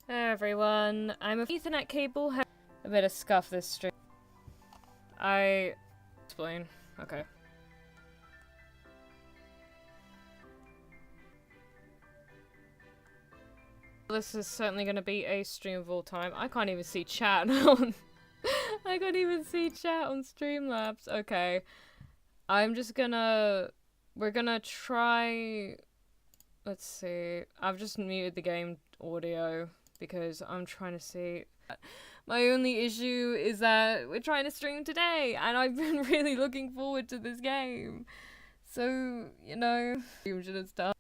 Hey everyone, I'm a Ethernet cable. A bit of scuff this stream. Explain. Okay. This is certainly gonna be a stream of all time. I can't even see chat on. I can't even see chat on Streamlabs. Okay. I'm just gonna. We're gonna try. Let's see. I've just muted the game audio because I'm trying to see. My only issue is that we're trying to stream today, and I've been really looking forward to this game. So, you know, stream should have started.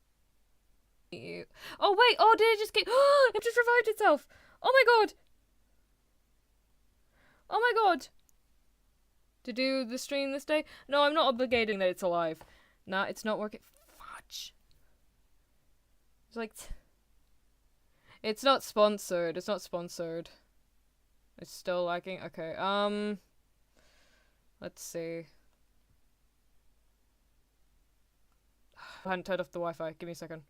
Oh wait! Oh, did it just get? It just revived itself! Oh my god! Oh my god! To do the stream this day? No, I'm not obligating that it's alive. Nah, it's not working. Fudge. It's like... It's not sponsored. It's not sponsored. It's still lagging. Okay, let's see. I hadn't turned off the Wi-Fi. Give me a second.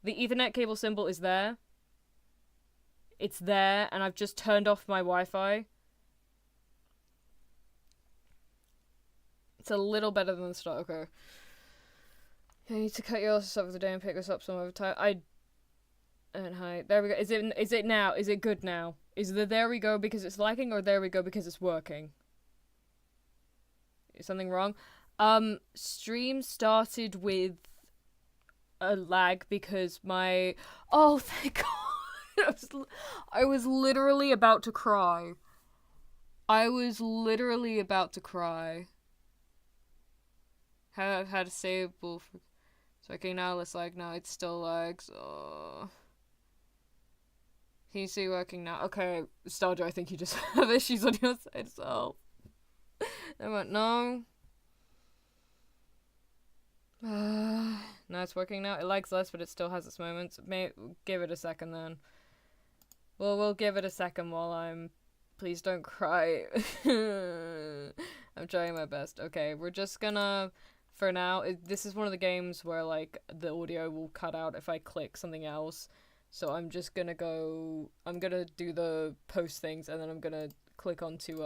The Ethernet cable symbol is there. It's there, and I've just turned off my Wi-Fi. It's a little better than the start. Okay. I need to cut your stuff of the day and pick this up some other time. And hi. There we go. Is it now? Is it good now? Is the there we go because it's lagging or there we go because it's working? Is something wrong? Stream started with a lag because my... Oh, thank God. I was literally about to cry. I was literally about to cry. I've had a stable for... So okay, now let's lag. Now it still lags. Oh. Can you see working now? Okay, Stardew, I think you just have issues on your side, so... I went, no. No, it's working now. It lags less, but it still has its moments. Give it a second then. Well, we'll give it a second while I'm... Please don't cry. I'm trying my best. Okay, we're just gonna... For now, this is one of the games where, like, the audio will cut out if I click something else. So I'm just gonna go... I'm gonna do the post things, and then I'm gonna click onto,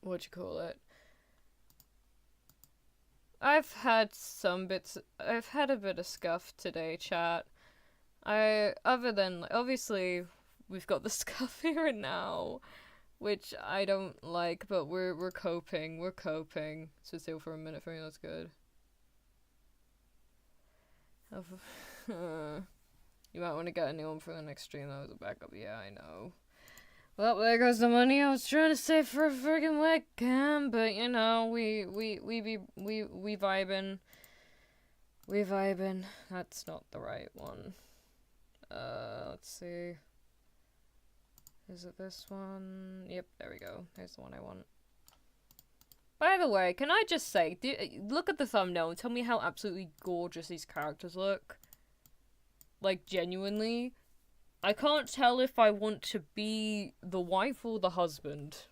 whatchamacallit. I've had a bit of scuff today, chat. Other than, obviously, we've got the scuff here and now, which I don't like, but we're coping. So still for a minute for me, that's good. You might want to get a new one for the next stream. That was a backup. Yeah, I know. Well, there goes the money I was trying to save for a friggin' webcam, but you know, we vibin'. We vibin'. That's not the right one. Let's see. Is it this one? Yep, there we go. There's the one I want. By the way, can I just say, look at the thumbnail and tell me how absolutely gorgeous these characters look. Like, genuinely. I can't tell if I want to be the wife or the husband.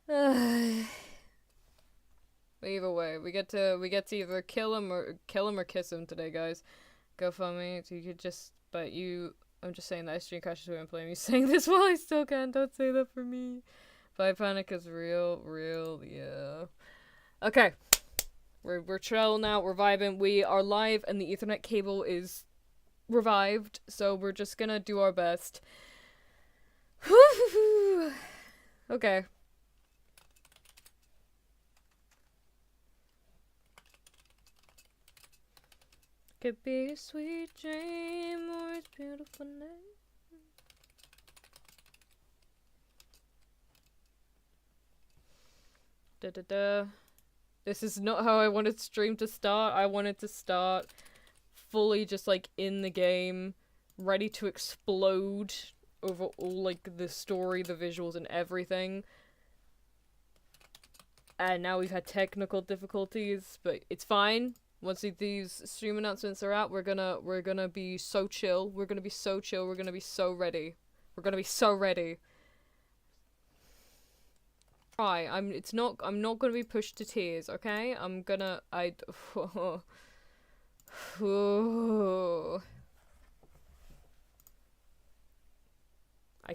Either way, we get to either kill him or kiss him today, guys. Go for me. You could just, I'm just saying that I stream crashes and play me saying this while I still can. Don't say that for me. Vibe panic is real, yeah. Okay. We're chill now, we're vibing, we are live, and the Ethernet cable is revived, so we're just gonna do our best. Okay. Could be a sweet dream or it's beautiful night. Da-da-da. This is not how I wanted stream to start. I wanted to start fully just, like, in the game, ready to explode over all, like, the story, the visuals, and everything. And now we've had technical difficulties, but it's fine. Once these stream announcements are out, we're gonna be so chill. We're gonna be so chill. We're gonna be so ready. We're gonna be so ready. I'm not gonna be pushed to tears, okay? I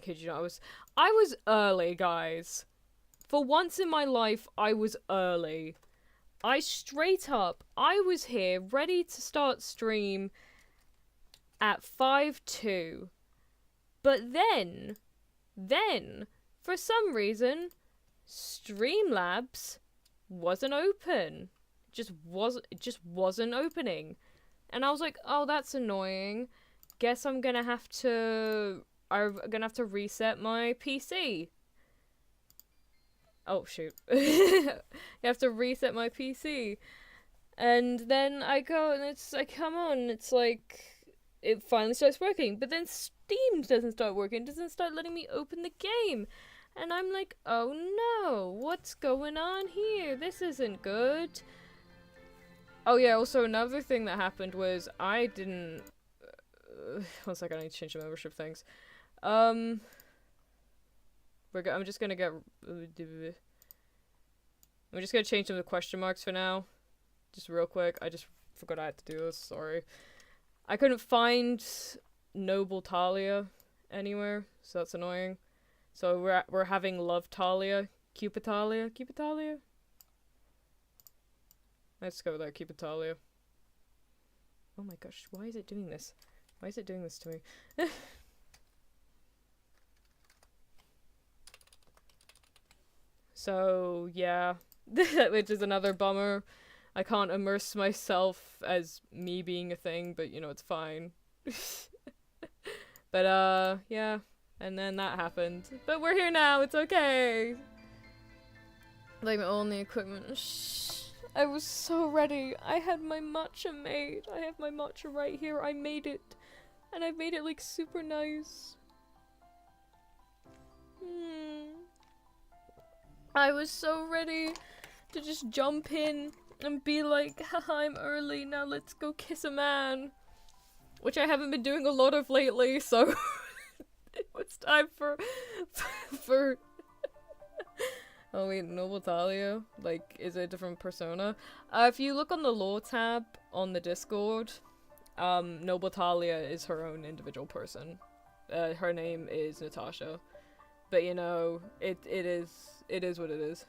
kid you not, I was early, guys. For once in my life, I was early. I was here, ready to start stream at 5:02. But then, for some reason, Streamlabs wasn't open. It just wasn't opening. And I was like, oh, that's annoying. Guess I'm gonna have to reset my PC. Oh, shoot. You have to reset my PC. And then I go and it's like, come on, it's like, it finally starts working. But then Steam doesn't start working, doesn't start letting me open the game. And I'm like, oh no, what's going on here? This isn't good. Oh yeah, also another thing that happened was I didn't... one second, I need to change the membership things. I'm just gonna get... I'm just gonna change them to question marks for now. Just real quick. I just forgot I had to do this, sorry. I couldn't find Noble Talia anywhere, so that's annoying. So we're having Love Talia, Cupitalia. Let's go with that, Cupitalia. Oh my gosh, why is it doing this? Why is it doing this to me? So, yeah. Which is another bummer. I can't immerse myself as me being a thing, but, you know, it's fine. But, yeah. And then that happened. But we're here now, it's okay! Blame it all on the equipment. Shh. I was so ready. I had my matcha made. I have my matcha right here. I made it. And I made it, like, super nice. I was so ready to just jump in and be like, haha, I'm early, now let's go kiss a man. Which I haven't been doing a lot of lately, so it was time for oh wait, Noble Talia? Like, is it a different persona? If you look on the lore tab on the Discord, Noble Talia is her own individual person. Her name is Natasha. But you know, it is what it is.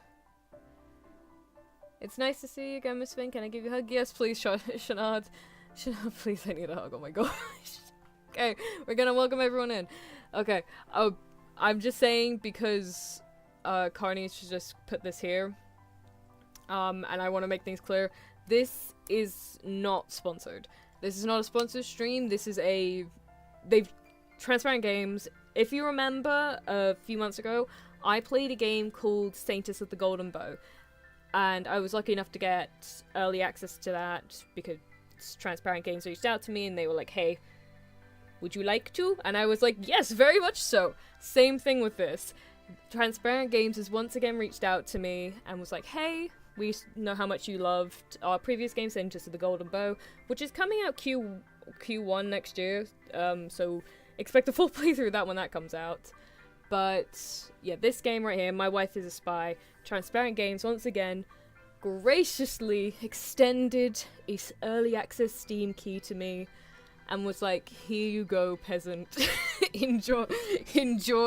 It's nice to see you again, Miss Finn. Can I give you a hug? Yes, please, Shanad. Shanad, please, I need a hug. Oh my gosh. Okay, we're gonna welcome everyone in. Okay, I'm just saying because Carney should just put this here. And I want to make things clear. This is not sponsored. This is not a sponsored stream. This is Transparent Games. If you remember, a few months ago, I played a game called Saintess of the Golden Bow. And I was lucky enough to get early access to that because Transparent Games reached out to me and they were like, hey, would you like to? And I was like, yes, very much so. Same thing with this. Transparent Games has once again reached out to me and was like, hey, we know how much you loved our previous game, Saintess of the Golden Bow, which is coming out Q1 next year. So expect a full playthrough of that when that comes out. But yeah, this game right here, My Wife is a Spy, Transparent Games once again graciously extended its early access Steam key to me and was like, here you go, peasant. enjoy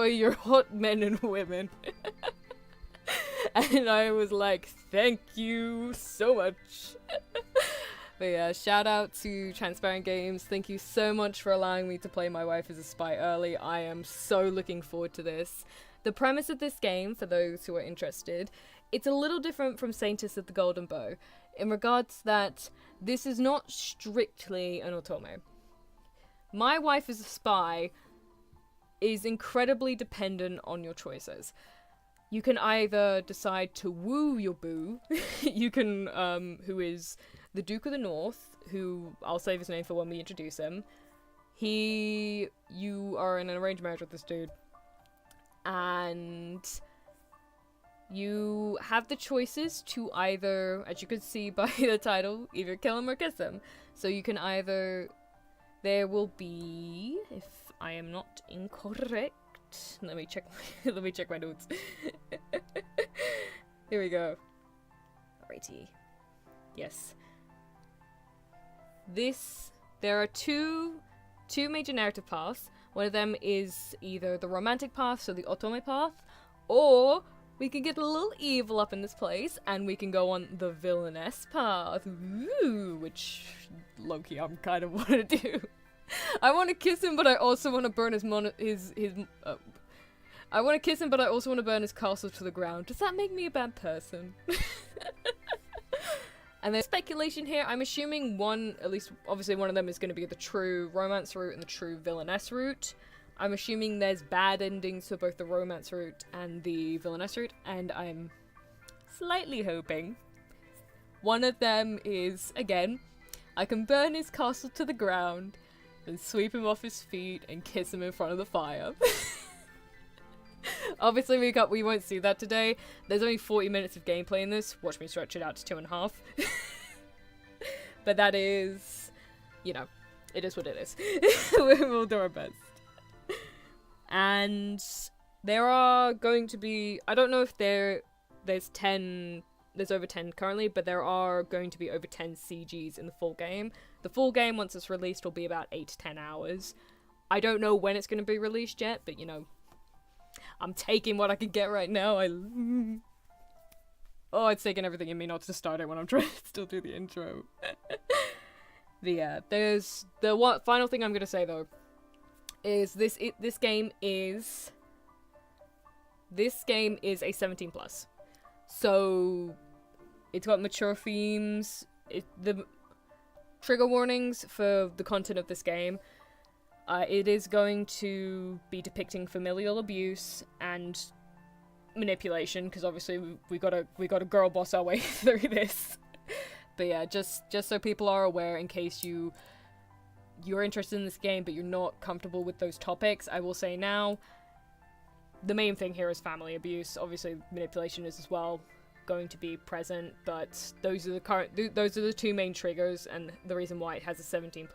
your hot men and women. And I was like, thank you so much. But yeah, shout out to Transparent Games. Thank you so much for allowing me to play My Wife as a Spy early. I am so looking forward to this. The premise of this game, for those who are interested, it's a little different from Saintess of the Golden Bow, in regards that this is not strictly an otome. My Wife as a Spy is incredibly dependent on your choices. You can either decide to woo your boo, you can, who is the Duke of the North, who I'll save his name for when we introduce him. You are in an arranged marriage with this dude, and you have the choices to either, as you can see by the title, either kill him or kiss him. So you can either, there will be, if I am not incorrect, Let me check. Let me check my notes. Here we go. Alrighty. Yes. There are two major narrative paths. One of them is either the romantic path, so the otome path, or we can get a little evil up in this place, and we can go on the villainess path. Ooh, which, low-key, I'm kind of want to do. I want to kiss him, but I also want to burn I want to kiss him, but I also want to burn his castle to the ground. Does that make me a bad person? And there's speculation here. I'm assuming at least obviously one of them is going to be the true romance route and the true villainess route. I'm assuming there's bad endings for both the romance route and the villainess route, and I'm slightly hoping one of them is, again, I can burn his castle to the ground and sweep him off his feet and kiss him in front of the fire. Obviously we won't see that today. There's only 40 minutes of gameplay in this. Watch me stretch it out to 2.5. But that is, you know, it is what it is. We'll do our best. And there are going to be, I don't know if there's over 10 currently, but there are going to be over 10 CGs in the full game. The full game, once it's released, will be about 8 to 10 hours. I don't know when it's going to be released yet, but you know, I'm taking what I can get right now. Oh, it's taking everything in me not to start it when I'm trying to still do the intro. But yeah, there's the one final thing I'm gonna say though, is this game is a 17+. So it's got mature themes. The trigger warnings for the content of this game. It is going to be depicting familial abuse and manipulation, because obviously we gotta girl boss our way through this. But yeah, just so people are aware, in case you're interested in this game but you're not comfortable with those topics, I will say now, the main thing here is family abuse. Obviously manipulation is as well going to be present, but those are the two main triggers and the reason why it has a 17+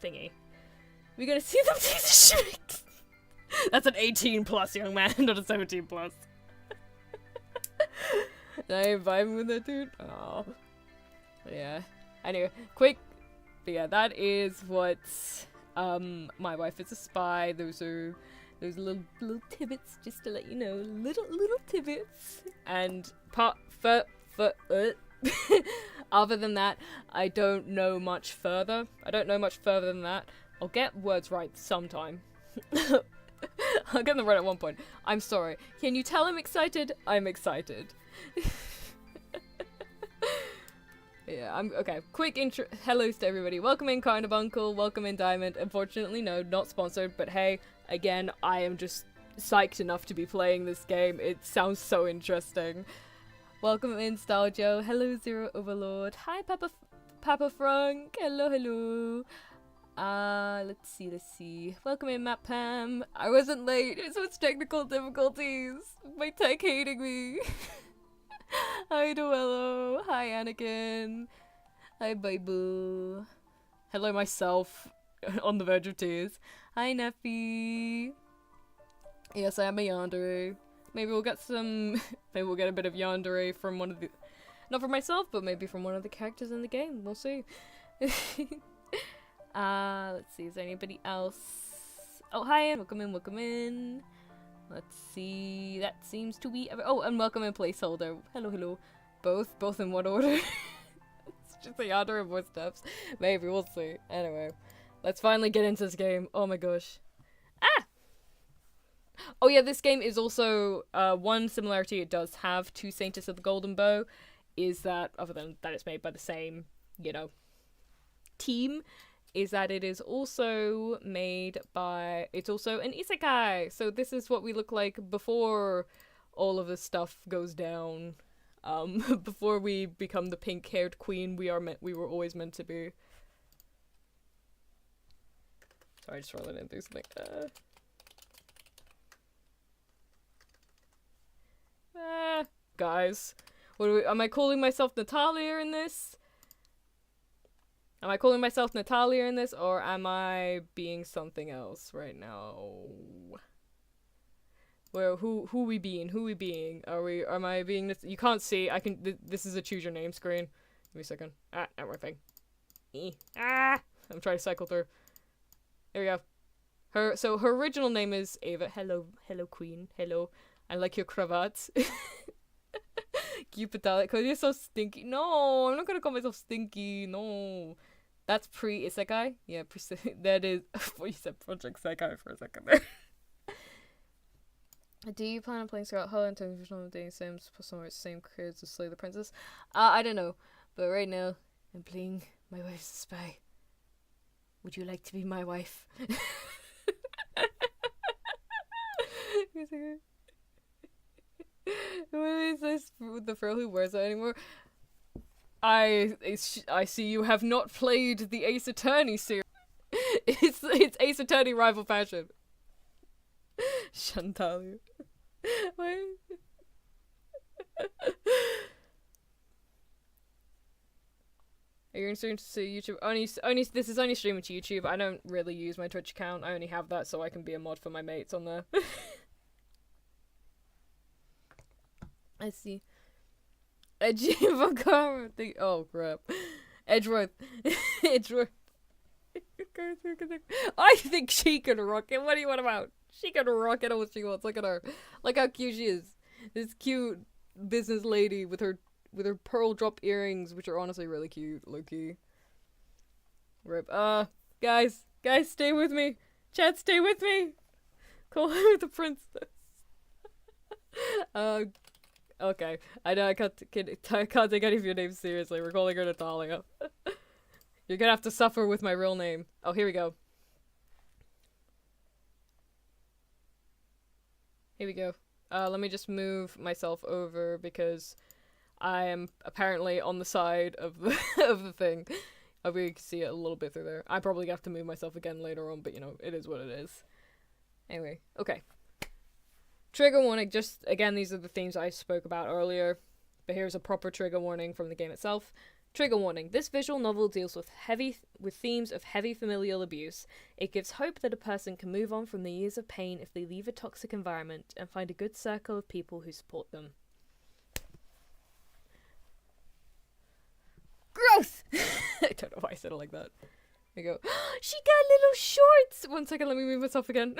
thingy. We're gonna see them take the shit. That's an 18+, young man, not a 17+. I ain't vibing with that, dude. Oh. Yeah. Anyway, quick. But yeah, that is what My Wife is a Spy. Those are little tidbits, just to let you know. Little tidbits. And other than that, I don't know much further. Than that. I'll get words right sometime. I'll get them right at one point. I'm sorry. Can you tell I'm excited? I'm excited. Yeah, okay. Quick intro. Hellos to everybody. Welcome in, Carnivuncle. Welcome in, Diamond. Unfortunately, no, not sponsored. But hey, again, I am just psyched enough to be playing this game. It sounds so interesting. Welcome in, Staljo. Hello, Zero Overlord. Hi, Papa Frank. Hello. Let's see. Welcome in, Matt Pam. I wasn't late. It's with technical difficulties. My tech hating me. Hi, Duello. Hi, Anakin. Hi, Baibu. Hello, myself. On the verge of tears. Hi, Neffy. Yes, I am a yandere. Maybe we'll get a bit of yandere from one of the... Not from myself, but maybe from one of the characters in the game. We'll see. Let's see, is there anybody else? Oh, hi, welcome in. Let's see, that seems to be... Oh, and welcome in, placeholder. Hello. Both in what order? It's just the order of voice steps. Maybe, we'll see. Anyway, let's finally get into this game. Oh my gosh. Ah! Oh yeah, this game is also, one similarity it does have to Saintus of the Golden Bow is that, other than that it's made by the same, team, is that it is also made by... It's also an isekai! So this is what we look like before all of this stuff goes down. Before we become the pink-haired queen we were always meant to be. Sorry, just rolling in through something. Guys. Am I calling myself Natalia in this? Am I calling myself Natalia in this, or am I being something else right now? Well, who we being? Who we being? Am I being this? You can't see. I can. This is a choose your name screen. Give me a second. Ah, not working. I'm trying to cycle through. There we go. Her original name is Ava. Hello, queen. Hello. I like your cravat. Keep it down, because you're so stinky. No, I'm not gonna call myself stinky. No. That's pre-isekai? Yeah, that is. Well, you said Project Isekai for a second there. Do you plan on playing Scarlet Hollow and Vision dating Sims plus some same kids to slay the princess? I don't know. But right now, I'm playing My Wife's a Spy. Would you like to be my wife? What is this with the frill who wears that anymore? I see you have not played the Ace Attorney series. It's Ace Attorney Rival Passion. Chantalia. Wait. Are you streaming to YouTube? Only this is only streaming to YouTube. I don't really use my Twitch account. I only have that so I can be a mod for my mates on there. I see. Oh crap. Edgeworth. Edgeworth. I think she can rock it. What do you want about? She can rock it all she wants. Look at her. Look how cute she is. This cute business lady with her pearl drop earrings, which are honestly really cute. Low-key. Rip. Guys, stay with me. Chat, stay with me. Call her the princess. Okay. I know I can't take any of your names seriously. We're calling her Natalia. You're gonna have to suffer with my real name. Oh, here we go. Here we go. Let me just move myself over because I am apparently on the side of the of the thing. We can see it a little bit through there. I probably have to move myself again later on, but you know, it is what it is. Anyway, okay. Trigger warning, just, again, these are the themes I spoke about earlier, but here's a proper trigger warning from the game itself. Trigger warning, this visual novel deals with themes of heavy familial abuse. It gives hope that a person can move on from the years of pain if they leave a toxic environment and find a good circle of people who support them. Gross! I don't know why I said it like that. There you go. She got little shorts! 1 second, let me move myself again.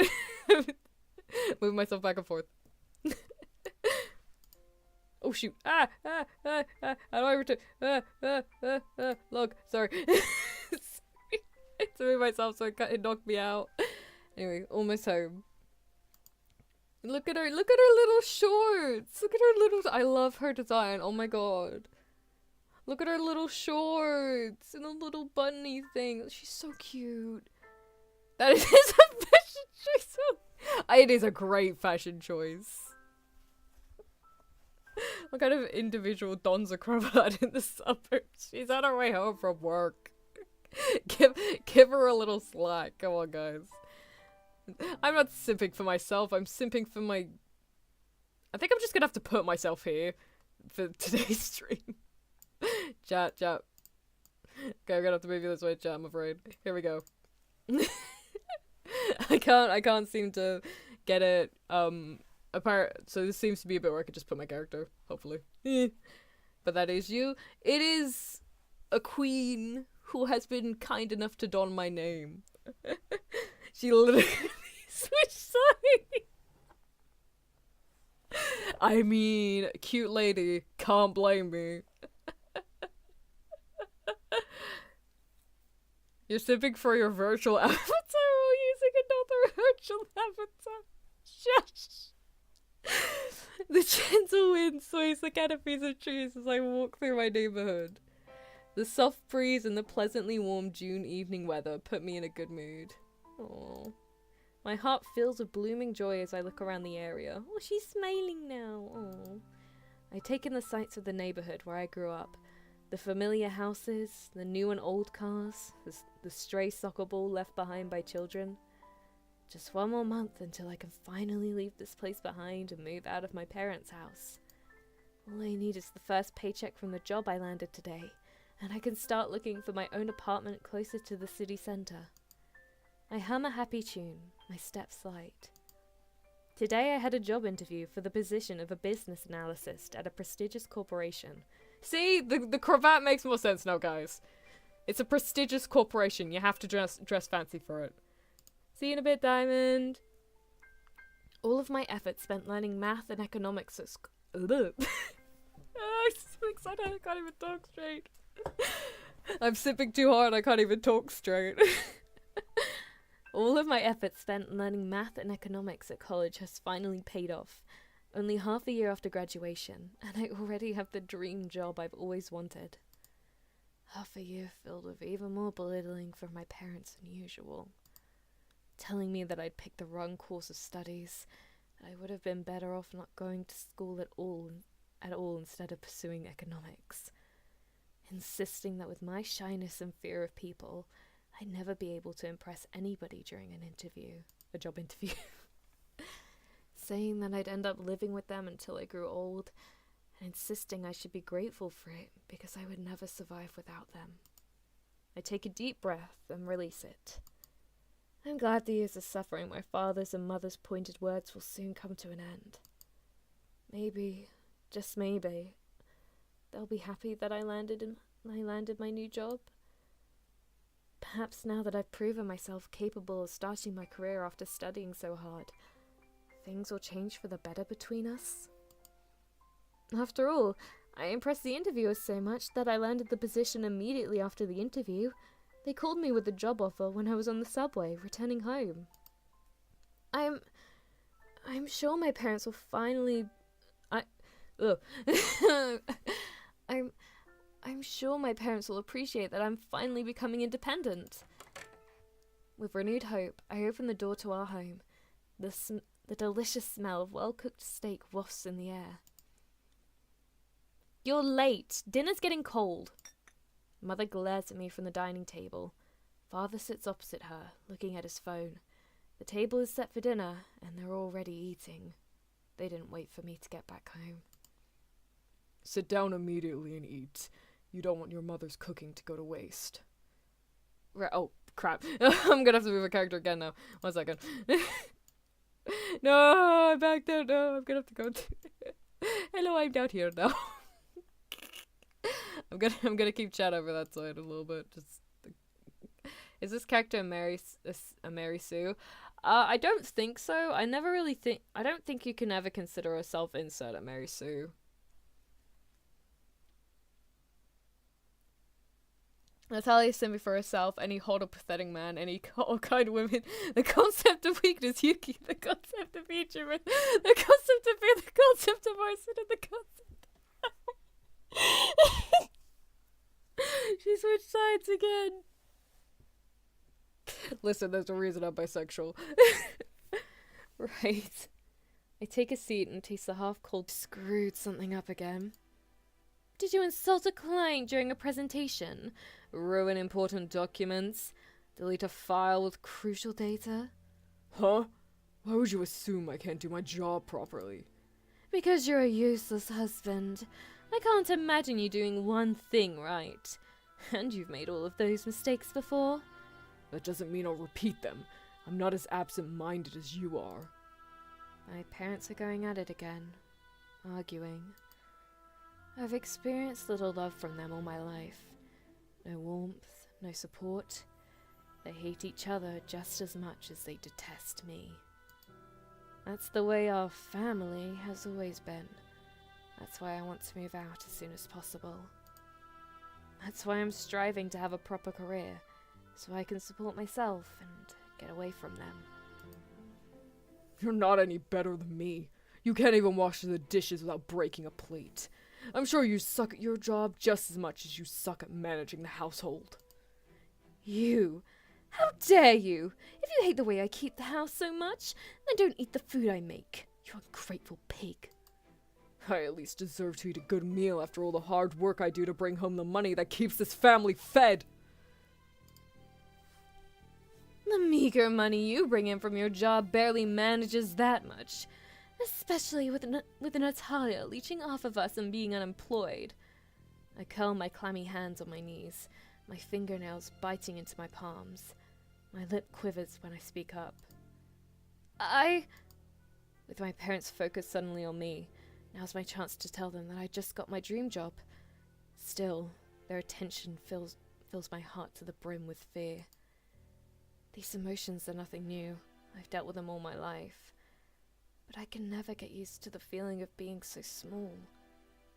Move myself back and forth. Oh shoot. How do I return? Look, sorry. To move myself so it knocked me out. Anyway, almost home. Look at her little shorts. Look at her little, I love her design, oh my god. Look at her little shorts and a little bunny thing. She's so cute. That is a fashion choice. It is a great fashion choice. What kind of individual dons a cravat in the suburbs? She's on her way home from work. Give her a little slack. Come on, guys. I'm not simping for myself. I'm simping for my... I think I'm just gonna have to put myself here for today's stream. Chat. Okay, I'm gonna have to move you this way, chat, I'm afraid. Here we go. I can't seem to get it, apart, so this seems to be a bit where I could just put my character, hopefully. But that is you. It is a queen who has been kind enough to don my name. She literally switched sides. I mean, cute lady, can't blame me. You're simping for your virtual avatar while using another virtual avatar. Shush! The gentle wind sways the canopies of trees as I walk through my neighborhood. The soft breeze and the pleasantly warm June evening weather put me in a good mood. Aww. My heart fills with blooming joy as I look around the area. Oh, she's smiling now. Aww. I take in the sights of the neighborhood where I grew up. The familiar houses, the new and old cars, the stray soccer ball left behind by children. Just one more month until I can finally leave this place behind and move out of my parents' house. All I need is the first paycheck from the job I landed today, and I can start looking for my own apartment closer to the city centre. I hum a happy tune, my steps light. Today I had a job interview for the position of a business analyst at a prestigious corporation. See, the cravat makes more sense now, guys. It's a prestigious corporation. You have to dress fancy for it. See you in a bit, Diamond. All of my efforts spent learning math and economics at school. I'm so excited I can't even talk straight. I'm sipping too hard, I can't even talk straight. All of my efforts spent learning math and economics at college has finally paid off. Only half a year after graduation, and I already have the dream job I've always wanted. Half a year filled with even more belittling from my parents than usual. Telling me that I'd picked the wrong course of studies, that I would have been better off not going to school at all instead of pursuing economics. Insisting that with my shyness and fear of people, I'd never be able to impress anybody during a job interview. Saying that I'd end up living with them until I grew old, and insisting I should be grateful for it because I would never survive without them. I take a deep breath and release it. I'm glad the years of suffering my father's and mother's pointed words will soon come to an end. Maybe, just maybe, they'll be happy that I landed my new job. Perhaps now that I've proven myself capable of starting my career after studying so hard, things will change for the better between us. After all, I impressed the interviewers so much that I landed the position immediately after the interview. They called me with a job offer when I was on the subway, returning home. I'm sure my parents will finally... I'm sure my parents will appreciate that I'm finally becoming independent. With renewed hope, I open the door to our home. The delicious smell of well-cooked steak wafts in the air. You're late. Dinner's getting cold. Mother glares at me from the dining table. Father sits opposite her, looking at his phone. The table is set for dinner, and they're already eating. They didn't wait for me to get back home. Sit down immediately and eat. You don't want your mother's cooking to go to waste. Oh, crap. I'm gonna have to move a character again now. 1 second. No, I'm back there. No, I'm gonna have to go. Hello, I'm down here now. I'm gonna keep chat over that side a little bit. Is this character a Mary Sue? I don't think so. I don't think you can ever consider a self-insert a Mary Sue. Natalia sent me for herself, any hot or pathetic man, any kind of women, the concept of weakness, Yuki, the concept of future, the concept of fear, the concept of arson, and the concept... She switched sides again. Listen, there's a reason I'm bisexual. Right. I take a seat and taste the half-cold... Screwed something up again. Did you insult a client during a presentation? Ruin important documents? Delete a file with crucial data? Huh? Why would you assume I can't do my job properly? Because you're a useless husband. I can't imagine you doing one thing right. And you've made all of those mistakes before. That doesn't mean I'll repeat them. I'm not as absent-minded as you are. My parents are going at it again. Arguing. I've experienced little love from them all my life. No warmth, no support. They hate each other just as much as they detest me. That's the way our family has always been. That's why I want to move out as soon as possible. That's why I'm striving to have a proper career, so I can support myself and get away from them. You're not any better than me. You can't even wash the dishes without breaking a plate. I'm sure you suck at your job just as much as you suck at managing the household. You? How dare you? If you hate the way I keep the house so much, then don't eat the food I make, you ungrateful pig. I at least deserve to eat a good meal after all the hard work I do to bring home the money that keeps this family fed. The meager money you bring in from your job barely manages that much. Especially with Natalia leeching off of us and being unemployed. I curl my clammy hands on my knees, my fingernails biting into my palms. My lip quivers when I speak up. With my parents' focus suddenly on me, now's my chance to tell them that I just got my dream job. Still, their attention fills my heart to the brim with fear. These emotions are nothing new. I've dealt with them all my life. But I can never get used to the feeling of being so small,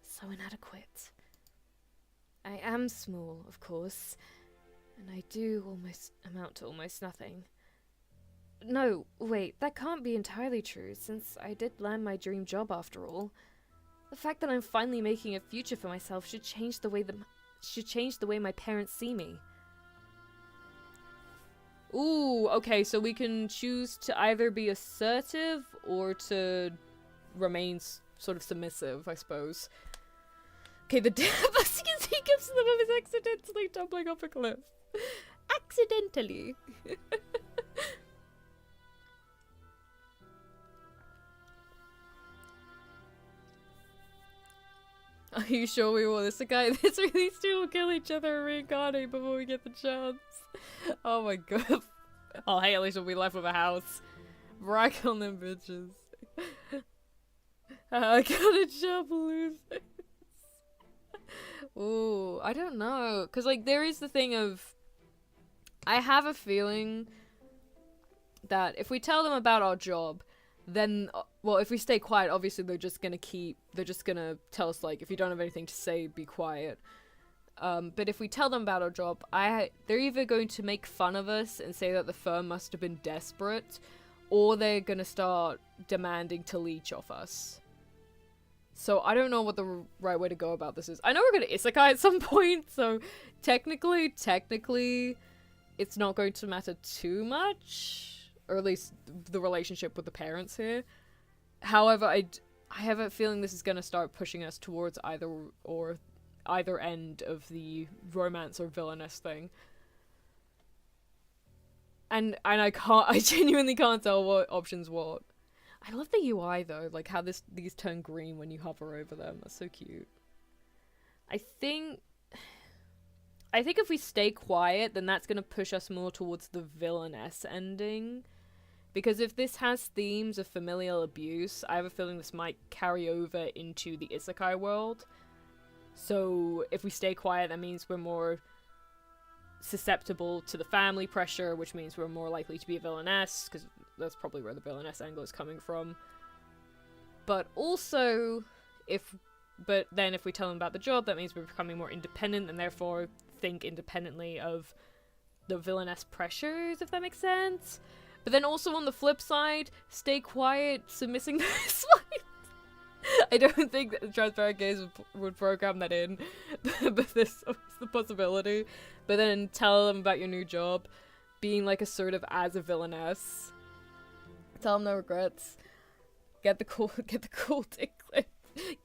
so inadequate. I am small, of course, and I do almost amount to almost nothing. No, wait, that can't be entirely true, since I did land my dream job after all. The fact that I'm finally making a future for myself should change the way my parents see me. Ooh, okay, so we can choose to either be assertive or to remain sort of submissive, I suppose. Okay, the busking as he gives them is accidentally tumbling off a cliff. Accidentally. Are you sure we will? This guy, this these two will kill each other and reincarnate before we get the chance. Oh my god. Oh hey, at least we'll be left with a house. Rack on them bitches. I got a job, losers. Ooh, I don't know. Cause like there is the thing of, I have a feeling that if we tell them about our job, then, well, if we stay quiet, obviously they're just gonna tell us, like, if you don't have anything to say, be quiet. But if we tell them about our job, they're either going to make fun of us and say that the firm must have been desperate, or they're gonna start demanding to leech off us. So I don't know what the right way to go about this is. I know we're gonna isekai at some point, so technically, it's not going to matter too much. Or at least the relationship with the parents here. However, I have a feeling this is going to start pushing us towards either end of the romance or villainess thing. And I genuinely can't tell what options what. I love the UI though, like how these turn green when you hover over them. That's so cute. I think if we stay quiet, then that's going to push us more towards the villainess ending. Because if this has themes of familial abuse, I have a feeling this might carry over into the isekai world. So if we stay quiet, that means we're more susceptible to the family pressure, which means we're more likely to be a villainess, because that's probably where the villainess angle is coming from. But also, if we tell them about the job, that means we're becoming more independent, and therefore think independently of the villainess pressures, if that makes sense. But then also on the flip side, stay quiet, submissing this one. I don't think that the transparent gaze would program that in, but this is the possibility. But then tell them about your new job, being like assertive as a villainess. Tell them no regrets. Get the cool dick clip.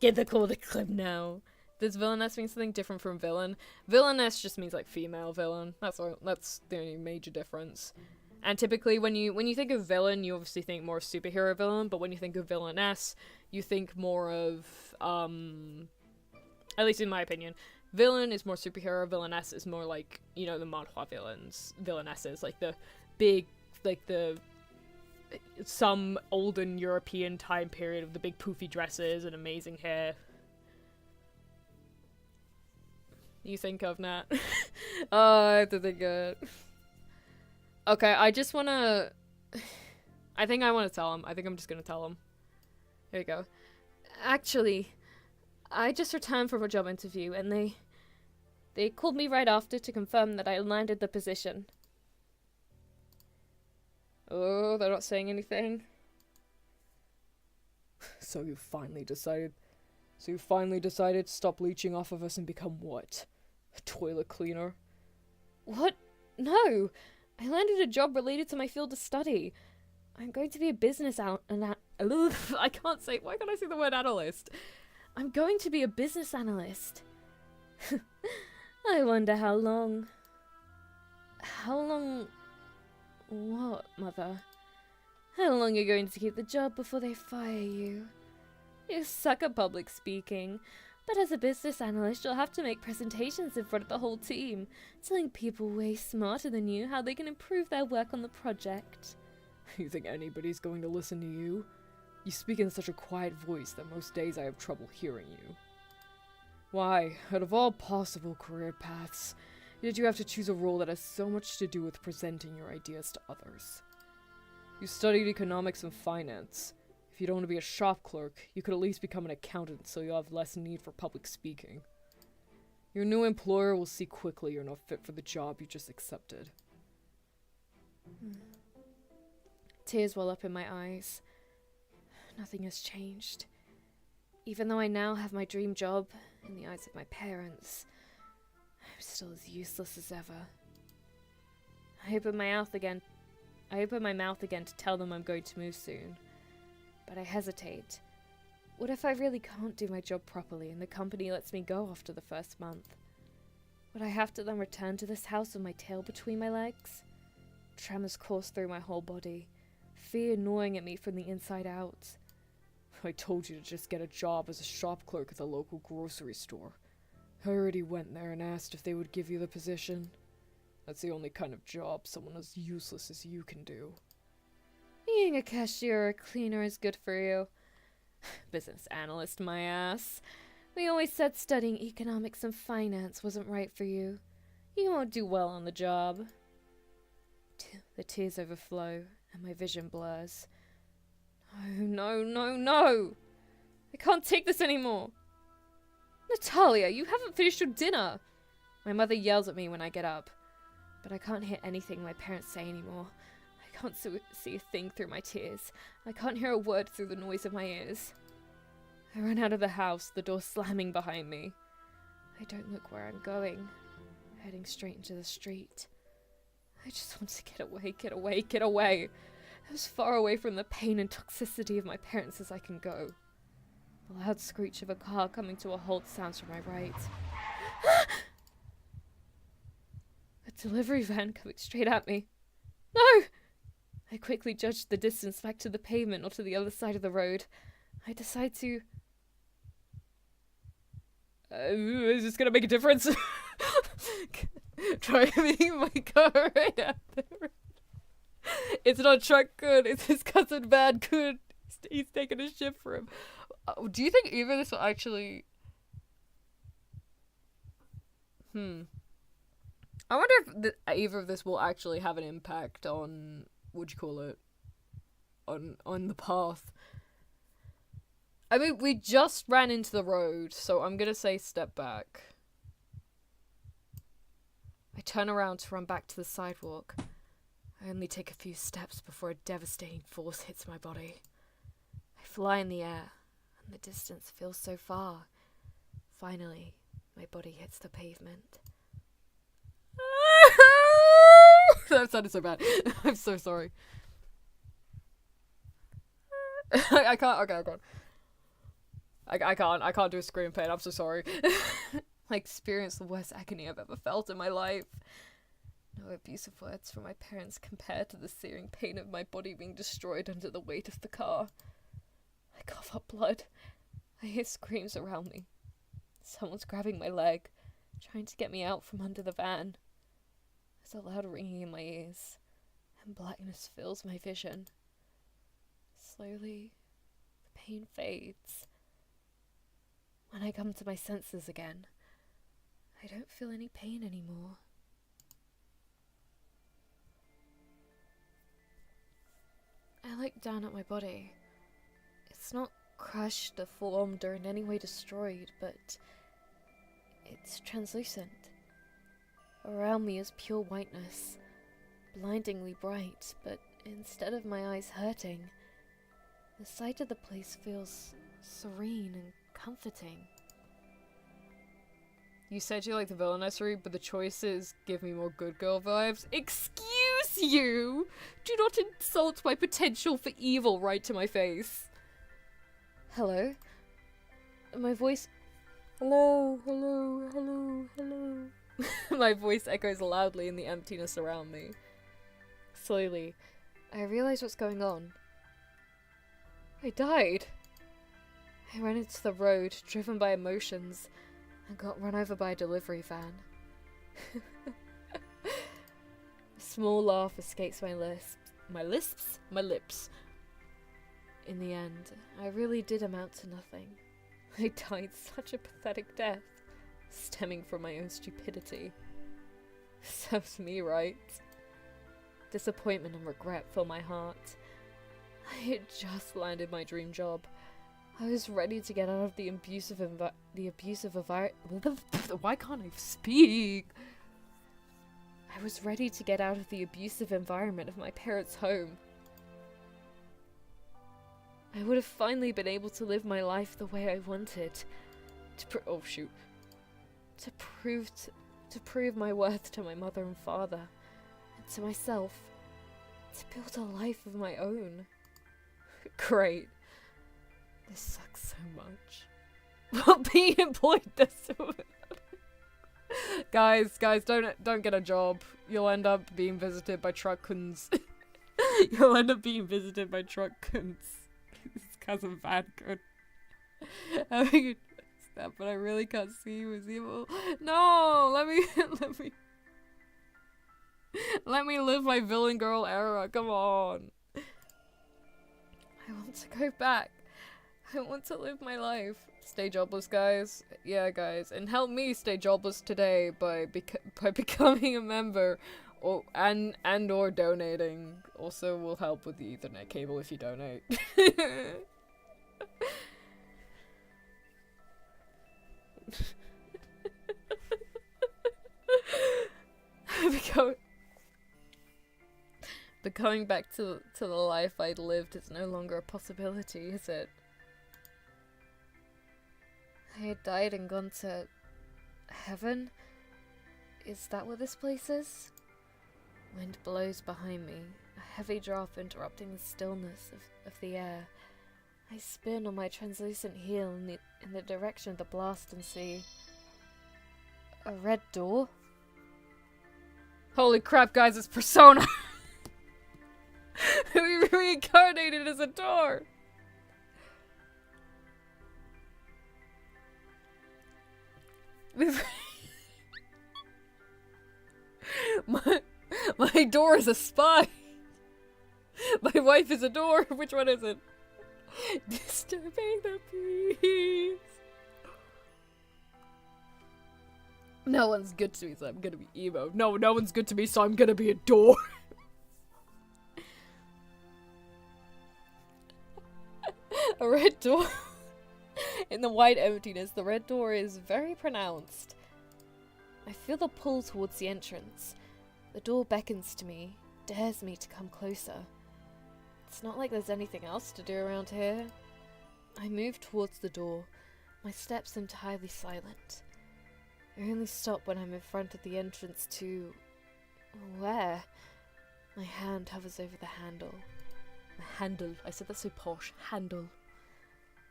Get the cool dick clip now. Does villainess mean something different from villain? Villainess just means like female villain. That's the only major difference. And typically when you think of villain, you obviously think more of superhero villain, but when you think of villainess, you think more of, at least in my opinion, villain is more superhero, villainess is more like, you know, the manhwa villainesses, like the big, like some olden European time period of the big poofy dresses and amazing hair. You think of, Nat? Oh, I have to think of it. Okay, I think I want to tell him. I think I'm just gonna tell him. Here you go. Actually, I just returned from a job interview, and they called me right after to confirm that I landed the position. Oh, they're not saying anything. So you finally decided to stop leeching off of us and become what? A toilet cleaner? What? No! I landed a job related to my field of study. I'm going to be a business I can't say, why can't I say the word analyst? I'm going to be a business analyst. I wonder how long. How long? What, Mother? How long are you going to keep the job before they fire you? You suck at public speaking. But as a business analyst, you'll have to make presentations in front of the whole team, telling people way smarter than you how they can improve their work on the project. You think anybody's going to listen to you? You speak in such a quiet voice that most days I have trouble hearing you. Why, out of all possible career paths, did you have to choose a role that has so much to do with presenting your ideas to others? You studied economics and finance. If you don't want to be a shop clerk, you could at least become an accountant so you'll have less need for public speaking. Your new employer will see quickly you're not fit for the job you just accepted. Tears well up in my eyes. Nothing has changed. Even though I now have my dream job, in the eyes of my parents, I'm still as useless as ever. I open my mouth again to tell them I'm going to move soon. But I hesitate. What if I really can't do my job properly and the company lets me go after the first month? Would I have to then return to this house with my tail between my legs? Tremors course through my whole body, fear gnawing at me from the inside out. I told you to just get a job as a shop clerk at the local grocery store. I already went there and asked if they would give you the position. That's the only kind of job someone as useless as you can do. Being a cashier or a cleaner is good for you. Business analyst, my ass. We always said studying economics and finance wasn't right for you. You won't do well on the job. The tears overflow and my vision blurs. No, no, no, no! I can't take this anymore! Natalia, you haven't finished your dinner! My mother yells at me when I get up, but I can't hear anything my parents say anymore. I can't see a thing through my tears. I can't hear a word through the noise of my ears. I run out of the house, the door slamming behind me. I don't look where I'm going, heading straight into the street. I just want to get away, get away, get away! As far away from the pain and toxicity of my parents as I can go. The loud screech of a car coming to a halt sounds from my right. A delivery van coming straight at me. No! I quickly judge the distance back to the pavement or to the other side of the road. I decide to... is this gonna make a difference? Driving my car right at the road. It's not truck good, it's his cousin bad good. He's taking a shit for him. Do you think either of this will actually... I wonder if either of this will actually have an impact on... what'd you call it? On the path. I mean, we just ran into the road, so I'm gonna say step back. I turn around to run back to the sidewalk. I only take a few steps before a devastating force hits my body. I fly in the air, and the distance feels so far. Finally, my body hits the pavement. That sounded so bad. I'm so sorry. I can't. Okay, I can't. I can't do a scream pain. I'm so sorry. I experienced the worst agony I've ever felt in my life. No abusive words from my parents compared to the searing pain of my body being destroyed under the weight of the car. I cough up blood. I hear screams around me. Someone's grabbing my leg, trying to get me out from under the van. There's a loud ringing in my ears, and blackness fills my vision. Slowly, the pain fades. When I come to my senses again, I don't feel any pain anymore. I look down at my body. It's not crushed, deformed, or in any way destroyed, but it's translucent. Around me is pure whiteness, blindingly bright, but instead of my eyes hurting, the sight of the place feels serene and comforting. You said you like the villainessry, but the choices give me more good girl vibes. Excuse you! Do not insult my potential for evil right to my face. Hello? My voice... Hello, hello, hello, hello. My voice echoes loudly in the emptiness around me. Slowly, I realize what's going on. I died. I ran into the road, driven by emotions, and got run over by a delivery van. A small laugh escapes my lips. In the end, I really did amount to nothing. I died such a pathetic death, stemming from my own stupidity. Serves me right. Disappointment and regret fill my heart. I had just landed my dream job. I was ready to get out of the abusive Why can't I speak? I was ready to get out of the abusive environment of my parents' home. I would have finally been able to live my life the way I wanted. To prove my worth to my mother and father, and to myself. To build a life of my own. Great. This sucks so much. Well, being employed does so. Guys, don't get a job. You'll end up being visited by truck coons. You'll end up being visited by truck coons. This cousin Van good. I mean, that, but I really can't see you as evil. No, let me live my villain girl era. Come on. I want to go back. I want to live my life. Stay jobless, guys. Yeah, guys, and help me stay jobless today by becoming a member, or or donating. Also, will help with the Ethernet cable if you donate. But going back to the life I'd lived is no longer a possibility, is it? I had died and gone to heaven? Is that what this place is? Wind blows behind me, a heavy drop interrupting the stillness of the air. I spin on my translucent heel in the direction of the blast and see a red door. Holy crap, guys, it's Persona! We reincarnated as a door! My door is a spy! My wife is a door! Which one is it? Disturbing the peace! No one's good to me, so I'm gonna be emo. No one's good to me, so I'm gonna be a door! A red door. In the white emptiness, the red door is very pronounced. I feel the pull towards the entrance. The door beckons to me, dares me to come closer. It's not like there's anything else to do around here. I move towards the door, my steps entirely silent. I only stop when I'm in front of the entrance to... where? My hand hovers over the handle. The handle. I said that so posh. Handle.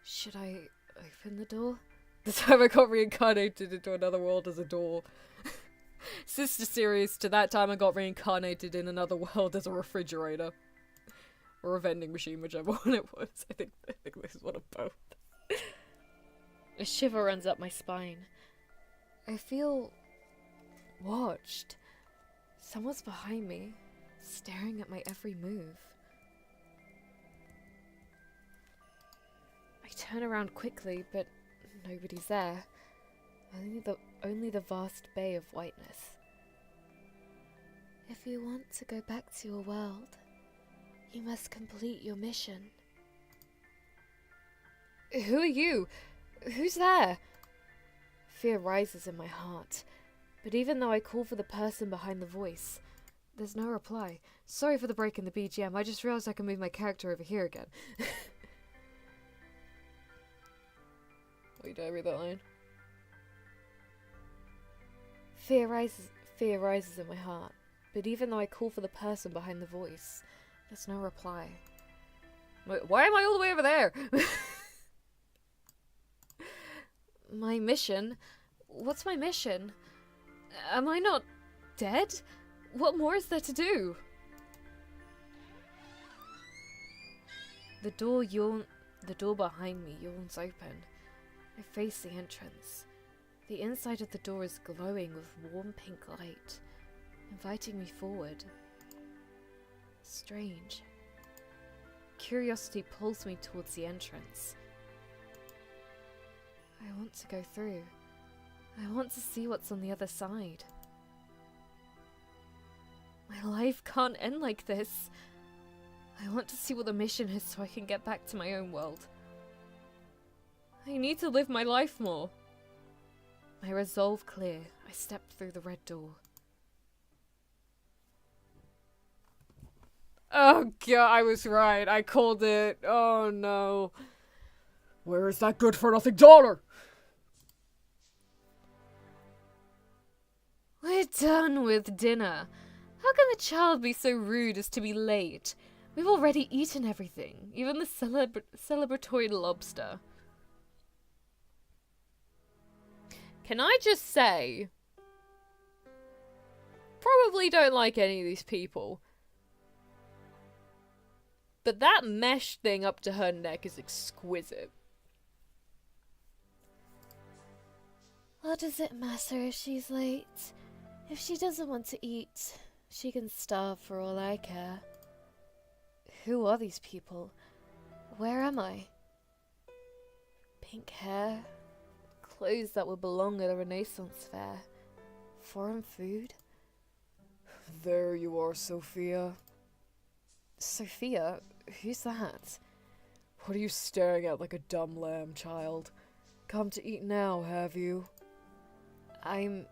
Should I open the door? The time I got reincarnated into another world as a door. Sister series to that time I got reincarnated in another world as a refrigerator. Or a vending machine, whichever one it was. I think this is one of both. A shiver runs up my spine. I feel... watched. Someone's behind me, staring at my every move. I turn around quickly, but nobody's there. Only the vast bay of whiteness. If you want to go back to your world, you must complete your mission. Who are you? Who's there? Fear rises in my heart, but even though I call for the person behind the voice, there's no reply. Sorry for the break in the BGM, I just realized I can move my character over here again. Wait, did I read that line? Fear rises in my heart, but even though I call for the person behind the voice, there's no reply. Why am I all the way over there? My mission? What's my mission? Am I not dead? What more is there to do? The door behind me yawns open. I face the entrance. The inside of the door is glowing with warm pink light, inviting me forward. Strange. curiosity pulls me towards the entrance. I want to go through. I want to see what's on the other side. My life can't end like this. I want to see what the mission is so I can get back to my own world. I need to live my life more. My resolve clear, I stepped through the red door. Oh god, I was right. I called it. Oh no. Where is that good-for-nothing dollar? We're done with dinner. How can the child be so rude as to be late? We've already eaten everything, even the celebratory lobster. Can I just say, probably don't like any of these people, but that mesh thing up to her neck is exquisite. What does it matter if she's late? If she doesn't want to eat, she can starve for all I care. Who are these people? Where am I? Pink hair, clothes that would belong at a Renaissance fair, foreign food. There you are, Sophia. Sophia? Who's that? What are you staring at like a dumb lamb, child? Come to eat now, have you? I'm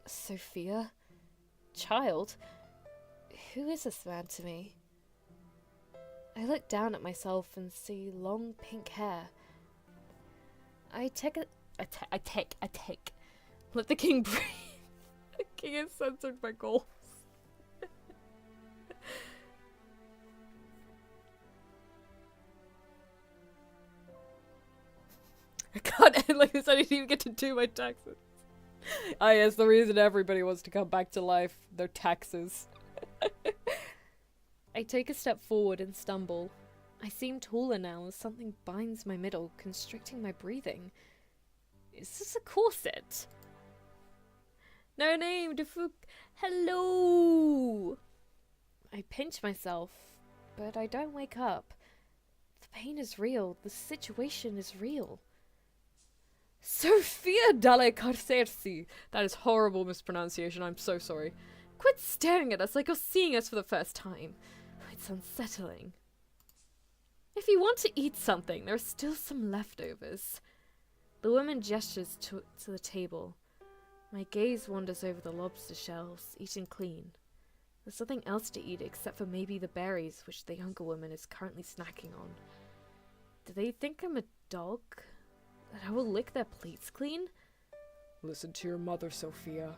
Sophia? Child? Who is this man to me? I look down at myself and see long pink hair. I take. Let the king breathe. The king has censored my goals. I can't end like this. I didn't even get to do my taxes. Ah, yes, the reason everybody wants to come back to life. Their taxes. I take a step forward and stumble. I seem taller now as something binds my middle, constricting my breathing. Is this a corset? No name, Defuk. Hello! I pinch myself, but I don't wake up. The pain is real. The situation is real. Sophia dalle Carcersi. That is horrible mispronunciation. I'm so sorry. Quit staring at us like you're seeing us for the first time. It's unsettling. If you want to eat something, there are still some leftovers. The woman gestures to the table. My gaze wanders over the lobster shells, eaten clean. There's nothing else to eat except for maybe the berries, which the younger woman is currently snacking on. Do they think I'm a dog? That I will lick their plates clean? Listen to your mother, Sophia.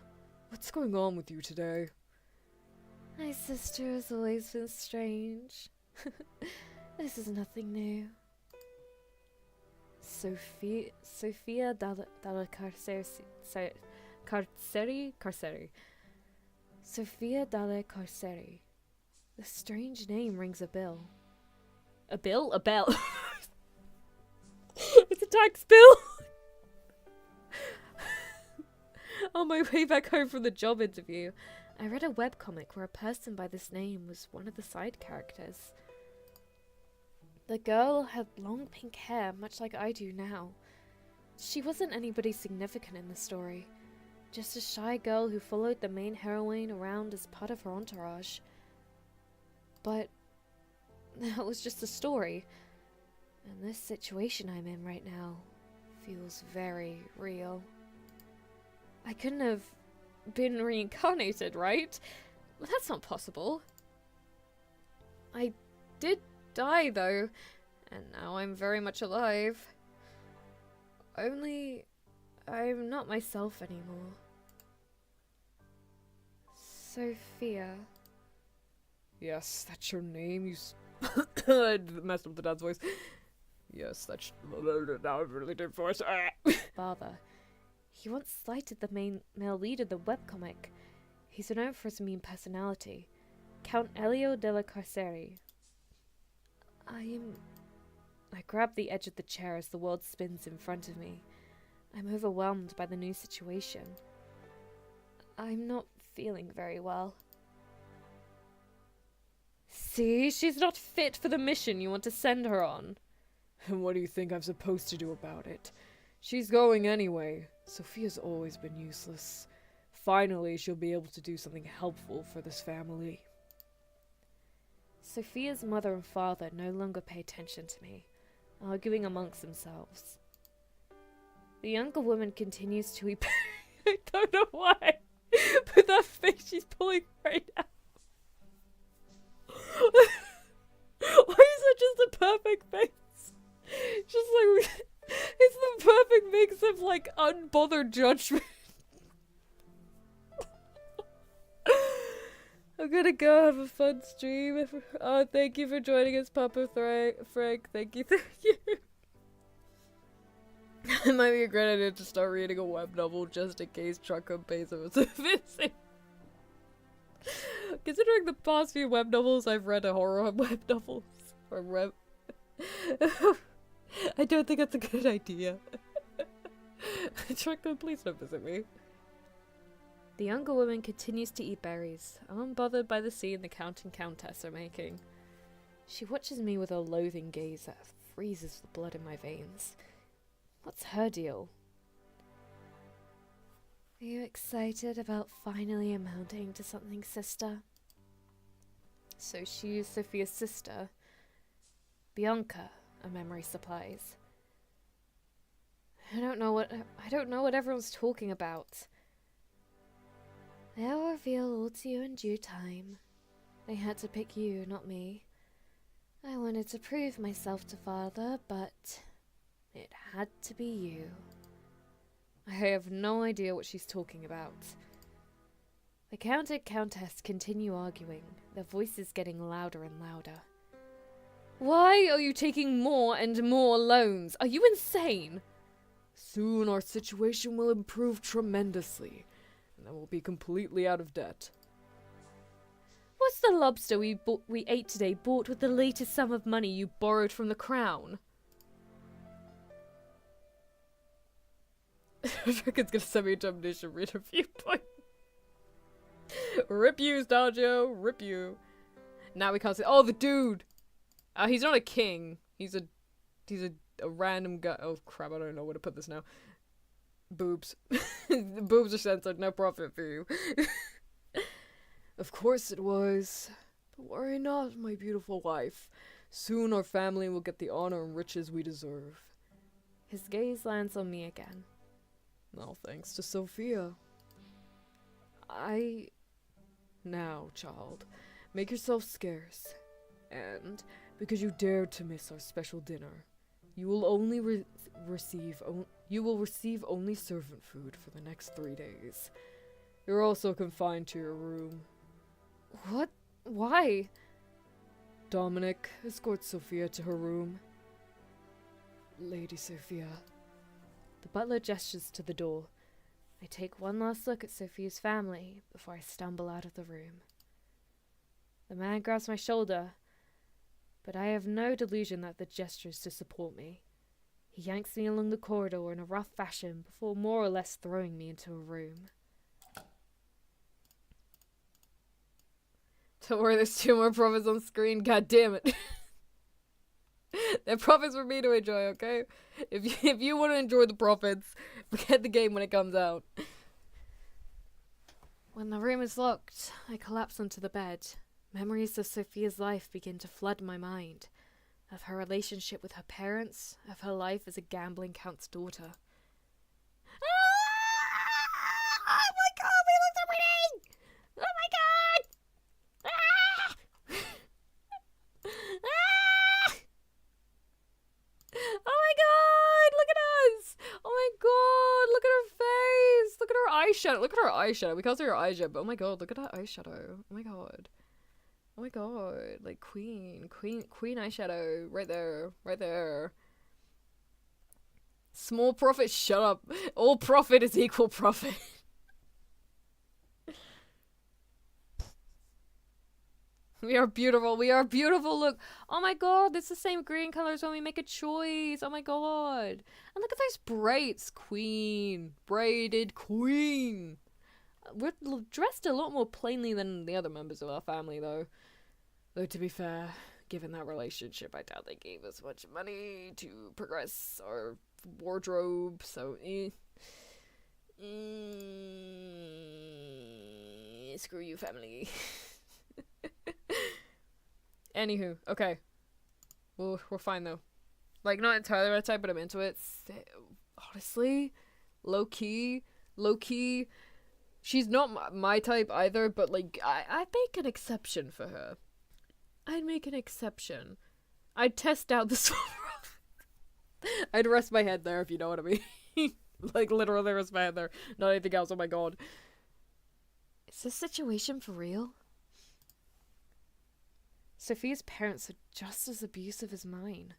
What's going on with you today? My sister has always been strange. This is nothing new. Sophia dalle Carceri. Sophia dalle Carceri. The strange name rings a bell. A bill? A bell. It's a tax bill! On my way back home from the job interview, I read a webcomic where a person by this name was one of the side characters. The girl had long pink hair, much like I do now. She wasn't anybody significant in the story, just a shy girl who followed the main heroine around as part of her entourage. But that was just a story, and this situation I'm in right now feels very real. I couldn't have been reincarnated, right? That's not possible. I did die, though, and now I'm very much alive. Only I'm not myself anymore. Sophia. Yes, that's your name, you I messed up the dad's voice. Yes, that's now I'm really deep voice. Father. He once slighted the main male lead of the webcomic. He's known for his mean personality. Count Elio della Carceri. I grab the edge of the chair as the world spins in front of me. I'm overwhelmed by the new situation. I'm not feeling very well. See, she's not fit for the mission you want to send her on. And what do you think I'm supposed to do about it? She's going anyway. Sophia's always been useless. Finally, she'll be able to do something helpful for this family. Sophia's mother and father no longer pay attention to me, arguing amongst themselves. The younger woman continues to eat. I don't know why, but that face she's pulling right now. Why is it just a perfect face? Just like, it's the perfect mix of like unbothered judgment. I'm gonna go have a fun stream. Oh, thank you for joining us, Papa Frank. Thank you. It might be a great idea to start reading a web novel just in case Trucker Bezos is missing. Considering the past few web novels I've read are horror web novels. Or I don't think that's a good idea. Trucker, please don't visit me. The younger woman continues to eat berries, unbothered by the scene the Count and Countess are making. She watches me with a loathing gaze that freezes the blood in my veins. What's her deal? Are you excited about finally amounting to something, sister? So she's Sophia's sister. Bianca, a memory supplies. I don't know what everyone's talking about. I'll reveal all to you in due time. They had to pick you, not me. I wanted to prove myself to father, but it had to be you. I have no idea what she's talking about. The Count and Countess continue arguing, their voices getting louder and louder. Why are you taking more and more loans? Are you insane? Soon our situation will improve tremendously, and then we'll be completely out of debt. What's the lobster we ate today bought with the latest sum of money you borrowed from the crown? It's gonna send me a termination read a viewpoint. Rip you, Stalgio. Rip you. Now we can't say. Oh, the dude. He's not a king. He's a random guy. Oh crap! I don't know where to put this now. Boobs. The boobs are censored. No profit for you. Of course it was. But worry not, my beautiful wife. Soon our family will get the honor and riches we deserve. His gaze lands on me again. All thanks to Sophia. Now, child, make yourself scarce. And, because you dared to miss our special dinner, you will only receive only servant food for the next 3 days. You're also confined to your room. What? Why? Dominic, escort Sophia to her room. Lady Sophia. The butler gestures to the door. I take one last look at Sophia's family before I stumble out of the room. The man grabs my shoulder, but I have no delusion that the gesture is to support me. He yanks me along the corridor in a rough fashion before more or less throwing me into a room. Don't worry, there's 2 more profits on screen, god damn it. They're profits for me to enjoy, okay? If you want to enjoy the profits, forget the game when it comes out. When the room is locked, I collapse onto the bed. Memories of Sophia's life begin to flood my mind. Of her relationship with her parents, of her life as a gambling count's daughter. Oh my god, we looked at reading! Oh my god! Oh my god, look at us! Oh my god, look at her face! Look at her eyeshadow. Look at her eyeshadow. We can't see her eyeshadow, but oh my god, look at that eyeshadow. Oh my god. Oh my god, like queen eyeshadow. Right there, right there. Small profit, shut up. All profit is equal profit. We are beautiful, look. Oh my god, it's the same green color as when we make a choice. Oh my god. And look at those braids, queen. Braided queen. We're dressed a lot more plainly than the other members of our family, though. Though to be fair, given that relationship, I doubt they gave us much money to progress our wardrobe, so screw you, family. Anywho, okay. We're fine though. Like, not entirely my type, but I'm into it. Honestly, low key, she's not my type either, but like, I'd make an exception for her. I'd make an exception. I'd test out the sword. I'd rest my head there, if you know what I mean. Like, literally rest my head there. Not anything else, oh my god. Is this situation for real? Sophia's parents are just as abusive as mine.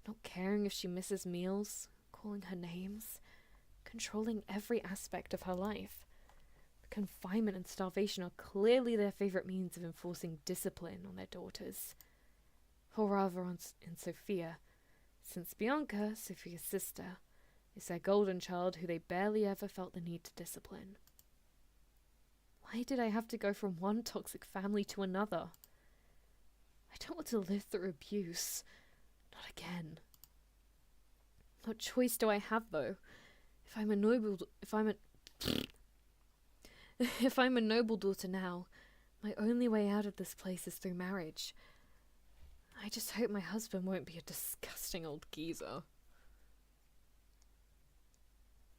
Not caring if she misses meals, calling her names, controlling every aspect of her life. Confinement and starvation are clearly their favourite means of enforcing discipline on their daughters. Or rather in Sophia, since Bianca, Sophia's sister, is their golden child who they barely ever felt the need to discipline. Why did I have to go from one toxic family to another? I don't want to live through abuse. Not again. What choice do I have, though? If I'm a noble daughter now, my only way out of this place is through marriage. I just hope my husband won't be a disgusting old geezer.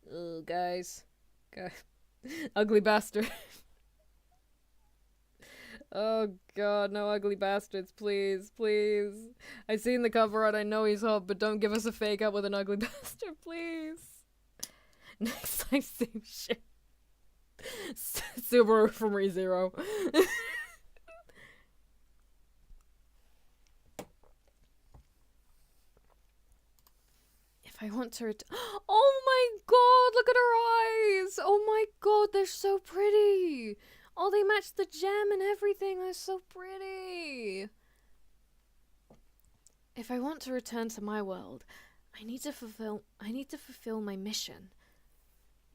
Ugh, guys. Ugly bastard. Oh god, no ugly bastards, please, please. I've seen the cover art, I know he's hot, but don't give us a fake out with an ugly bastard, please. Next time, same shit. Subaru from ReZero. If I want to oh my god, look at her eyes! Oh my god, they're so pretty! Oh, they match the gem and everything. They're so pretty. If I want to return to my world, I need to fulfill my mission.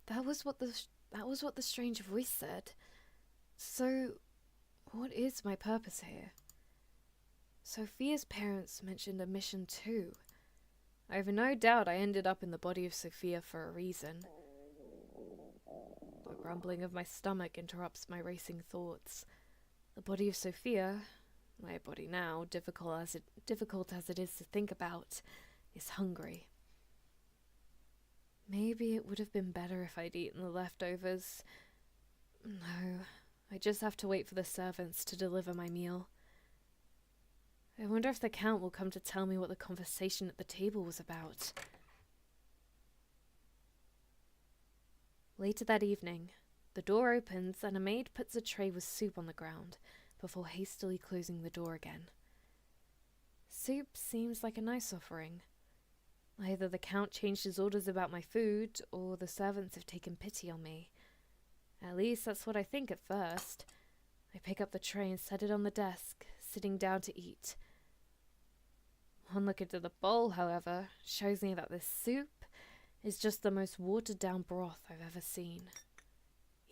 That was what the strange voice said. So, what is my purpose here? Sophia's parents mentioned a mission too. I have no doubt I ended up in the body of Sophia for a reason. The rumbling of my stomach interrupts my racing thoughts. The body of Sophia, my body now, difficult as it is to think about, is hungry. Maybe it would have been better if I'd eaten the leftovers. No, I just have to wait for the servants to deliver my meal. I wonder if the Count will come to tell me what the conversation at the table was about. Later that evening, the door opens and a maid puts a tray with soup on the ground before hastily closing the door again. Soup seems like a nice offering. Either the Count changed his orders about my food, or the servants have taken pity on me. At least that's what I think at first. I pick up the tray and set it on the desk, sitting down to eat. One look into the bowl, however, shows me that this soup is just the most watered-down broth I've ever seen.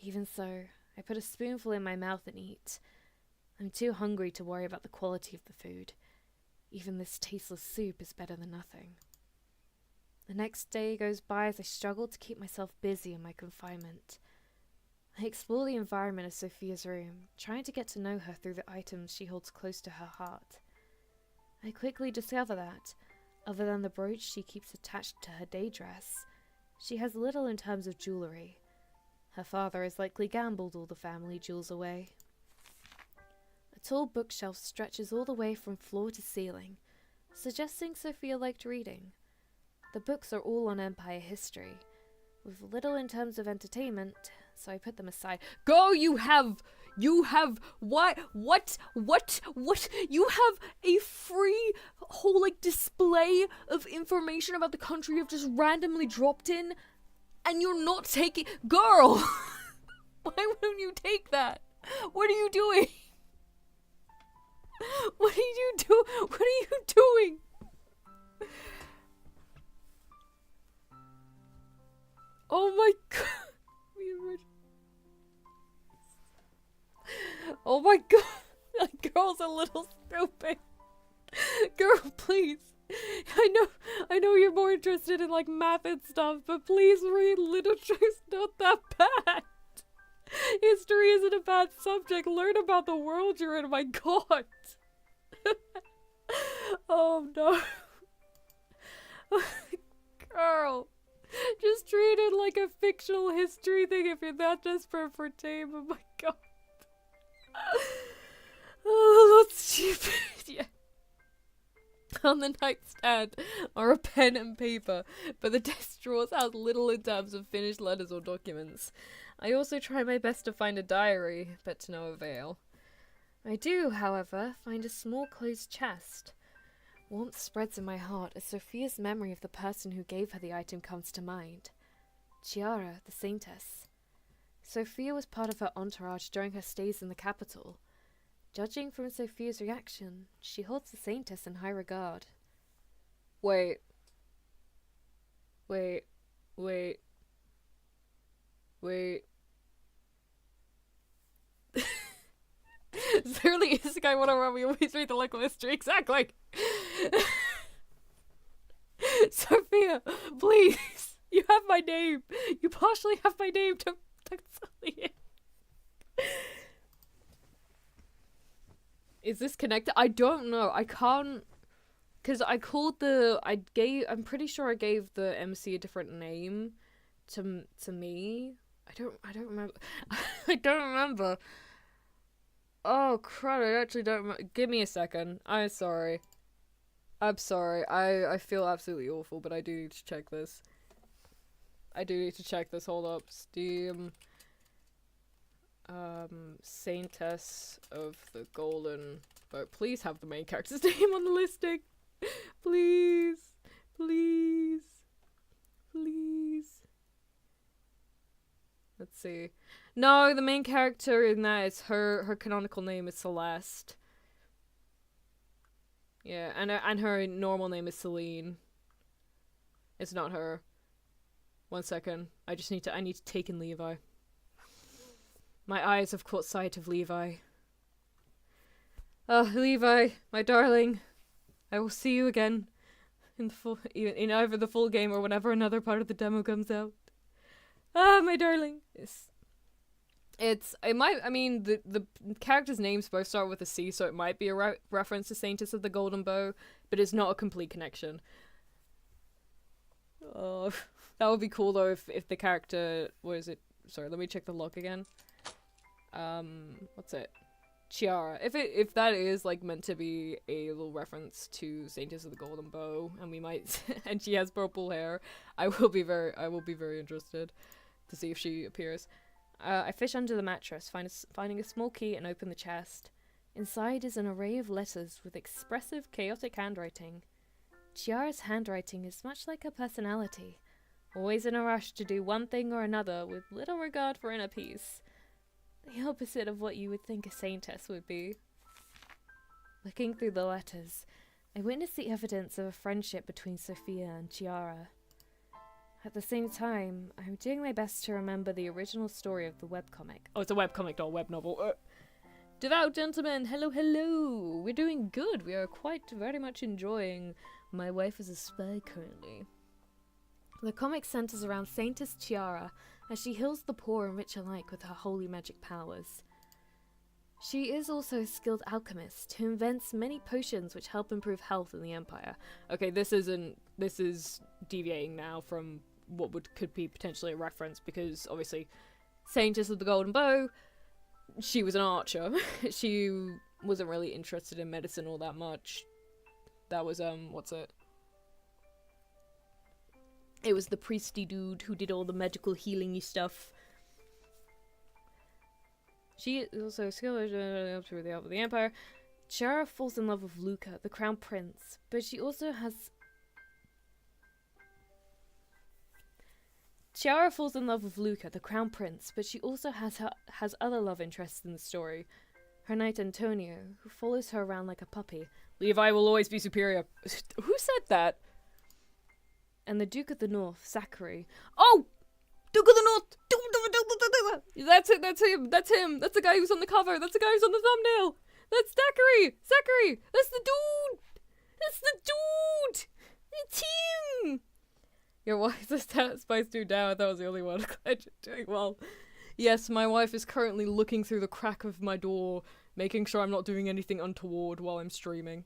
Even so, I put a spoonful in my mouth and eat. I'm too hungry to worry about the quality of the food. Even this tasteless soup is better than nothing. The next day goes by as I struggle to keep myself busy in my confinement. I explore the environment of Sophia's room, trying to get to know her through the items she holds close to her heart. I quickly discover that, other than the brooch she keeps attached to her day dress, she has little in terms of jewellery. Her father has likely gambled all the family jewels away. A tall bookshelf stretches all the way from floor to ceiling, suggesting Sophia liked reading. The books are all on Empire history, with little in terms of entertainment, so I put them aside. Go, you have, what, you have a free whole, display of information about the country you've just randomly dropped in, and you're not taking, girl, why won't you take that? What are you doing? What are you doing? Oh my god. Oh my god. That girl's a little I know you're more interested in like math and stuff, but please read literature. It's not that bad. History isn't a bad subject. Learn about the world you're in. My God. Oh no. Girl. Just treat it like a fictional history thing if you're that desperate for tame. Oh my God. Oh, that's stupid. Yeah. On the nightstand are a pen and paper, but the desk drawers has little in terms of finished letters or documents. I also try my best to find a diary, but to no avail. I do, however, find a small closed chest. Warmth spreads in my heart as Sophia's memory of the person who gave her the item comes to mind. Chiara, the saintess. Sophia was part of her entourage during her stays in the capital. Judging from Sophia's reaction, she holds the saintess in high regard. Wait. There really is a guy whenever we always read the local history. Exactly. Sophia, please. You have my name. You partially have my name to sully it. Is this connected? I don't know. I can't, because I called I'm pretty sure I gave the MC a different name to me. I don't remember. I don't remember. Oh crap, I actually don't remember. Give me a second. I'm sorry. I feel absolutely awful, but I do need to check this. Hold up. Steam. Saintess of the Golden Boat. Please have the main character's name on the listing. Please. Let's see. No, the main character in that is her canonical name is Celeste. Yeah, and her normal name is Celine. It's not her. 1 second. I need to take in Levi. My eyes have caught sight of Levi. Oh, Levi, my darling. I will see you again in either the full game or whenever another part of the demo comes out. Ah, my darling. The characters' names both start with a C, so it might be a reference to Saintess of the Golden Bow, but it's not a complete connection. Oh, that would be cool though if the character, what is it? Sorry, let me check the log again. What's it? Chiara. If that is like meant to be a little reference to Saintess of the Golden Bow, and we might, and she has purple hair, I will be very interested to see if she appears. I fish under the mattress, finding a small key and open the chest. Inside is an array of letters with expressive, chaotic handwriting. Chiara's handwriting is much like her personality, always in a rush to do one thing or another with little regard for inner peace. The opposite of what you would think a saintess would be. Looking through the letters, I witness the evidence of a friendship between Sophia and Chiara. At the same time, I'm doing my best to remember the original story of the webcomic. Oh, it's a webcomic, not a web novel. Devout gentlemen, hello. We're doing good. We are quite very much enjoying My Wife as a Spy currently. The comic centers around Saintess Chiara as she heals the poor and rich alike with her holy magic powers. She is also a skilled alchemist who invents many potions which help improve health in the Empire. Okay, this is deviating now from what could be potentially a reference, because obviously Saintess of the Golden Bow, she was an archer. She wasn't really interested in medicine all that much. That was what's it? It was the priesty dude who did all the magical healing-y stuff. She is also skilled through the Empire. Chiara falls in love with Luca, the Crown Prince, but she also has... Chiara falls in love with Luca, the Crown Prince, but she also has other love interests in the story. Her knight Antonio, who follows her around like a puppy. Levi will always be superior. Who said that? And the Duke of the North, Zachary. Oh! Duke of the North! That's it, that's him, that's him. That's the guy who's on the cover. That's the guy who's on the thumbnail. That's Zachary! Zachary! That's the dude! That's the dude! why is this spice too down? I thought I was the only one. Glad you're doing well. Yes, my wife is currently looking through the crack of my door, making sure I'm not doing anything untoward while I'm streaming.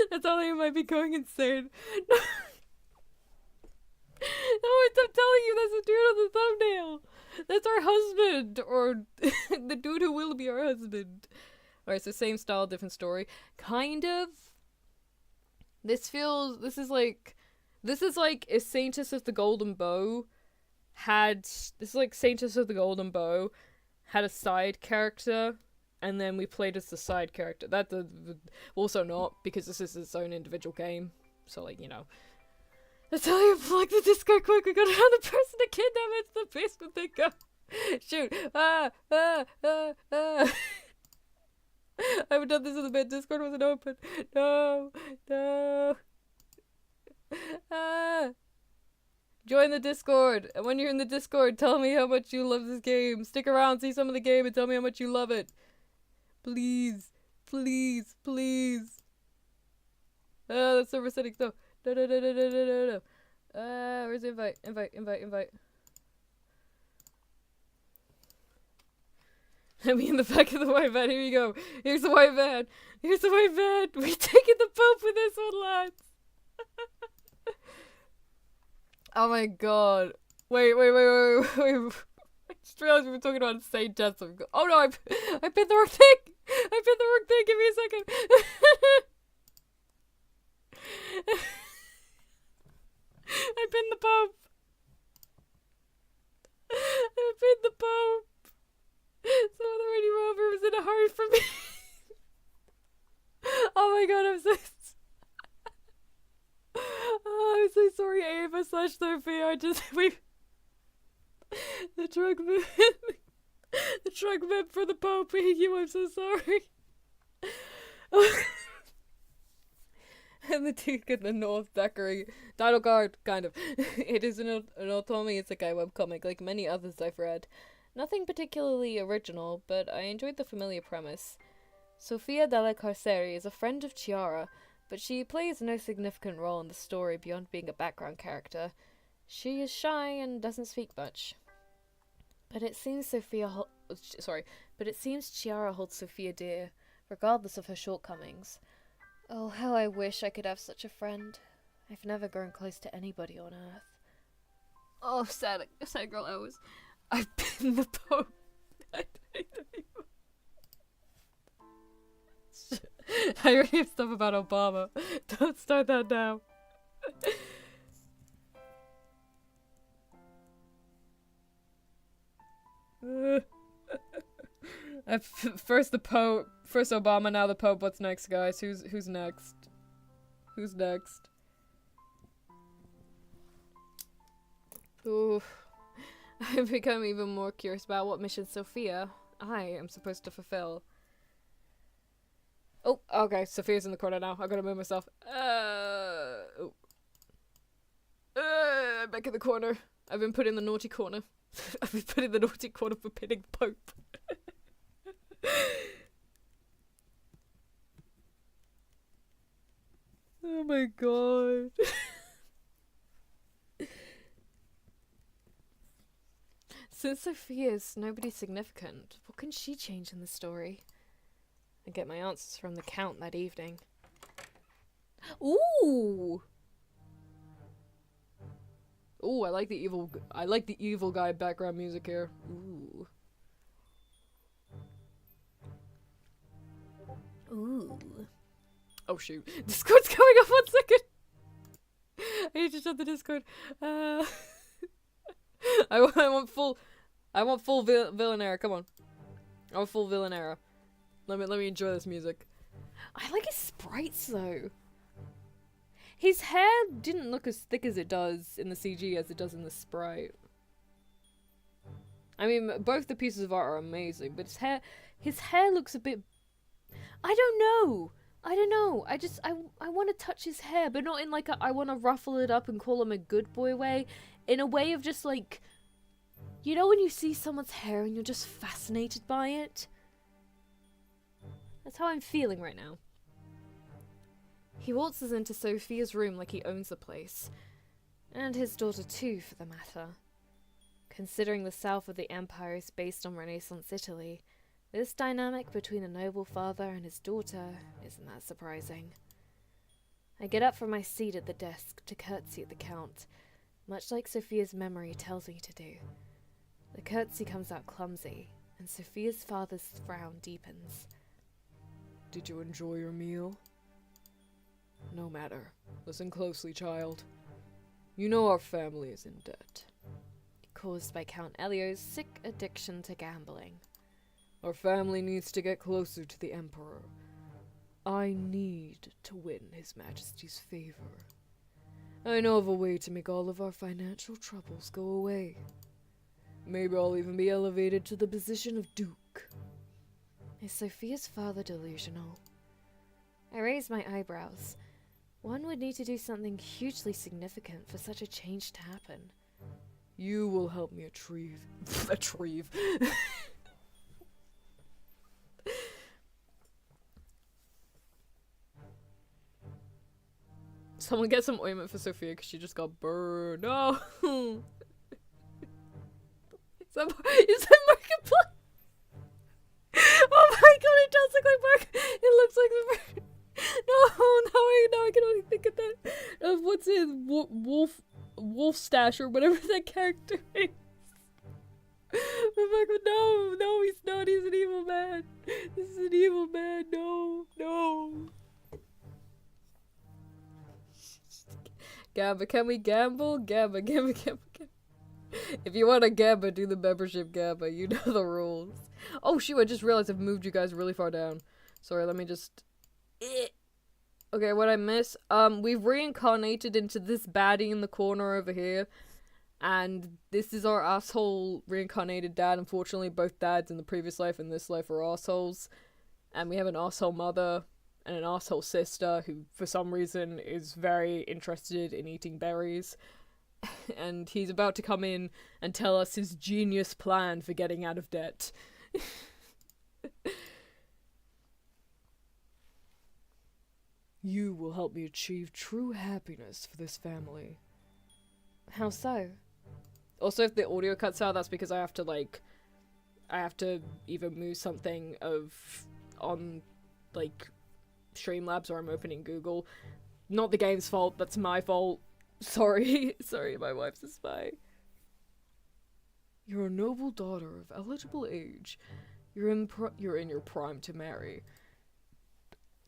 That's all I might be going insane. No, I'm telling you, that's the dude on the thumbnail. That's our husband, or the dude who will be our husband. Alright, so same style, different story. Kind of. This is like if Saintess of the Golden Bow had a side character, and then we played as the side character. Also not, because this is its own individual game. So, like, you know. Let's tell you, plug the Discord quick. We got another person to kidnap into the basement. They go. Shoot. I haven't done this in the bed. Discord wasn't open. No. Join the Discord. And when you're in the Discord, tell me how much you love this game. Stick around, see some of the game, and tell me how much you love it. Please. Please. Please. That's server settings. No. No. Where's the invite? Invite. Let me in the back of the white van. Here you go. Here's the white van. We taking the poop with this one, lads. Oh my god. Wait. I just realized we were talking about insane deaths. Oh no, I pinned the wrong thing. Give me a second. I pinned the Pope. Someone already over was in a hurry for me. Oh my god, I'm so sorry, Ava/Sophia. The drug man for the Pope. You, I'm so sorry. And the Duke in the North Decorating. Title card, kind of. It is an Otomi Isekai webcomic, like many others I've read. Nothing particularly original, but I enjoyed the familiar premise. Sofia della Carceri is a friend of Chiara, but she plays no significant role in the story beyond being a background character. She is shy and doesn't speak much. But it seems Chiara holds Sofia dear, regardless of her shortcomings. Oh, how I wish I could have such a friend. I've never grown close to anybody on Earth. Oh, sad girl I've been the Pope. I already have stuff about Obama. Don't start that now. First the Pope, first Obama, now the Pope. What's next, guys? Who's next? Ooh, I've become even more curious about what mission I am supposed to fulfill. Oh, okay, Sophia's in the corner now. I gotta move myself. I'm back in the corner. I've been put in the naughty corner. I've been put in the naughty corner for pinning the Pope. Oh my god. Since Sophia's nobody significant, what can she change in the story? I get my answers from the Count that evening. Ooh! Ooh, I like the evil guy background music here. Ooh. Ooh. Oh shoot. Discord's coming up, 1 second! I need to shut the Discord. I want full Villanera, come on. I want full Villanera. Let me enjoy this music. I like his sprites though. His hair didn't look as thick as it does in the CG as it does in the sprite. I mean, both the pieces of art are amazing, but his hair looks a bit... I don't know. I want to touch his hair, but not in like a I want to ruffle it up and call him a good boy way. In a way of just like... You know when you see someone's hair and you're just fascinated by it? That's how I'm feeling right now. He waltzes into Sophia's room like he owns the place. And his daughter too, for the matter. Considering the south of the empire is based on Renaissance Italy, this dynamic between a noble father and his daughter isn't that surprising. I get up from my seat at the desk to curtsy at the Count, much like Sophia's memory tells me to do. The curtsy comes out clumsy, and Sophia's father's frown deepens. Did you enjoy your meal? No matter. Listen closely, child. You know our family is in debt. Caused by Count Elio's sick addiction to gambling. Our family needs to get closer to the Emperor. I need to win His Majesty's favor. I know of a way to make all of our financial troubles go away. Maybe I'll even be elevated to the position of Duke. Is Sophia's father delusional? I raise my eyebrows. One would need to do something hugely significant for such a change to happen. You will help me achieve. Someone get some ointment for Sophia because she just got burned. No! Is that Markiplier? Oh my god, it does look like Mark. It looks like the. No, now I can only think of that. Of what's his Wolfstache or whatever that character is. No, he's not. He's an evil man. This is an evil man. No. Gamba, can we gamble? Gamba. If you want to gamba, do the membership gamba. You know the rules. Oh shoot, I just realized I've moved you guys really far down. Sorry, let me just... Okay, what I miss? We've reincarnated into this baddie in the corner over here. And this is our asshole reincarnated dad. Unfortunately, both dads in the previous life and this life are assholes. And we have an asshole mother and an asshole sister who, for some reason, is very interested in eating berries. And he's about to come in and tell us his genius plan for getting out of debt. You will help me achieve true happiness for this family. How so? Also, if the audio cuts out, that's because I have to either move something on, Streamlabs, or I'm opening Google. Not the game's fault, that's my fault. Sorry, my wife's a spy. You're a noble daughter of eligible age. You're in your prime to marry.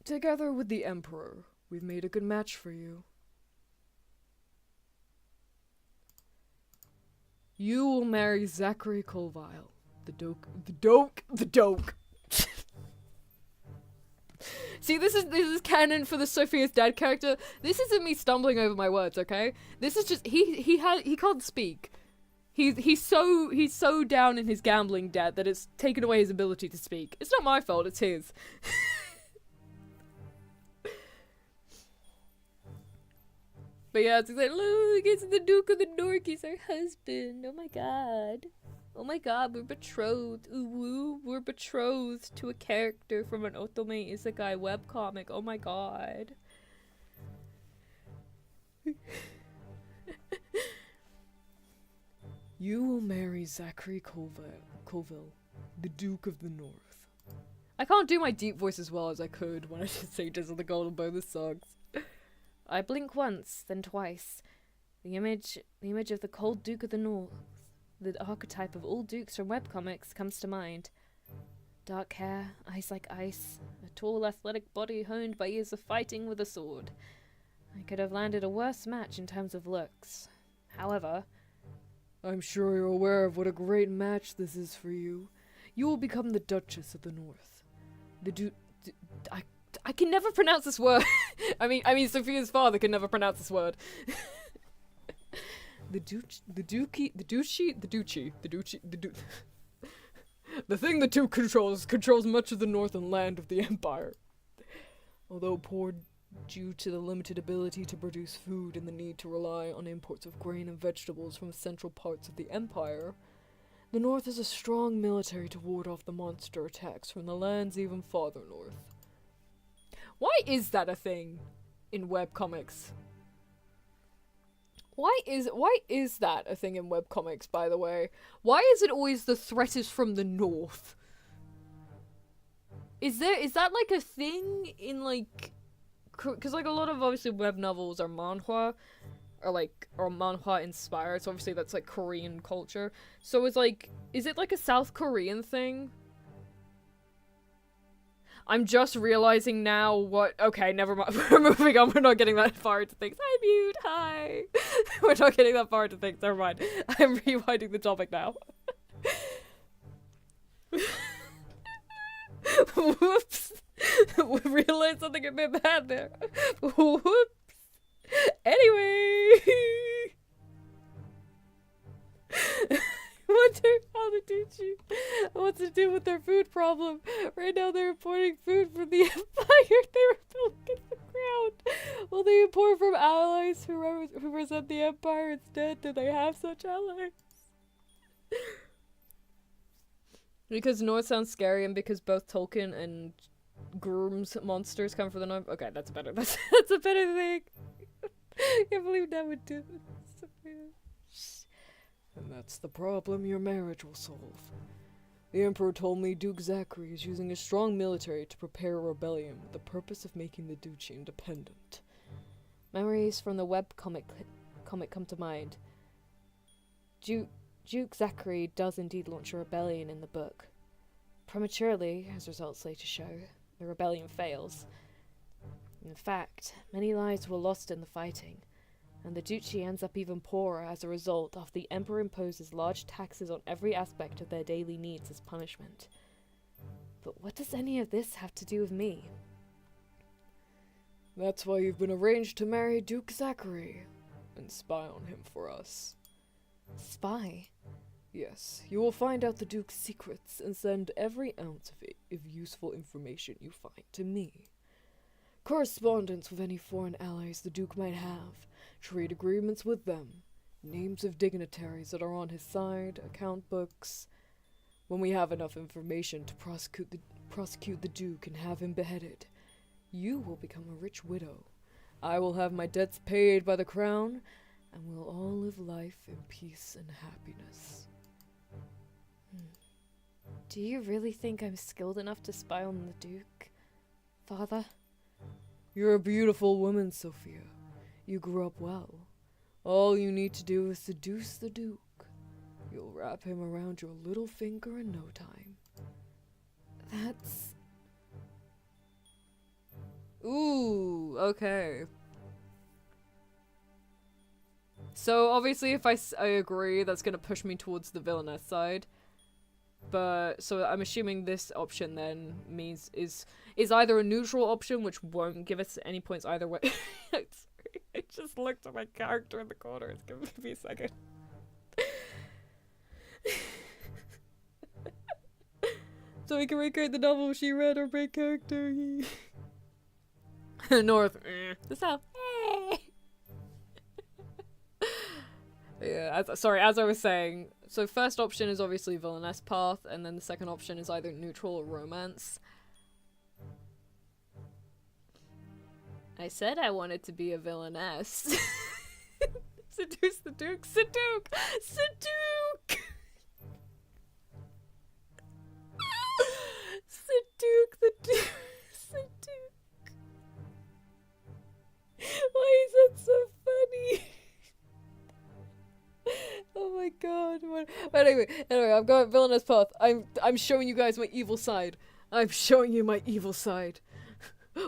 Together with the Emperor, we've made a good match for you. You will marry Zachary Colville, the doke. See, this is canon for the Sophia's dad character. This isn't me stumbling over my words, okay? This is just he can't speak. He's so down in his gambling debt that it's taken away his ability to speak. It's not my fault, it's his. But yeah, it's like, look, it's the Duke of the North, he's our husband. Oh my god, we're betrothed. Ooh, we're betrothed to a character from an Otome Isekai webcomic. Oh my god. You will marry Zachary Colville, the Duke of the North. I can't do my deep voice as well as I could when I just say Dizzle the Golden Bonus songs. I blink once, then twice. The image of the cold Duke of the North, the archetype of all dukes from webcomics, comes to mind. Dark hair, eyes like ice, a tall athletic body honed by years of fighting with a sword. I could have landed a worse match in terms of looks. However... I'm sure you're aware of what a great match this is for you. You will become the Duchess of the North. I can never pronounce this word. I mean, Sophia's father can never pronounce this word. The thing the Duke controls much of the northern land of the Empire. Although poor due to the limited ability to produce food and the need to rely on imports of grain and vegetables from the central parts of the Empire, the North has a strong military to ward off the monster attacks from the lands even farther north. Why is that a thing in webcomics? Why is that a thing in webcomics, by the way? Why is it always the threat is from the north? Is that like a thing in like, because like a lot of obviously web novels are manhwa, or manhwa inspired, so obviously that's like Korean culture. So it's like, is it like a South Korean thing? I'm just realizing now what. Okay, never mind. We're moving on. We're not getting that far into things. Hi, Mute. Hi. We're not getting that far into things. Never mind. I'm rewinding the topic now. Whoops. We realized something a bit bad there. Whoops. Anyway. Wonder how the Duchy wants to deal with their food problem. Right now they're importing food from the Empire they rebelled against the Crown. Will they import from allies who represent the Empire instead? Do they have such allies? Because North sounds scary, and because both Tolkien and Groom's monsters come from the North. Okay, that's better. That's a better thing. I can't believe that would do this. And that's the problem your marriage will solve. The Emperor told me Duke Zachary is using a strong military to prepare a rebellion with the purpose of making the duchy independent. Memories from the webcomic come to mind. Duke Zachary does indeed launch a rebellion in the book. Prematurely, as results later show, the rebellion fails. In fact, many lives were lost in the fighting, and the duchy ends up even poorer as a result after the Emperor imposes large taxes on every aspect of their daily needs as punishment. But what does any of this have to do with me? That's why you've been arranged to marry Duke Zachary and spy on him for us. Spy? Yes, you will find out the Duke's secrets and send every ounce of useful information you find to me. Correspondence with any foreign allies the Duke might have, trade agreements with them, names of dignitaries that are on his side, account books. When we have enough information to prosecute the Duke and have him beheaded, you will become a rich widow. I will have my debts paid by the crown, and we'll all live life in peace and happiness. Do you really think I'm skilled enough to spy on the Duke, Father? You're a beautiful woman, Sophia. You grew up well. All you need to do is seduce the Duke. You'll wrap him around your little finger in no time. That's... Ooh, okay. So obviously if I agree, that's gonna push me towards the villainess side. But, so I'm assuming this option then means is either a neutral option, which won't give us any points either way. Sorry, I just looked at my character in the corner. It's gonna be a second. So we can recreate the novel she read or break character. North. The South. Yeah, as I was saying, so first option is obviously villainess path, and then the second option is either neutral or romance. I said I wanted to be a villainess. Seduce the Duke. Seduke! Seduke! Seduke the Duke. Seduke. Why is that so funny? Oh my god. But anyway, I'm going villainous path. I'm showing you guys my evil side. I'm showing you my evil side.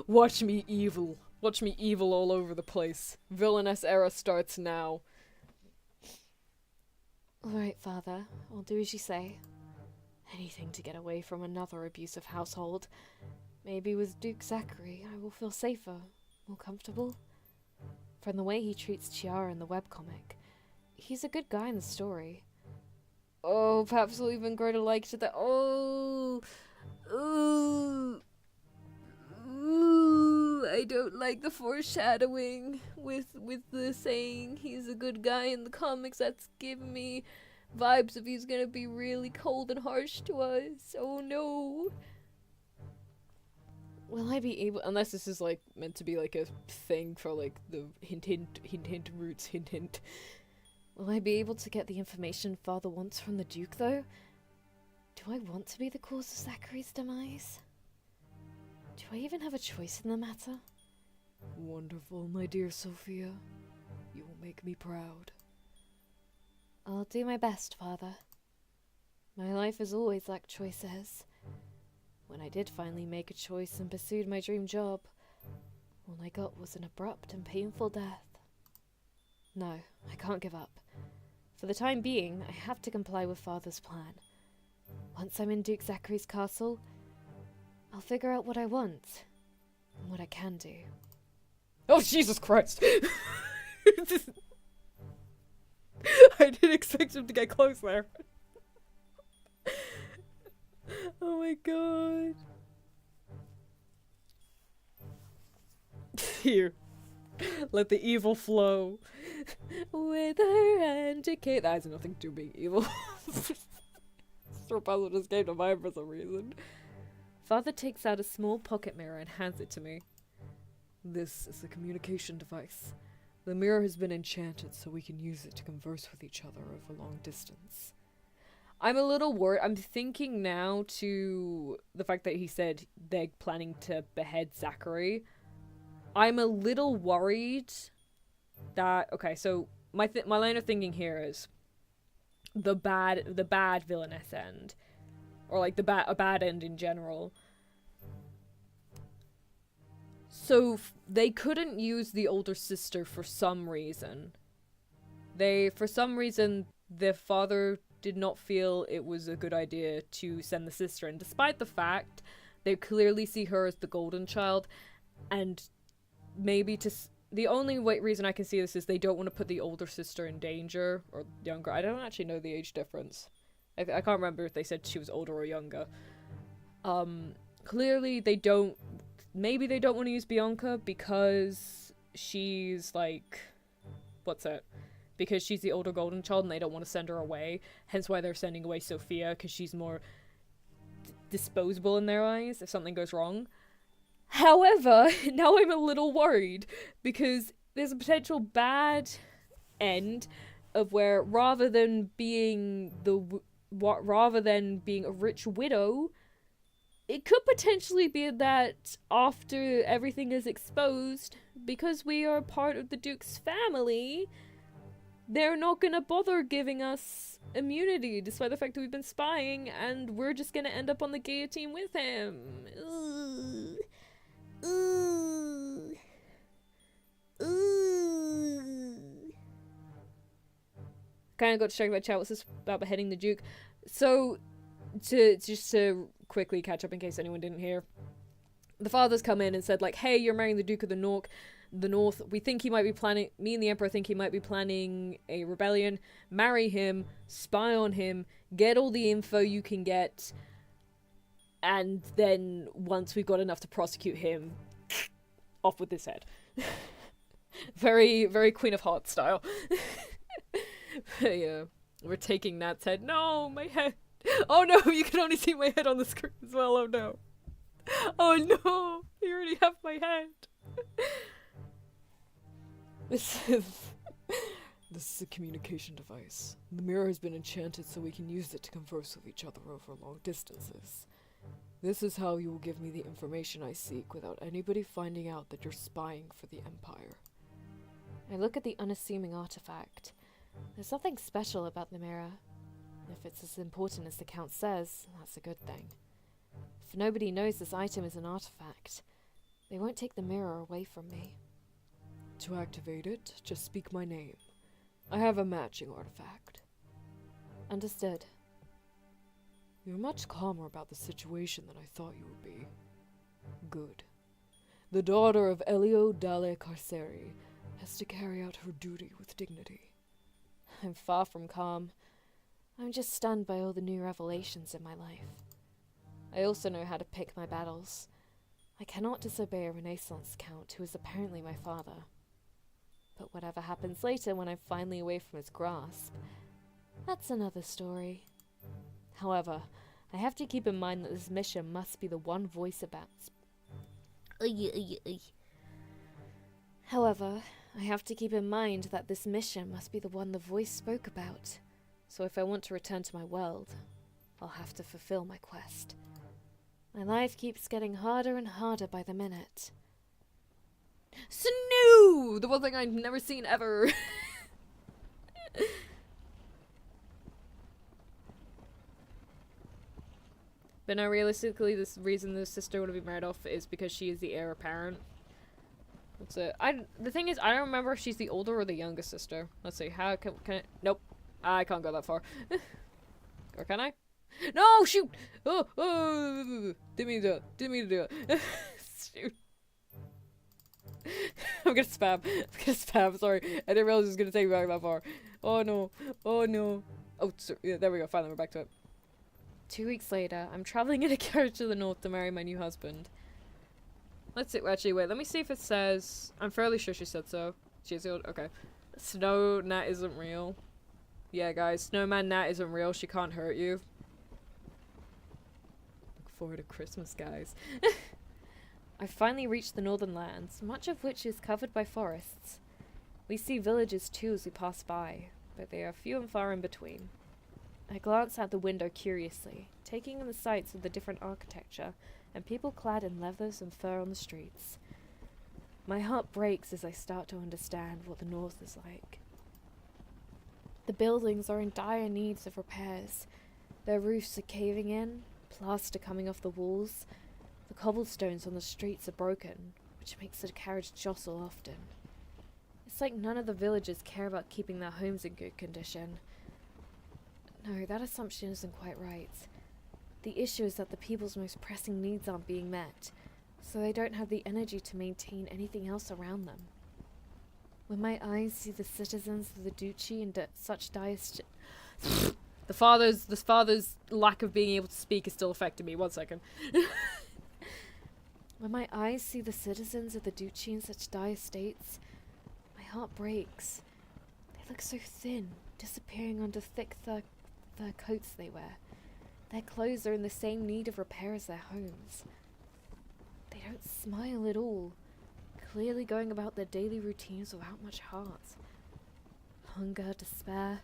Watch me evil. Watch me evil all over the place. Villainess era starts now. Alright, Father. I'll do as you say. Anything to get away from another abusive household. Maybe with Duke Zachary I will feel safer, more comfortable. From the way he treats Chiara in the webcomic. He's a good guy in the story. Oh, perhaps we'll even grow to like each other. Oh! Ooh! Ooh! I don't like the foreshadowing with the saying he's a good guy in the comics. That's giving me vibes of he's gonna be really cold and harsh to us. Oh no! Will I be able, unless this is like meant to be like a thing for like the hint roots, hint. Will I be able to get the information Father wants from the Duke, though? Do I want to be the cause of Zachary's demise? Do I even have a choice in the matter? Wonderful, my dear Sophia. You will make me proud. I'll do my best, Father. My life has always lacked choices. When I did finally make a choice and pursued my dream job, all I got was an abrupt and painful death. No, I can't give up. For the time being, I have to comply with Father's plan. Once I'm in Duke Zachary's castle, I'll figure out what I want and what I can do. Oh, Jesus Christ! I didn't expect him to get close there. Oh my god. Here. Let the evil flow. Wither and decay. That has nothing to do with being evil. Sir Puzzle just came to mind for some reason. Father takes out a small pocket mirror and hands it to me. This is a communication device. The mirror has been enchanted so we can use it to converse with each other over long distance. I'm a little worried. I'm thinking now to the fact that he said they're planning to behead Zachary. I'm a little worried that, okay, so my line of thinking here is the bad villainess end, or like a bad end in general. So they couldn't use the older sister for some reason. For some reason, their father did not feel it was a good idea to send the sister in, despite the fact they clearly see her as the golden child, and maybe the only reason I can see this is they don't want to put the older sister in danger, or younger. I don't actually know the age difference. I can't remember if they said she was older or younger. Clearly maybe they don't want to use Bianca because she's like, because she's the older golden child and they don't want to send her away. Hence why they're sending away Sophia, because she's more disposable in their eyes if something goes wrong. However, now I'm a little worried because there's a potential bad end of where rather than being a rich widow, it could potentially be that after everything is exposed, because we are part of the Duke's family, they're not gonna bother giving us immunity, despite the fact that we've been spying, and we're just gonna end up on the guillotine with him. Ooh. Ooh. Ooh. Kinda got distracted by chat. What's this about beheading the Duke? So, to quickly catch up in case anyone didn't hear, the father's come in and said, like, hey, you're marrying the Duke of the North. We think he might be planning, me and the Emperor think he might be planning a rebellion. Marry him, spy on him, get all the info you can get, and then once we've got enough to prosecute him, off with his head. Very, very Queen of Hearts style. Yeah, we're taking Nat's head. No, my head. Oh no, you can only see my head on the screen as well. Oh no. Oh no, you already have my head. This is a communication device. The mirror has been enchanted so we can use it to converse with each other over long distances. This is how you will give me the information I seek without anybody finding out that you're spying for the Empire. I look at the unassuming artifact. There's something special about the mirror. If it's as important as the Count says, that's a good thing. If nobody knows this item is an artifact, they won't take the mirror away from me. To activate it, just speak my name. I have a matching artifact. Understood. You're much calmer about the situation than I thought you would be. Good. The daughter of Elio Dale Carceri has to carry out her duty with dignity. I'm far from calm. I'm just stunned by all the new revelations in my life. I also know how to pick my battles. I cannot disobey a Renaissance Count who is apparently my father. But whatever happens later when I'm finally away from his grasp, that's another story. However, I have to keep in mind that this mission must be the one voice about However, I have to keep in mind that this mission must be the one the voice spoke about. So if I want to return to my world, I'll have to fulfill my quest. My life keeps getting harder and harder by the minute. Snoo! The one thing I've never seen ever. But no, realistically, this reason the sister would have been married off is because she is the heir apparent. That's it. The thing is, I don't remember if she's the older or the younger sister. Let's see. How can I? Nope. I can't go that far. Or can I? No, shoot! Oh, didn't mean to do it. Didn't mean to do it. Shoot. I'm gonna spam. Sorry. I didn't realize it was gonna take me back that far. Oh no. Oh no. Oh, yeah, there we go. Finally, we're back to it. 2 weeks later, I'm traveling in a carriage to the north to marry my new husband. Let's see. Actually, wait. Let me see if it says. I'm fairly sure she said so. She's old. Okay. Snow Nat isn't real. Yeah, guys. Snowman Nat isn't real. She can't hurt you. Look forward to Christmas, guys. I finally reached the northern lands, much of which is covered by forests. We see villages too as we pass by, but they are few and far in between. I glance out the window curiously, taking in the sights of the different architecture and people clad in leathers and fur on the streets. My heart breaks as I start to understand what the north is like. The buildings are in dire needs of repairs. Their roofs are caving in, plaster coming off the walls. The cobblestones on the streets are broken, which makes the carriage jostle often. It's like none of the villagers care about keeping their homes in good condition. No, that assumption isn't quite right. The issue is that the people's most pressing needs aren't being met, so they don't have the energy to maintain anything else around them. When my eyes see the citizens of the duchy in such dire The father's lack of being able to speak is still affecting me. 1 second. When my eyes see the citizens of the duchy in such dire states, my heart breaks. They look so thin, disappearing under thick fur coats they wear. Their clothes are in the same need of repair as their homes. They don't smile at all, clearly going about their daily routines without much heart. Hunger, despair.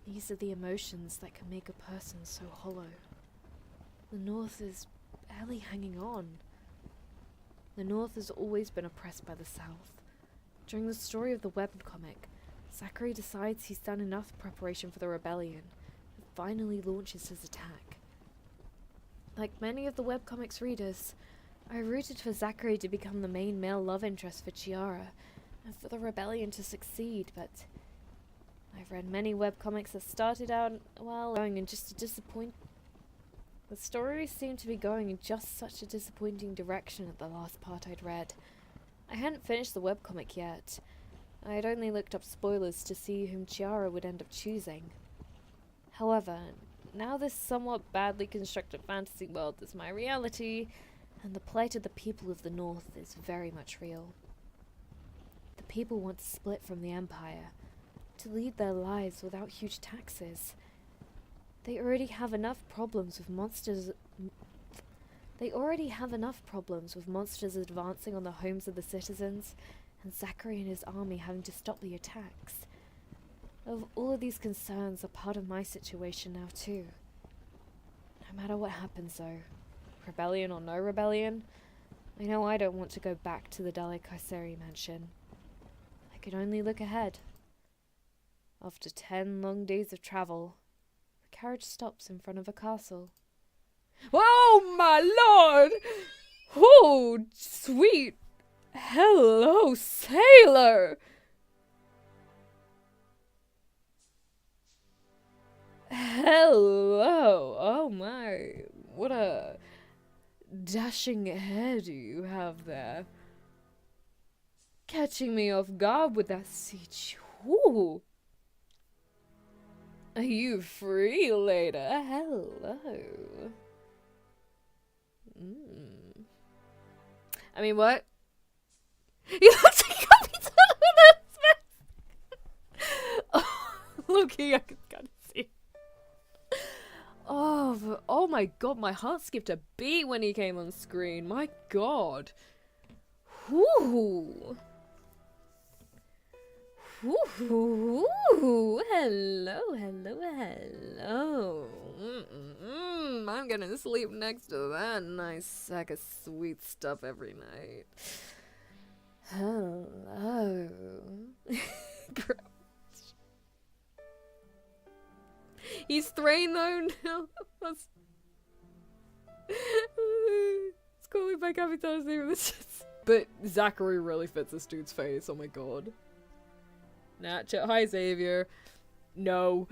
These are the emotions that can make a person so hollow. The North is barely hanging on. The North has always been oppressed by the South. During the story of the webcomic, Zachary decides he's done enough preparation for the rebellion and finally launches his attack. Like many of the webcomic's readers, I rooted for Zachary to become the main male love interest for Chiara and for the rebellion to succeed, but I've read many webcomics that started out, well, going in just a disappoint. The stories seemed to be going in just such a disappointing direction at the last part I'd read. I hadn't finished the webcomic yet. I had only looked up spoilers to see whom Chiara would end up choosing. However, now this somewhat badly constructed fantasy world is my reality, and the plight of the people of the North is very much real. The people want to split from the Empire, to lead their lives without huge taxes. They already have enough problems with monsters advancing on the homes of the citizens, and Zachary and his army having to stop the attacks. All of these concerns are part of my situation now too. No matter what happens though, rebellion or no rebellion, I know I don't want to go back to the Dale Kaiseri mansion. I can only look ahead. After 10 long days of travel, the carriage stops in front of a castle. Oh my lord! Oh, sweet. Hello, sailor! Hello! Oh my, what a dashing head you have there. Catching me off guard with that siege. Ooh. Are you free later? Hello. I mean, what? You look like you got me done with this. Oh, Loki, I can kind of see. Oh my god, my heart skipped a beat when he came on screen. My god. Whoo. Whoo. Hello, hello, hello. I'm gonna sleep next to that nice sack of sweet stuff every night. Hello. He's Thrain though now. It's calling by Capitan's name. But Zachary really fits this dude's face. Oh my god. Natchet. Hi Xavier. No.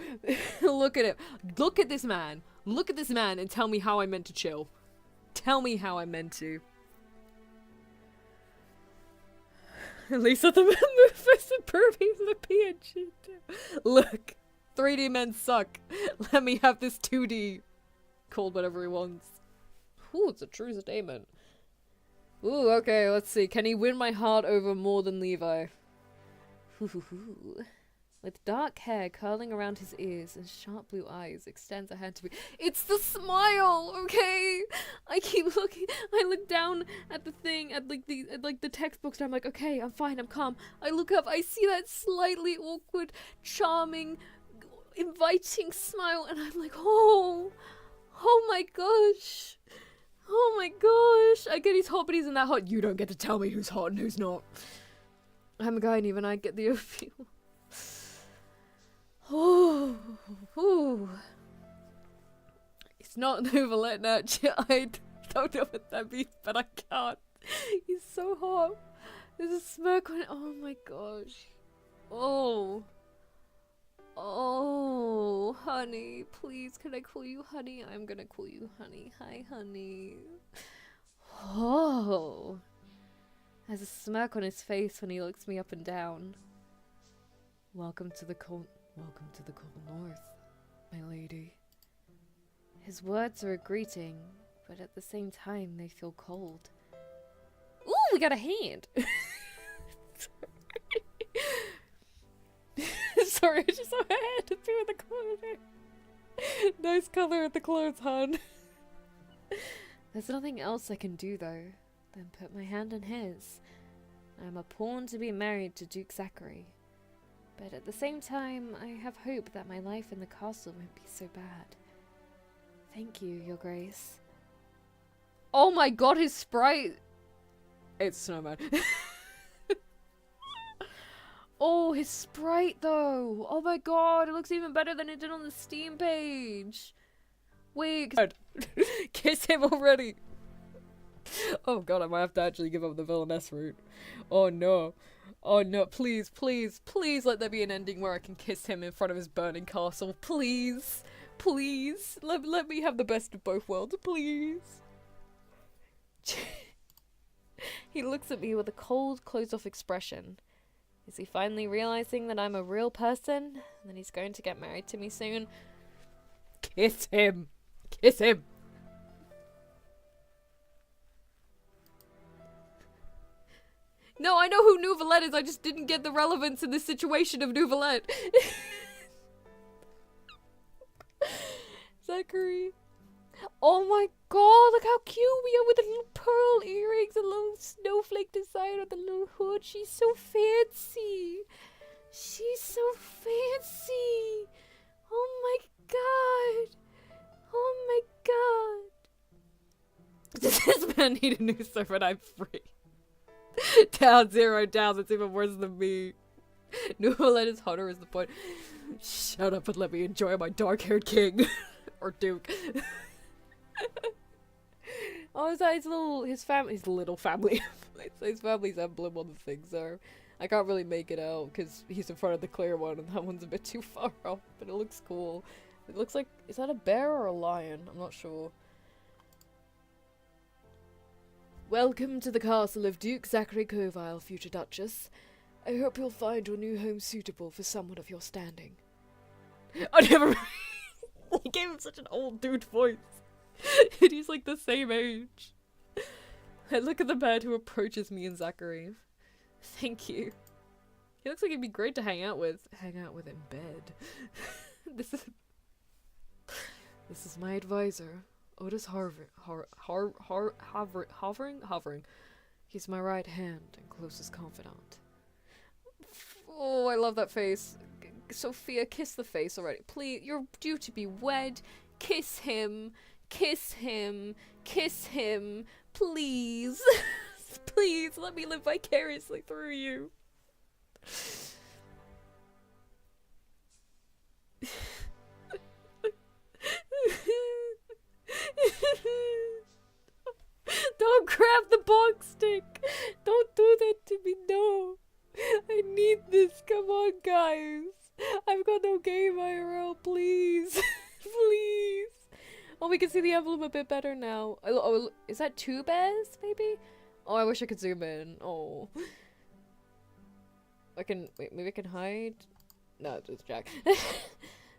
Look at him. Look at this man. Look at this man and tell me how I'm meant to chill. Tell me how I'm meant to. At least let the man move first and Burpees and the PNG. Look. 3D men suck. Let me have this 2D. Called whatever he wants. Ooh, it's a true statement. Ooh, okay, let's see. Can he win my heart over more than Levi? With dark hair curling around his ears and sharp blue eyes, extends a hand to me. It's the smile, okay? I keep looking. I look down at the thing, at the textbooks, and I'm like, okay, I'm fine, I'm calm. I look up, I see that slightly awkward, charming, inviting smile, and I'm like, oh my gosh. Oh my gosh. I get he's hot, but he's in that hot. You don't get to tell me who's hot and who's not. I'm a guy and even I get the appeal. Oh, it's not Nouvelette Natchet. I don't know what that means, but I can't. He's so hot. There's a smirk on it. Oh my gosh. Oh, honey, please, can I call you honey? I'm gonna call you honey. Hi, honey. Oh. There's a smirk on his face when he looks me up and down. Welcome to the cold north, my lady. His words are a greeting, but at the same time they feel cold. Ooh, we got a hand! Sorry, I just saw her hand appear in the corner. Nice color at the clothes, hon. There's nothing else I can do, though, than put my hand in his. I'm a pawn to be married to Duke Zachary. But at the same time, I have hope that my life in the castle won't be so bad. Thank you, Your Grace. Oh my god, his sprite! It's Snowman. Oh, his sprite though! Oh my god, it looks even better than it did on the Steam page! Wait, kiss him already! Oh god, I might have to actually give up the villainess route. Oh no. Oh no, please, please, please let there be an ending where I can kiss him in front of his burning castle. Please! Please! Let me have the best of both worlds, please! He looks at me with a cold, closed-off expression. Is he finally realizing that I'm a real person? And that he's going to get married to me soon? Kiss him! Kiss him! No, I know who Nouvelette is, I just didn't get the relevance in this situation of Nouvelette. Zachary. Oh my god, look how cute we are with the little pearl earrings, a little snowflake design on the little hood. She's so fancy. She's so fancy. Oh my god. Oh my god. Does this man need a new server and I'm free? Down, 0 down, that's even worse than me. Nouvelette is hotter is the point. Shut up and let me enjoy my dark-haired king. Or duke. Oh, is that his little family? His family's emblem on the thing, so I can't really make it out because he's in front of the clear one and that one's a bit too far off, but it looks cool. It looks like, is that a bear or a lion? I'm not sure. Welcome to the castle of Duke Zachary Covile, future Duchess. I hope you'll find your new home suitable for someone of your standing. I never He gave him such an old dude voice. And he's like the same age. I look at the man who approaches me and Zachary. Thank you. He looks like he'd be great to hang out with. Hang out with in bed. This is my advisor. Otis hovering. He's my right hand and closest confidant. Oh, I love that face. Sophia, kiss the face already. Please, you're due to be wed. Kiss him. Kiss him. Kiss him. Please. Please, let me live vicariously through you. Don't grab the box stick. Don't do that to me, no. I need this. Come on, guys. I've got no game IRL, please. Please. Oh, we can see the emblem a bit better now. Oh, is that 2 bears, maybe? Oh, I wish I could zoom in. Oh. Wait, maybe I can hide? No, it's Jack.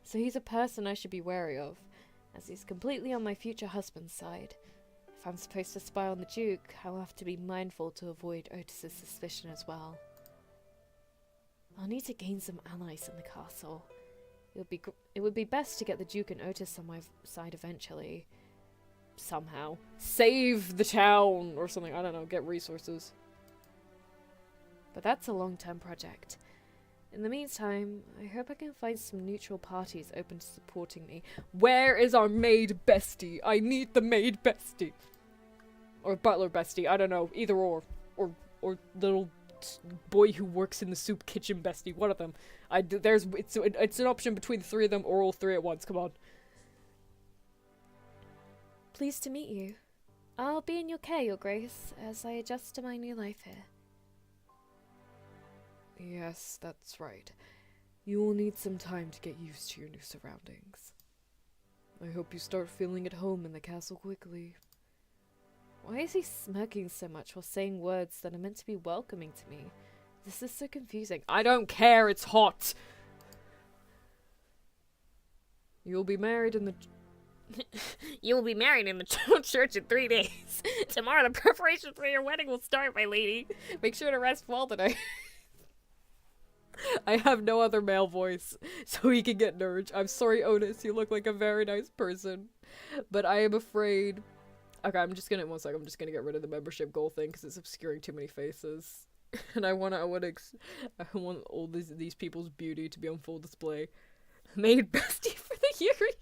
So he's a person I should be wary of, as he's completely on my future husband's side. If I'm supposed to spy on the Duke, I'll have to be mindful to avoid Otis's suspicion as well. I'll need to gain some allies in the castle. It would be best to get the Duke and Otis on my side eventually. Somehow. Save the town or something, I don't know, get resources. But that's a long-term project. In the meantime, I hope I can find some neutral parties open to supporting me. Where is our maid bestie? I need the maid bestie. Or butler bestie, I don't know, either or. Or little boy who works in the soup kitchen bestie, one of them. It's an option between the 3 of them or all 3 at once, come on. Pleased to meet you. I'll be in your care, Your Grace, as I adjust to my new life here. Yes, that's right. You will need some time to get used to your new surroundings. I hope you start feeling at home in the castle quickly. Why is he smirking so much while saying words that are meant to be welcoming to me? This is so confusing. I don't care, it's hot! You'll be married in the... You will be married in the church in 3 days. Tomorrow the preparations for your wedding will start, my lady. Make sure to rest well today. I have no other male voice, so he can get Nurge. I'm sorry, Otis, you look like a very nice person. But I am afraid... Okay, I'm just gonna get rid of the membership goal thing, because it's obscuring too many faces. And I want all these people's beauty to be on full display. Made bestie for the Yuri!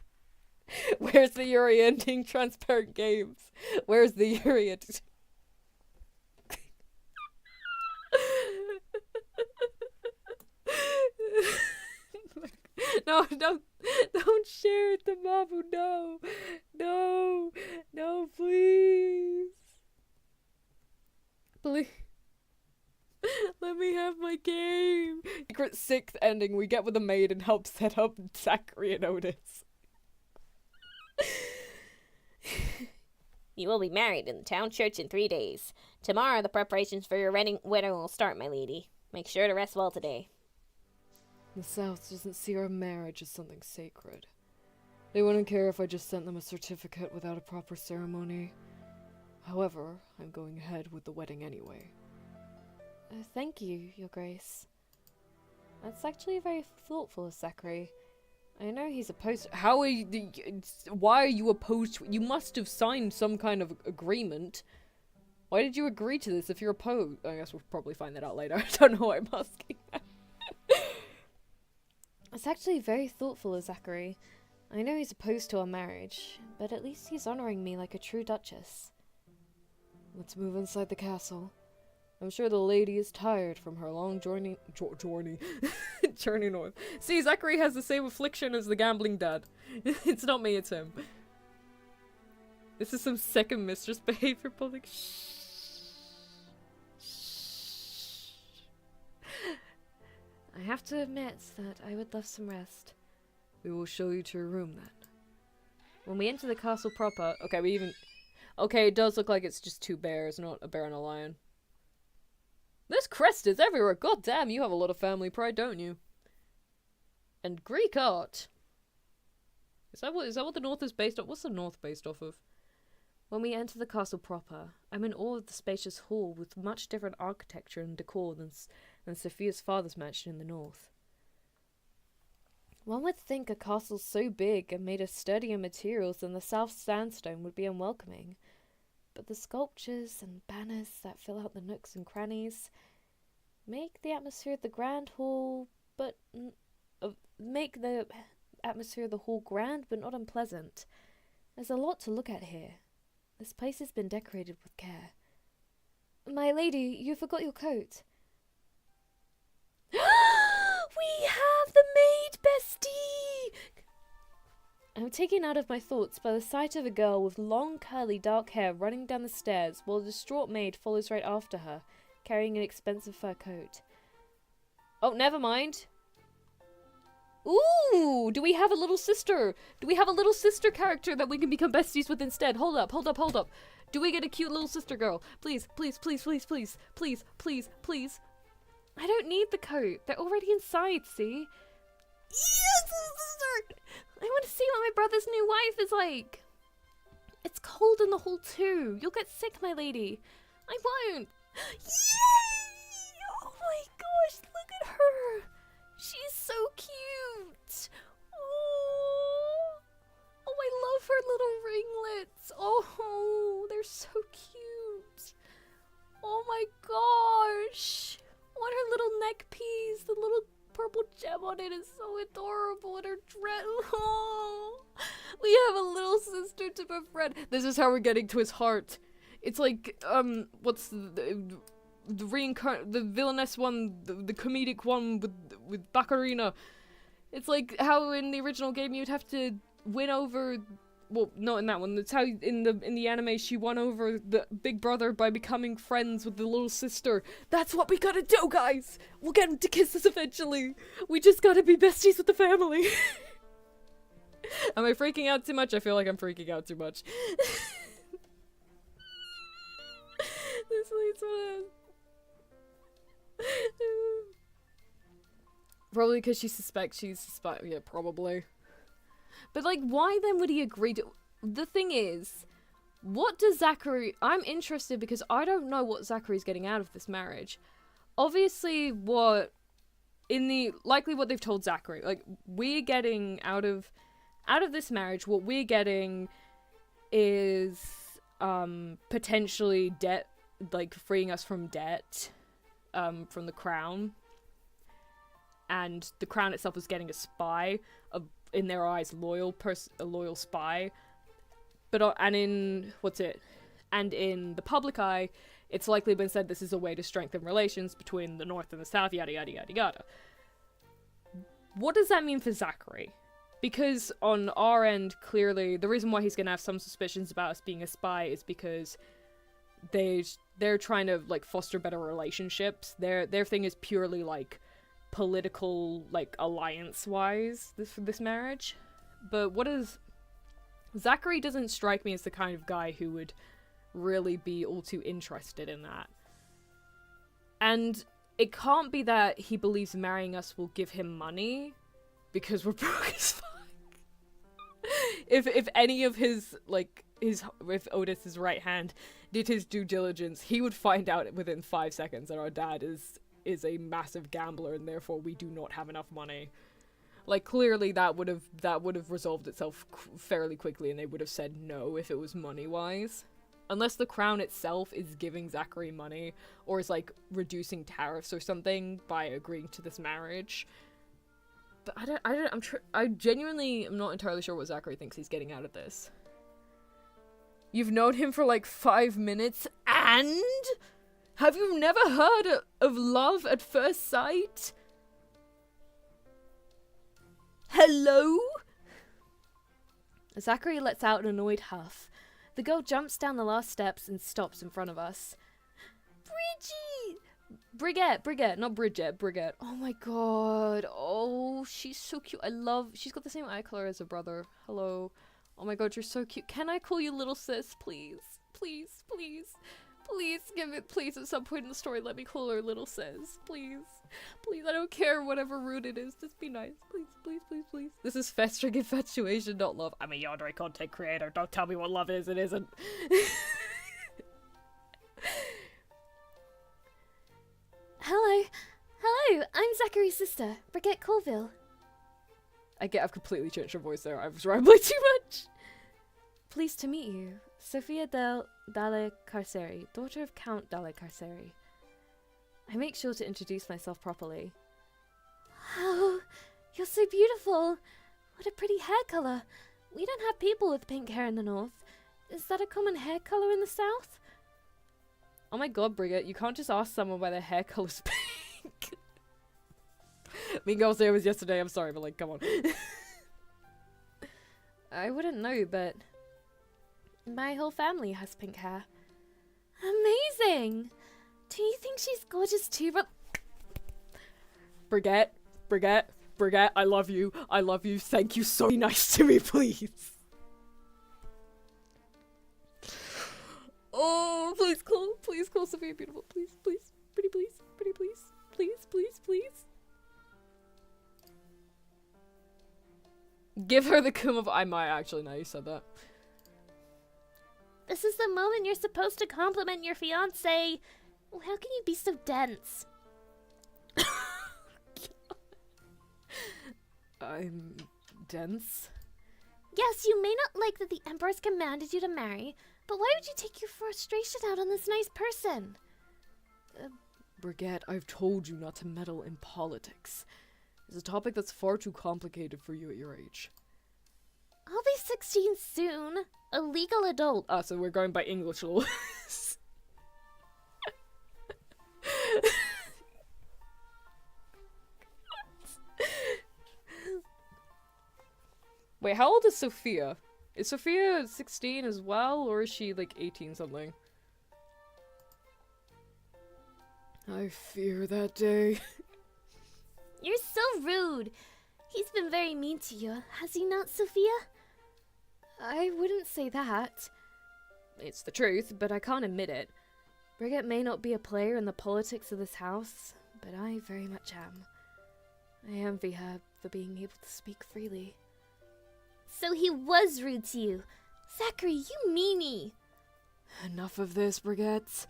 Where's the Yuri ending transparent games? Where's the Yuri ending? No, don't share it to Mabu, no, please. Please. Let me have my game. Secret 6th ending we get with the maid and help set up Zachary and Otis. You will be married in the town church in 3 days. Tomorrow the preparations for your wedding will start, my lady. Make sure to rest well today. The South doesn't see our marriage as something sacred. They wouldn't care if I just sent them a certificate without a proper ceremony. However, I'm going ahead with the wedding anyway. Thank you, Your Grace. That's actually very thoughtful of Zachary. I know he's opposed to— How are you— why are you opposed to it? You must have signed some kind of agreement. Why did you agree to this if you're opposed? I guess we'll probably find that out later. I don't know why I'm asking that. It's actually very thoughtful of Zachary. I know he's opposed to our marriage, but at least he's honoring me like a true duchess. Let's move inside the castle. I'm sure the lady is tired from her long journey north. See, Zachary has the same affliction as the gambling dad. It's not me, it's him. This is some second mistress behavior, but like, shh. I have to admit that I would love some rest. We will show you to your room then. When we enter the castle proper— Okay, it does look like it's just 2 bears, not a bear and a lion. There's cresters everywhere. God damn, you have a lot of family pride, don't you? And Greek art. Is that what the North is based off? What's the North based off of? When we enter the castle proper, I'm in awe of the spacious hall with much different architecture and decor than Sophia's father's mansion in the north. One would think a castle so big and made of sturdier materials than the South sandstone would be unwelcoming. But the sculptures and banners that fill out the nooks and crannies make the atmosphere of the grand hall, make the atmosphere of the hall grand but not unpleasant. There's a lot to look at here. This place has been decorated with care. My lady, you forgot your coat. We have the maid bestie! I'm taken out of my thoughts by the sight of a girl with long, curly, dark hair running down the stairs while a distraught maid follows right after her, carrying an expensive fur coat. Oh, never mind. Ooh, do we have a little sister? Do we have a little sister character that we can become besties with instead? Hold up. Do we get a cute little sister girl? Please. I don't need the coat. They're already inside, see? Yes, sister! I want to see what my brother's new wife is like. It's cold in the hall too. You'll get sick, my lady. I won't. Yay! Oh my gosh, look at her. She's so cute. Oh, I love her little ringlets. Oh, they're so cute. Oh my gosh. What her little neck piece, the little purple gem on it is so adorable, and her dress. Oh, we have a little sister to befriend. This is how we're getting to his heart. It's like, what's the villainess one, the comedic one with Baccarina. It's like how in the original game you'd have to win over. Well, not in that one. That's how in the anime she won over the big brother by becoming friends with the little sister. That's what we gotta do, guys! We'll get him to kiss us eventually. We just gotta be besties with the family. Am I freaking out too much? I feel like I'm freaking out too much. This leads to probably because she suspects yeah, probably. But, like, why then would he agree to... The thing is, what does Zachary... I'm interested because I don't know what Zachary's getting out of this marriage. Obviously, likely what they've told Zachary. Like, we're getting out of this marriage, what we're getting is, potentially debt, like, freeing us from debt, from the crown. And the crown itself is getting a spy, in their eyes, a loyal spy, but and in the public eye, it's likely been said this is a way to strengthen relations between the North and the South, yada yada yada yada. What does that mean for Zachary? Because on our end, clearly, the reason why he's gonna have some suspicions about us being a spy is because they're trying to, like, foster better relationships. Their thing is purely, like, political, like, alliance-wise, this marriage. But Zachary doesn't strike me as the kind of guy who would really be all too interested in that. And it can't be that he believes marrying us will give him money, because we're broke as fuck. If any of his, like, if Otis's right hand did his due diligence, he would find out within 5 seconds that our dad is a massive gambler and therefore we do not have enough money. Like, clearly that would have resolved itself fairly quickly and they would have said no if it was money-wise. Unless the crown itself is giving Zachary money or is, like, reducing tariffs or something by agreeing to this marriage. But I genuinely am not entirely sure what Zachary thinks he's getting out of this. You've known him for, like, 5 minutes and... Have you never heard of love at first sight? Hello? Zachary lets out an annoyed huff. The girl jumps down the last steps and stops in front of us. Brigitte, not Bridget, Brigitte. Oh my god. Oh, she's so cute. She's got the same eye color as her brother. Hello. Oh my god, you're so cute. Can I call you little sis, please? Please, please. Please, at some point in the story, let me call her little sis. Please. Please, I don't care whatever route it is. Just be nice. Please. This is festering infatuation, not love. I'm a yandere content creator. Don't tell me what love is. It isn't. Hello, I'm Zachary's sister, Brigitte Colville. I've completely changed her voice there. I was rambling too much. Pleased to meet you. Sofia Dalle Carceri, daughter of Count Dalle Carceri. I make sure to introduce myself properly. Oh, you're so beautiful. What a pretty hair colour. We don't have people with pink hair in the north. Is that a common hair colour in the south? Oh my god, Brigitte, you can't just ask someone why their hair colour's pink. Mean Girls Day was yesterday, I'm sorry, but like, come on. I wouldn't know, but my whole family has pink hair. Amazing! Do you think she's gorgeous too, but... Brigitte, I love you. Thank you, so nice to me, please. Oh, please call Sophia beautiful. Please, pretty please. Give her the cum of... I might actually, now you said that. This is the moment you're supposed to compliment your fiancé. How can you be so dense? I'm dense. Yes, you may not like that the Emperor's commanded you to marry, but why would you take your frustration out on this nice person? Brigitte, I've told you not to meddle in politics. It's a topic that's far too complicated for you at your age. I'll be 16 soon. A legal adult. Ah, so we're going by English laws. Wait, how old is Sophia? Is Sophia 16 as well, or is she like 18 something? I fear that day. You're so rude. He's been very mean to you, has he not, Sophia? I wouldn't say that. It's the truth, but I can't admit it. Brigitte may not be a player in the politics of this house, but I very much am. I envy her for being able to speak freely. So he was rude to you. Zachary, you meanie. Enough of this, Brigitte.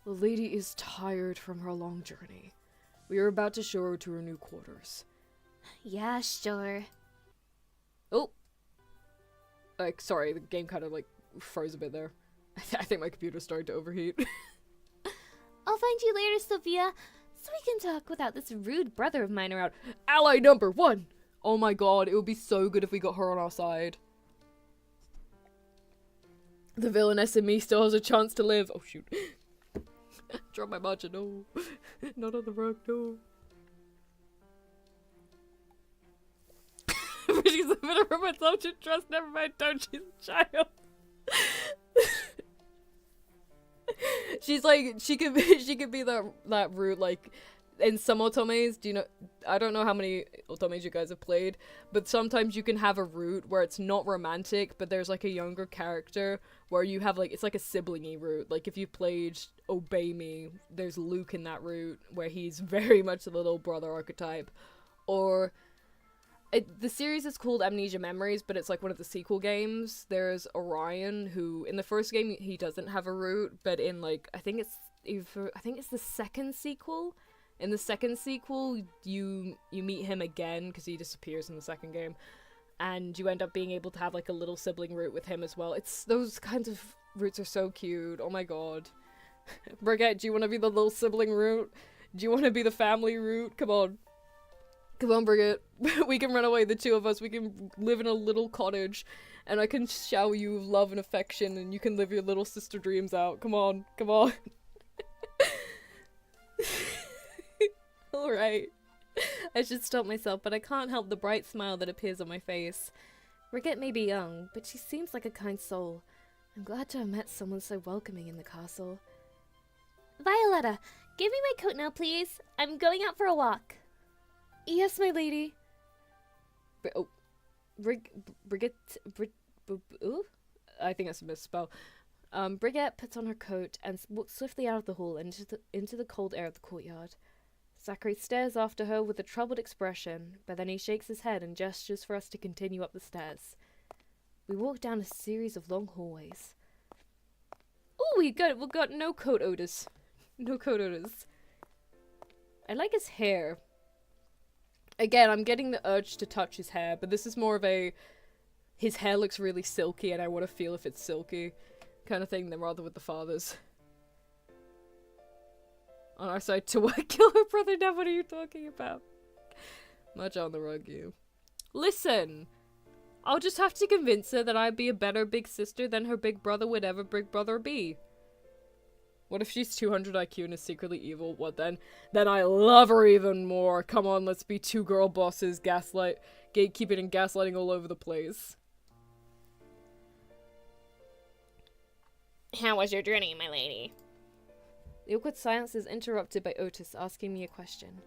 The lady is tired from her long journey. We are about to show her to her new quarters. Yeah, sure. Oh! Like, sorry, the game kind of, like, froze a bit there. I think my computer's starting to overheat. I'll find you later, Sophia, so we can talk without this rude brother of mine around. Ally number 1! Oh my god, it would be so good if we got her on our side. The villainess in me still has a chance to live. Oh shoot. Drop my matcha, no. Not on the rug, no. She's a bit of her assumption trust, never mind, don't, she's a child. She's like, she could be that rude, like, in some otomes, do you know, I don't know how many otomes you guys have played, but sometimes you can have a route where it's not romantic, but there's like a younger character where you have like, it's like a sibling-y route. Like if you played Obey Me, there's Luke in that route where he's very much the little brother archetype. Or the series is called Amnesia Memories, but it's like one of the sequel games. There's Orion, who in the first game he doesn't have a route, but in like I think it's the second sequel. In the second sequel, you meet him again because he disappears in the second game, and you end up being able to have like a little sibling route with him as well. It's those kinds of routes are so cute. Oh my god, Brigitte, do you want to be the little sibling route? Do you want to be the family route? Come on, Brigitte. We can run away, the two of us. We can live in a little cottage, and I can shower you with love and affection, and you can live your little sister dreams out. Come on. Alright. I should stop myself, but I can't help the bright smile that appears on my face. Brigitte may be young, but she seems like a kind soul. I'm glad to have met someone so welcoming in the castle. Violetta, give me my coat now, please. I'm going out for a walk. Yes, my lady. Brigitte... Ooh? I think that's a misspell. Brigitte puts on her coat and walks swiftly out of the hall and into the cold air of the courtyard. Zachary stares after her with a troubled expression, but then he shakes his head and gestures for us to continue up the stairs. We walk down a series of long hallways. Oh, we've got no coat odors. No coat odors. I like his hair. Again, I'm getting the urge to touch his hair, but this is more of a his hair looks really silky and I want to feel if it's silky kind of thing than rather with the father's. On our side to what? Kill her brother now? What are you talking about? Much on the rug, you. Listen! I'll just have to convince her that I'd be a better big sister than her big brother would ever big brother be. What if she's 200 IQ and is secretly evil? What then? Then I love her even more. Come on, let's be two girl bosses, gatekeeping and gaslighting all over the place. How was your journey, my lady? The awkward silence is interrupted by Otis asking me a question.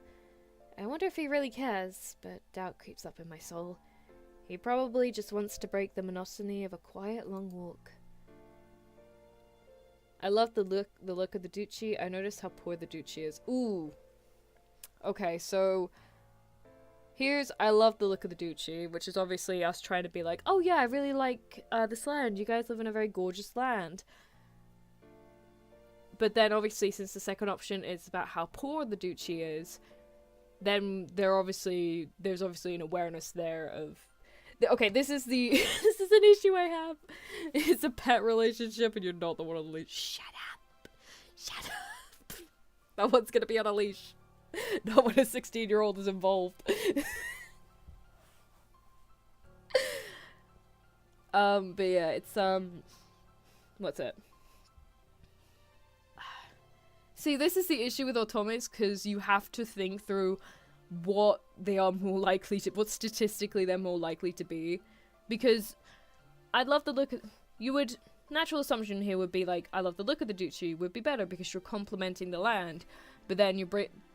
I wonder if he really cares, but doubt creeps up in my soul. He probably just wants to break the monotony of a quiet, long walk. I love the look of the Duchy. I noticed how poor the Duchy is. Ooh. Okay, so I love the look of the Duchy, which is obviously us trying to be like, oh yeah, I really like this land. You guys live in a very gorgeous land. But then obviously, since the second option is about how poor the Duchy is, then there's obviously an awareness there of, okay, this is an issue I have. It's a pet relationship and you're not the one on the leash. Shut up. That one's gonna be on a leash. Not when a 16-year-old is involved. But yeah, it's, what's it? See, this is the issue with automas, because you have to think through what they are more likely to, what statistically they're more likely to be. Because I'd love the look at, natural assumption here would be like, I love the look of the Duchy would be better because you're complementing the land. But then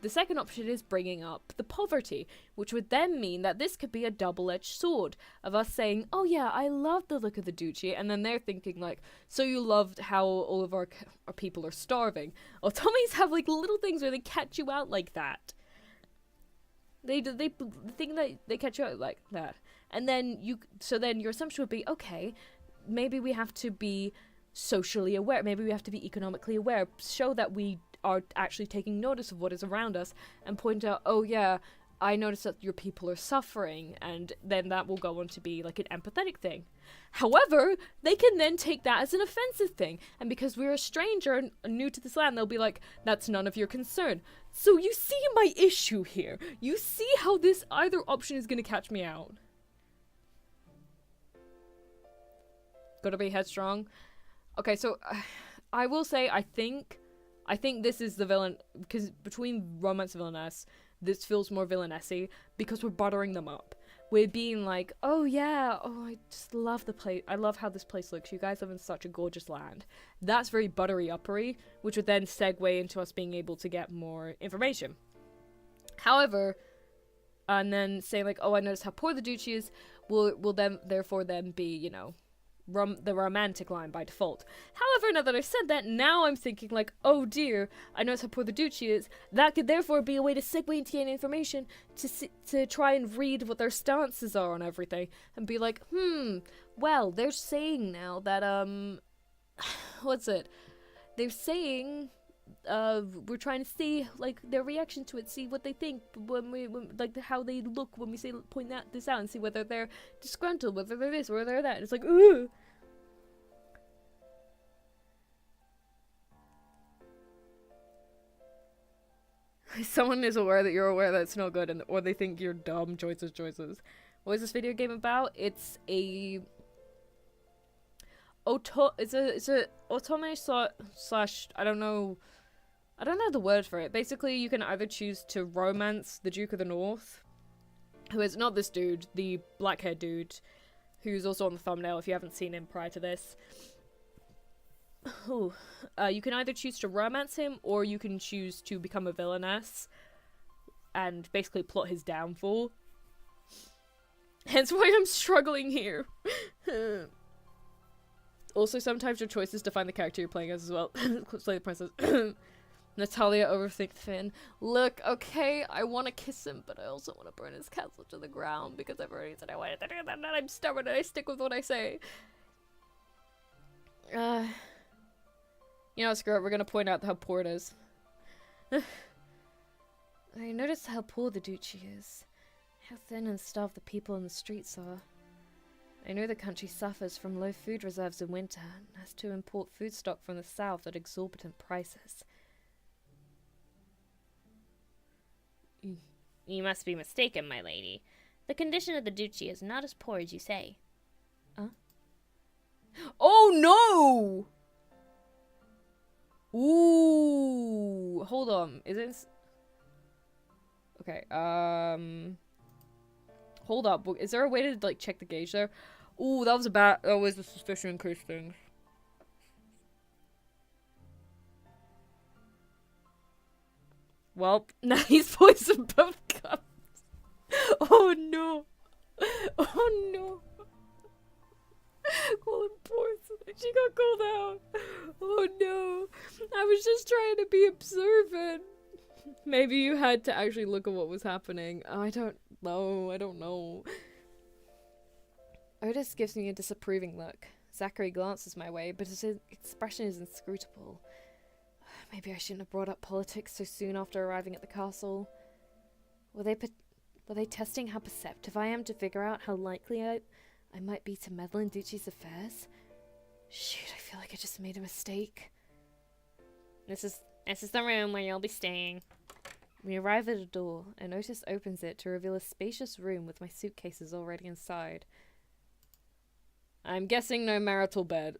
the second option is bringing up the poverty, which would then mean that this could be a double-edged sword of us saying, oh yeah, I love the look of the Duchy, and then they're thinking like, so you loved how all of our people are starving. Automies have like little things where they catch you out like that. They think that they catch you out like that. And then then your assumption would be, okay, maybe we have to be socially aware, maybe we have to be economically aware, show that we are actually taking notice of what is around us and point out, oh yeah, I notice that your people are suffering, and then that will go on to be like an empathetic thing. However, they can then take that as an offensive thing, and because we're a stranger and new to this land, they'll be like, that's none of your concern. So you see my issue here. You see how this either option is going to catch me out. Gotta be headstrong. Okay, so I will say I think this is the villain, because between romance and villainess, this feels more villainessy because we're buttering them up. We're being like, oh yeah, oh I just love the place, I love how this place looks, you guys live in such a gorgeous land. That's very buttery uppery, which would then segue into us being able to get more information. However, and then saying like, oh I noticed how poor the Duchy is, will then therefore then be, you know, the romantic line by default. However, now that I've said that, now I'm thinking like, oh dear, I notice how poor the Duchy is. That could therefore be a way to segue into getting information to try and read what their stances are on everything and be like, well, they're saying now that what's it? They're saying we're trying to see like their reaction to it, see what they think when like how they look when we say point this out, and see whether they're disgruntled, whether they're this, whether they're that. And it's like, ooh. Someone is aware that you're aware that it's no good, or they think you're dumb. Choices. What is this video game about? It's a otome slash I don't know the word for it. Basically, you can either choose to romance the Duke of the North, who is not this dude, the black-haired dude, who's also on the thumbnail if you haven't seen him prior to this. Ooh. You can either choose to romance him, or you can choose to become a villainess and basically plot his downfall. Hence why I'm struggling here. Also, sometimes your choices define the character you're playing as well. Slay the princess. Natalia overthinked Finn. Look, okay, I want to kiss him, but I also want to burn his castle to the ground because I've already said I wanted to do that, and I'm stubborn and I stick with what I say. You know, screw it, we're gonna point out how poor it is. I noticed how poor the Duchy is. how thin and starved the people in the streets are. I know the country suffers from low food reserves in winter and has to import food stock from the south at exorbitant prices. You must be mistaken, my lady. The condition of the duchy is not as poor as you say. Oh no! Ooh, hold on. Is it? Okay. Hold up. Is there a way to like check the gauge there? Ooh, that was a bad. That was a suspicion increased thing. Well, now he's poisoned both cups. Oh no! Oh no! Call him poison. She got called out. Oh no! I was just trying to be observant. Maybe you had to actually look at what was happening. I don't know. Otis gives me a disapproving look. Zachary glances my way, but his expression is inscrutable. Maybe I shouldn't have brought up politics so soon after arriving at the castle. Were they testing how perceptive I am to figure out how likely I might be to meddle in Ducci's affairs? Shoot, I feel like I just made a mistake. This is the room where you'll be staying. We arrive at a door, and Otis opens it to reveal a spacious room with my suitcases already inside. I'm guessing no marital bed.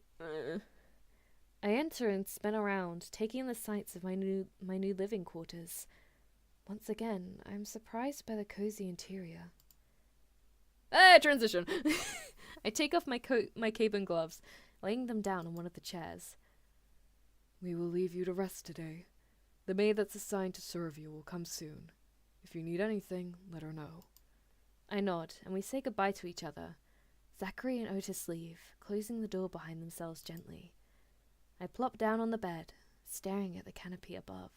I enter and spin around, taking in the sights of my new living quarters. Once again, I'm surprised by the cozy interior. Transition! I take off my coat, my cape and gloves, laying them down on one of the chairs. We will leave you to rest today. The maid that's assigned to serve you will come soon. If you need anything, let her know. I nod, and we say goodbye to each other. Zachary and Otis leave, closing the door behind themselves gently. I plop down on the bed, staring at the canopy above.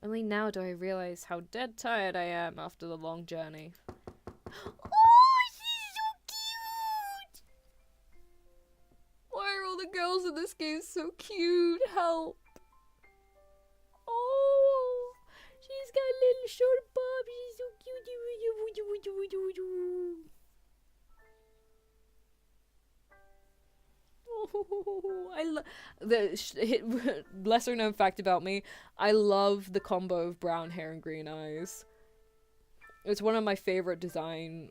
Only now do I realize how dead tired I am after the long journey. Oh, she's so cute! Why are all the girls in this game so cute? Help! Oh, she's got a little short bob. She's so cute. Oh, lesser known fact about me, I love the combo of brown hair and green eyes. It's one of my favorite design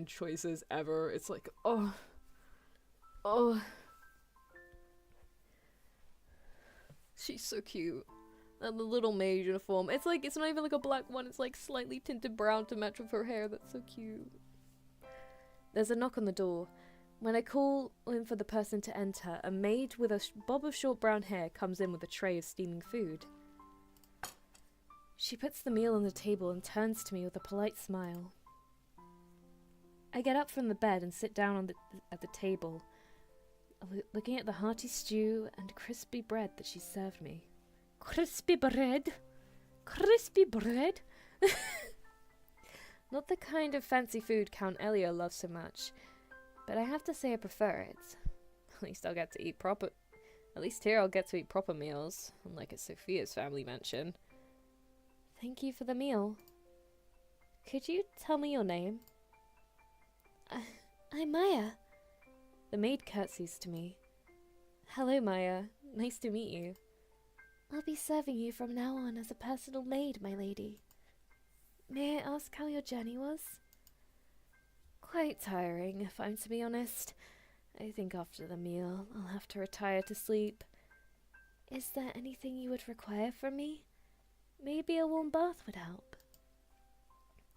choices ever. It's like, oh. She's so cute. And the little maid uniform. It's like, it's not even like a black one. It's like slightly tinted brown to match with her hair. That's so cute. There's a knock on the door. When I call in for the person to enter, a maid with a bob of short brown hair comes in with a tray of steaming food. She puts the meal on the table and turns to me with a polite smile. I get up from the bed and sit down at the table, looking at the hearty stew and crispy bread that she served me. Crispy bread? Crispy bread? Not the kind of fancy food Count Elia loves so much, but I have to say I prefer it. At least I'll get to eat proper... At least here I'll get to eat proper meals, unlike at Sophia's family mansion. Thank you for the meal. Could you tell me your name? I'm Maya. The maid curtsies to me. Hello, Maya. Nice to meet you. I'll be serving you from now on as a personal maid, my lady. May I ask how your journey was? Quite tiring, if I'm to be honest. I think after the meal, I'll have to retire to sleep. Is there anything you would require from me? Maybe a warm bath would help.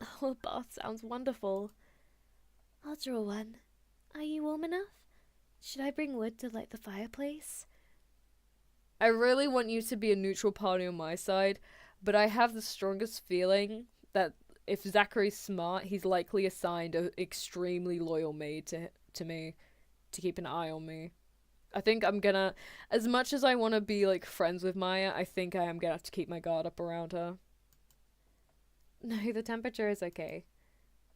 Oh, a bath sounds wonderful. I'll draw one. Are you warm enough? Should I bring wood to light the fireplace? I really want you to be a neutral party on my side, but I have the strongest feeling that if Zachary's smart, he's likely assigned an extremely loyal maid to me, to keep an eye on me. I think I'm gonna, as much as I want to be like friends with Maya, I think I am gonna have to keep my guard up around her. No, the temperature is okay.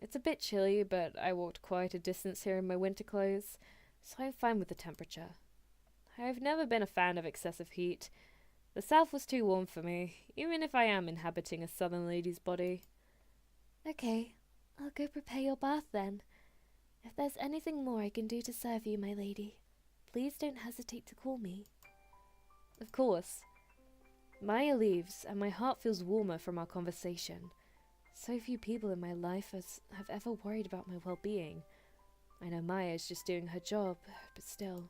It's a bit chilly, but I walked quite a distance here in my winter clothes, so I'm fine with the temperature. I've never been a fan of excessive heat. The south was too warm for me, even if I am inhabiting a southern lady's body. Okay, I'll go prepare your bath then. If there's anything more I can do to serve you, my lady, please don't hesitate to call me. Of course. Maya leaves, and my heart feels warmer from our conversation. So few people in my life have ever worried about my well-being. I know Maya is just doing her job, but still.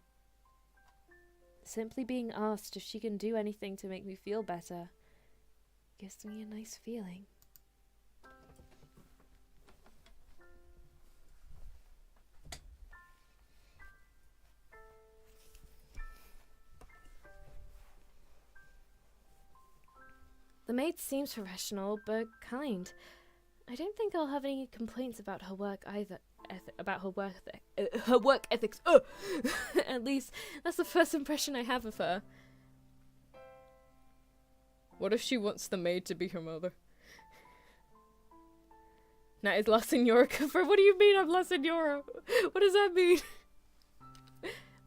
Simply being asked if she can do anything to make me feel better gives me a nice feeling. The maid seems professional, but kind. I don't think I'll have any complaints about her work either. Her work ethics. At least that's the first impression I have of her. What if she wants the maid to be her mother? That is La Signora confirmed. What do you mean I'm La Signora? What does that mean?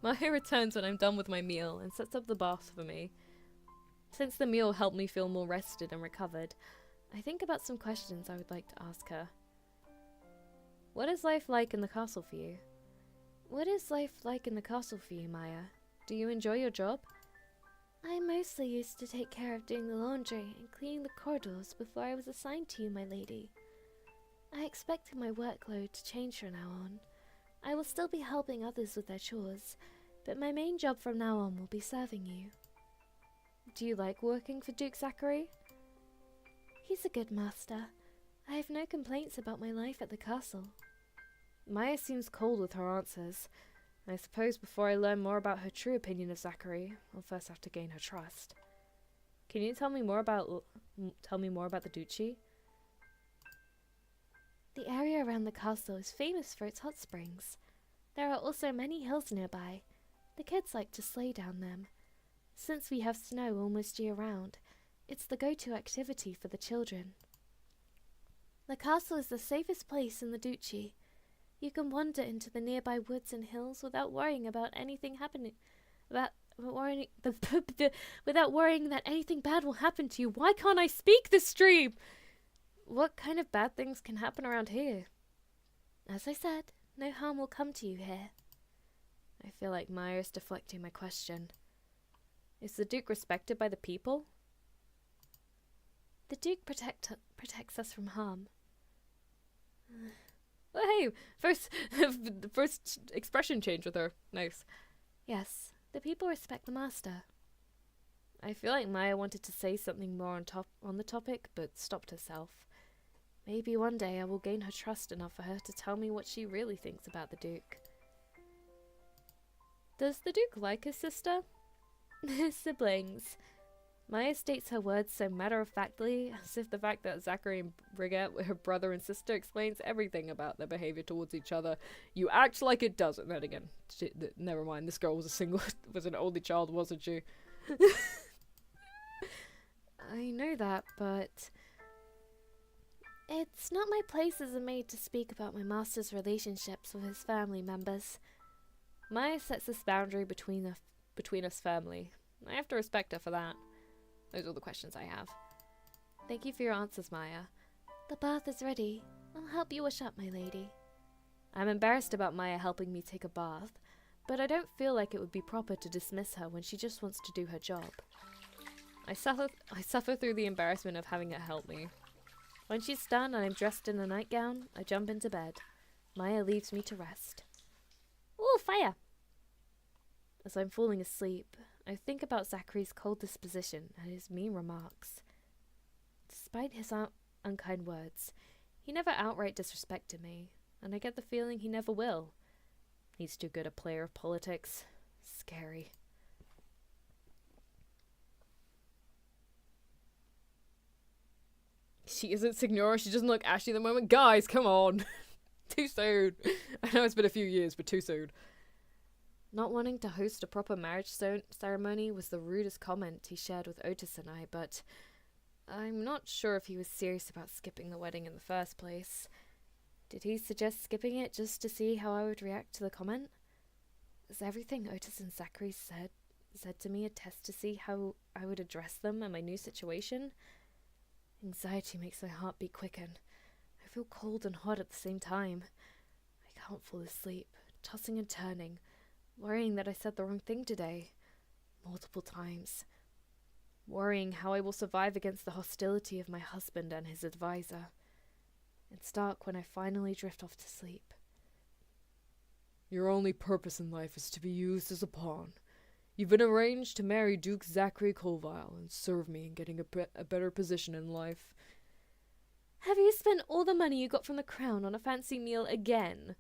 Maya returns when I'm done with my meal and sets up the bath for me. Since the meal helped me feel more rested and recovered, I think about some questions I would like to ask her. What is life like in the castle for you? What is life like in the castle for you, Maya? Do you enjoy your job? I mostly used to take care of doing the laundry and cleaning the corridors before I was assigned to you, my lady. I expected my workload to change from now on. I will still be helping others with their chores, but my main job from now on will be serving you. Do you like working for Duke Zachary? He's a good master. I have no complaints about my life at the castle. Maya seems cold with her answers. I suppose before I learn more about her true opinion of Zachary, I'll first have to gain her trust. Can you tell me more about the duchy? The area around the castle is famous for its hot springs. There are also many hills nearby. The kids like to sleigh down them. Since we have snow almost year-round, it's the go-to activity for the children. The castle is the safest place in the duchy. You can wander into the nearby woods and hills without worrying about anything happening. Without worrying that anything bad will happen to you. Why can't I speak this stream? What kind of bad things can happen around here? As I said, no harm will come to you here. I feel like Maya's deflecting my question. Is the Duke respected by the people? The Duke protects us from harm. Well, hey, first expression change with her. Nice. Yes, the people respect the master. I feel like Maya wanted to say something more on the topic, but stopped herself. Maybe one day I will gain her trust enough for her to tell me what she really thinks about the Duke. Does the Duke like his sister? His siblings. Maya states her words so matter-of-factly, as if the fact that Zachary and Brigitte were her brother and sister explains everything about their behaviour towards each other. You act like it doesn't. Then again, never mind. This girl was was an only child, wasn't she? I know that, but it's not my place as a maid to speak about my master's relationships with his family members. Maya sets this boundary between us firmly. I have to respect her for that. Those are all the questions I have. Thank you for your answers, Maya. The bath is ready. I'll help you wash up, my lady. I'm embarrassed about Maya helping me take a bath, but I don't feel like it would be proper to dismiss her when she just wants to do her job. I suffer through the embarrassment of having her help me. When she's done and I'm dressed in a nightgown, I jump into bed. Maya leaves me to rest. Ooh, fire! As I'm falling asleep, I think about Zachary's cold disposition and his mean remarks. Despite his unkind words, he never outright disrespected me, and I get the feeling he never will. He's too good a player of politics. Scary. She isn't Signora, she doesn't look ashy at the moment. Guys, come on. Too soon. I know it's been a few years, but too soon. Not wanting to host a proper marriage ceremony was the rudest comment he shared with Otis and I, but I'm not sure if he was serious about skipping the wedding in the first place. Did he suggest skipping it just to see how I would react to the comment? Is everything Otis and Zachary said to me a test to see how I would address them and my new situation? Anxiety makes my heart beat quicken. I feel cold and hot at the same time. I can't fall asleep, tossing and turning, worrying that I said the wrong thing today, multiple times. Worrying how I will survive against the hostility of my husband and his advisor. It's dark when I finally drift off to sleep. Your only purpose in life is to be used as a pawn. You've been arranged to marry Duke Zachary Colville and serve me in getting a better position in life. Have you spent all the money you got from the crown on a fancy meal again?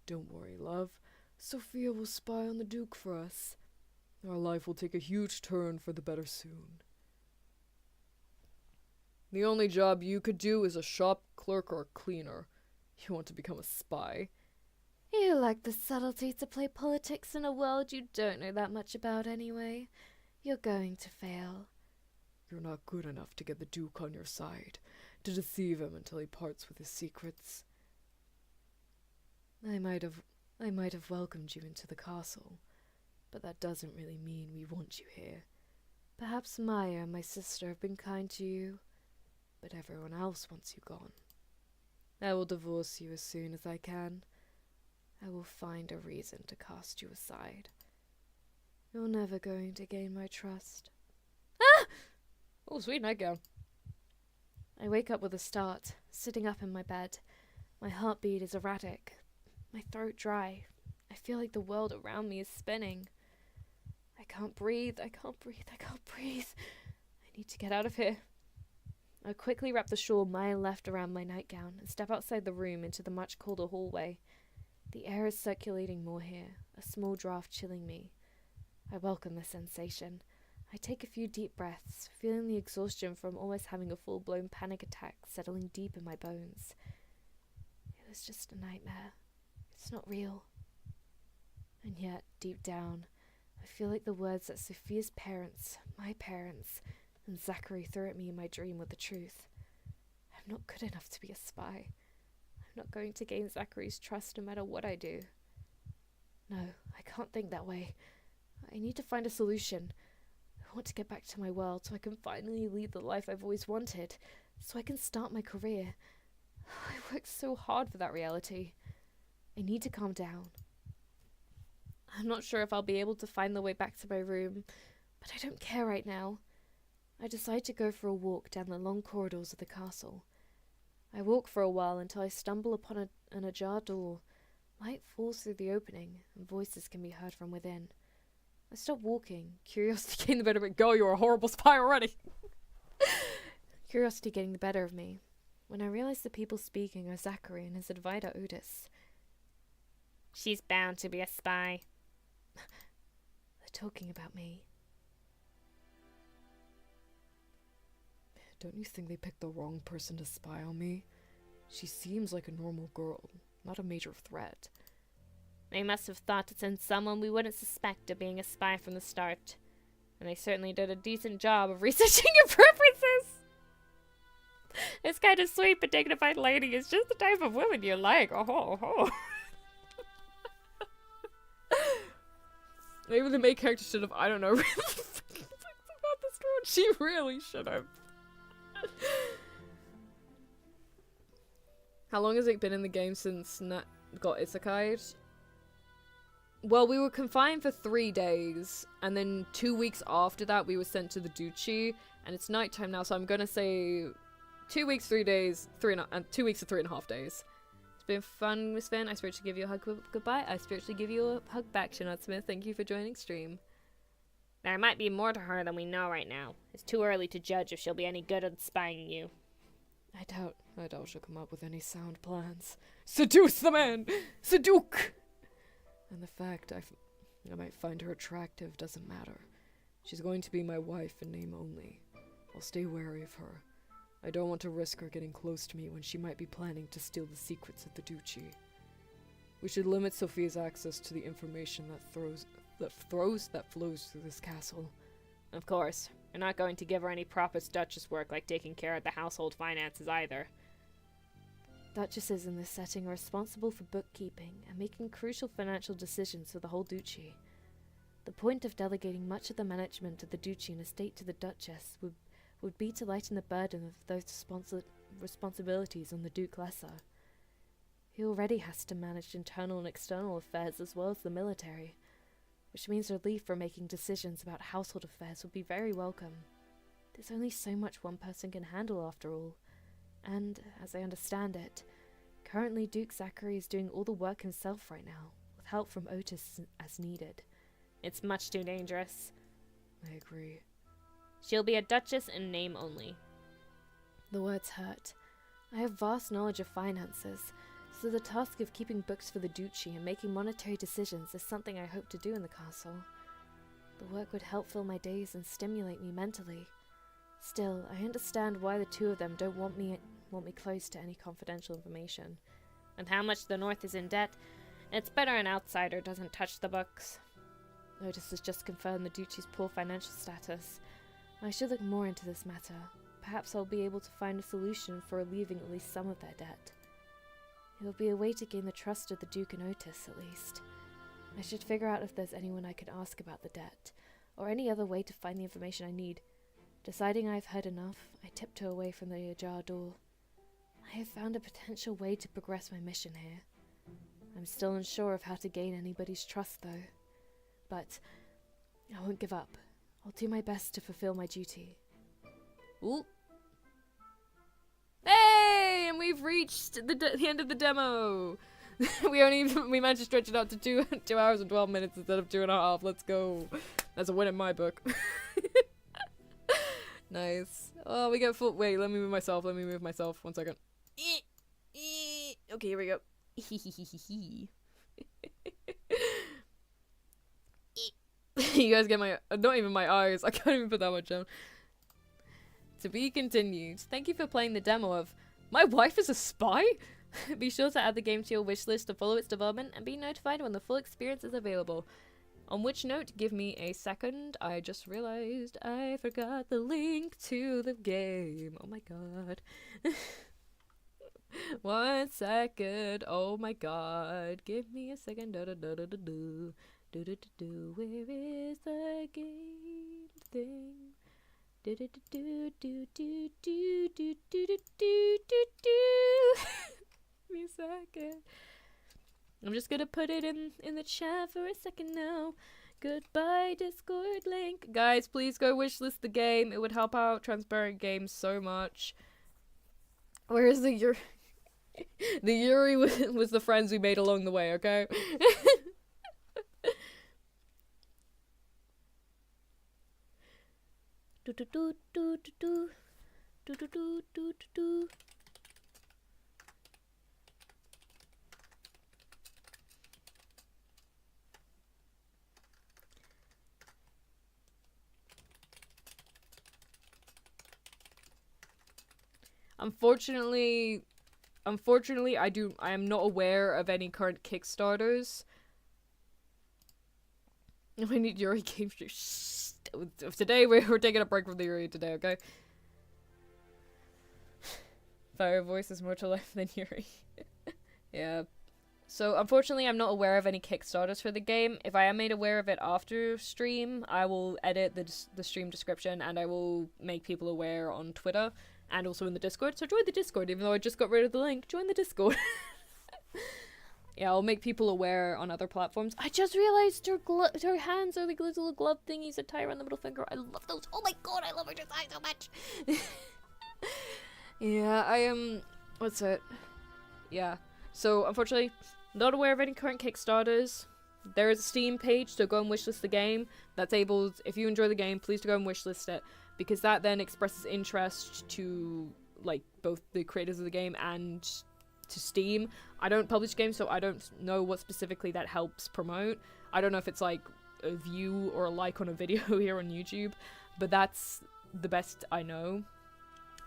Don't worry, love. Sophia will spy on the Duke for us. Our life will take a huge turn for the better soon. The only job you could do is a shop clerk or a cleaner. You want to become a spy? You like the subtlety to play politics in a world you don't know that much about anyway. You're going to fail. You're not good enough to get the Duke on your side, to deceive him until he parts with his secrets. I might have welcomed you into the castle, but that doesn't really mean we want you here. Perhaps Maya and my sister have been kind to you, but everyone else wants you gone. I will divorce you as soon as I can. I will find a reason to cast you aside. You're never going to gain my trust. Ah! Oh, sweet nightgown. I wake up with a start, sitting up in my bed. My heartbeat is erratic, my throat dry. I feel like the world around me is spinning. I can't breathe, I can't breathe. I need to get out of here. I quickly wrap the shawl Maya left around my nightgown and step outside the room into the much colder hallway. The air is circulating more here, a small draft chilling me. I welcome the sensation. I take a few deep breaths, feeling the exhaustion from almost having a full-blown panic attack settling deep in my bones. It was just a nightmare. It's not real. And yet, deep down, I feel like the words that Sophia's parents, my parents, and Zachary threw at me in my dream were the truth. I'm not good enough to be a spy. I'm not going to gain Zachary's trust no matter what I do. No, I can't think that way. I need to find a solution. I want to get back to my world so I can finally lead the life I've always wanted, so I can start my career. I worked so hard for that reality. I need to calm down. I'm not sure if I'll be able to find the way back to my room, but I don't care right now. I decide to go for a walk down the long corridors of the castle. I walk for a while until I stumble upon an ajar door. Light falls through the opening, and voices can be heard from within. I stop walking, curiosity getting the better of me. Go, you're a horrible spy already. Curiosity getting the better of me, when I realize the people speaking are Zachary and his advisor Otis. She's bound to be a spy. They're talking about me. Don't you think they picked the wrong person to spy on me? She seems like a normal girl, not a major threat. They must have thought to send someone we wouldn't suspect of being a spy from the start. And they certainly did a decent job of researching your preferences. This kind of sweet but dignified lady is just the type of woman you like. Oh. Maybe the main character should have, I don't know, really fucking about this girl. She really should have. How long has it been in the game since Nat got isekai'd? Well, we were confined for 3 days, and then 2 weeks after that we were sent to the Duchy, and it's nighttime now, so I'm gonna say 2 weeks, 3 days, 2 weeks to 3.5 days. It's been fun, Miss Finn. I spiritually give you a hug goodbye. I spiritually give you a hug back, Shannon Smith. Thank you for joining stream. There might be more to her than we know right now. It's too early to judge if she'll be any good at spying you. I doubt she'll come up with any sound plans. Seduce the man! Seduke! And the fact I might find her attractive doesn't matter. She's going to be my wife in name only. I'll stay wary of her. I don't want to risk her getting close to me when she might be planning to steal the secrets of the Duchy. We should limit Sophia's access to the information that flows through this castle. Of course. You're not going to give her any proper Duchess work like taking care of the household finances either. Duchesses in this setting are responsible for bookkeeping and making crucial financial decisions for the whole Duchy. The point of delegating much of the management of the Duchy and estate to the Duchess would be to lighten the burden of those responsibilities on the Duke Lesser. He already has to manage internal and external affairs as well as the military, which means relief from making decisions about household affairs would be very welcome. There's only so much one person can handle after all, and, as I understand it, currently Duke Zachary is doing all the work himself right now, with help from Otis as needed. It's much too dangerous. I agree. She'll be a duchess in name only. The words hurt. I have vast knowledge of finances, so the task of keeping books for the duchy and making monetary decisions is something I hope to do in the castle. The work would help fill my days and stimulate me mentally. Still, I understand why the two of them don't want me close to any confidential information. With how much the North is in debt, it's better an outsider doesn't touch the books. Otis has just confirmed the duchy's poor financial status. I should look more into this matter. Perhaps I'll be able to find a solution for relieving at least some of their debt. It will be a way to gain the trust of the Duke and Otis, at least. I should figure out if there's anyone I could ask about the debt, or any other way to find the information I need. Deciding I've heard enough, I tiptoe away from the ajar door. I have found a potential way to progress my mission here. I'm still unsure of how to gain anybody's trust, though. But I won't give up. I'll do my best to fulfill my duty. Ooh. Hey! And we've reached the end of the demo! we managed to stretch it out to 2 hours and 12 minutes instead of 2.5. Let's go. That's a win in my book. Nice. Oh, we get full. Wait, let me move myself. 1 second. Okay, here we go. You guys get my. Not even my eyes. I can't even put that much down. To be continued. Thank you for playing the demo of My Wife is a Spy? Be sure to add the game to your wishlist to follow its development and be notified when the full experience is available. On which note, give me a second. I just realized I forgot the link to the game. Oh my god. 1 second. Oh my god. Give me a second. Where is the game thing? Give me a second. I'm just gonna put it in the chat for a second now. Goodbye, Discord link. Guys, please go wishlist the game. It would help out Transparent Games so much. Where is the Yuri? The Yuri was the friends we made along the way, okay? Unfortunately, I am not aware of any current Kickstarters. I need Yuri Game Stream. Today we're taking a break from the Yuri today, okay? Fire Voice is more to life than Yuri. Yeah. So unfortunately, I'm not aware of any Kickstarters for the game. If I am made aware of it after stream, I will edit the stream description and I will make people aware on Twitter and also in the Discord. So join the Discord, even though I just got rid of the link. Join the Discord. Yeah, I'll make people aware on other platforms. I just realized her hands are like little glove thingies that tie around the middle finger. I love those. Oh my god, I love her design so much. Yeah, I am. What's it? Yeah. So unfortunately, not aware of any current Kickstarters. There is a Steam page, so go and wishlist the game. That's able. If you enjoy the game, please go and wishlist it, because that then expresses interest to like both the creators of the game and to Steam. I don't publish games, so I don't know what specifically that helps promote. I don't know if it's like a view or a like on a video here on YouTube, but that's the best I know.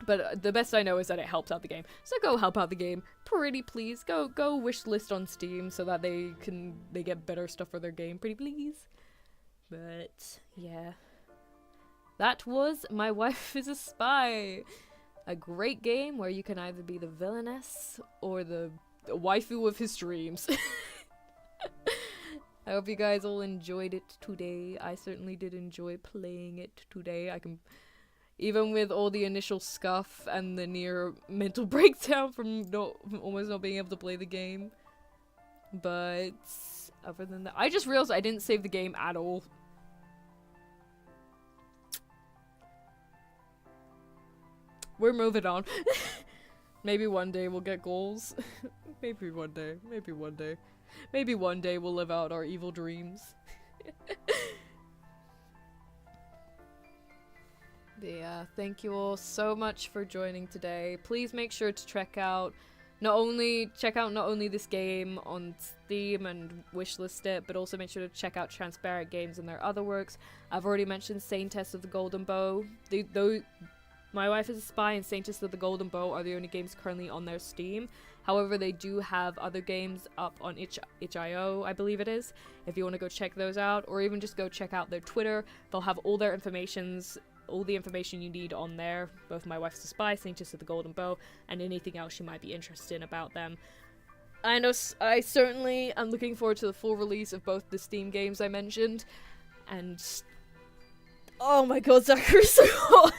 But the best I know is that it helps out the game. So go help out the game. Pretty please. Go wish list on Steam so that they get better stuff for their game. Pretty please. But yeah. That was My Wife is a Spy. A great game where you can either be the villainess or the waifu of his dreams. I hope you guys all enjoyed it today. I certainly did enjoy playing it today. even with all the initial scuff and the near mental breakdown from almost not being able to play the game. But other than that, I just realized I didn't save the game at all. We're moving on. Maybe one day we'll get goals. Maybe one day. Maybe one day. Maybe one day we'll live out our evil dreams. But yeah, thank you all so much for joining today. Please make sure to check out not only this game on Steam and wishlist it, but also make sure to check out Transparent Games and their other works. I've already mentioned Saintess of the Golden Bow. My Wife is a Spy and Saintess of the Golden Bow are the only games currently on their Steam. However, they do have other games up on itch.io, I believe it is, if you want to go check those out, or even just go check out their Twitter. They'll have all the information you need on there, both My Wife's a Spy, Saintess of the Golden Bow, and anything else you might be interested in about them. I know I certainly am looking forward to the full release of both the Steam games I mentioned, and oh my god, Zachary's so hot!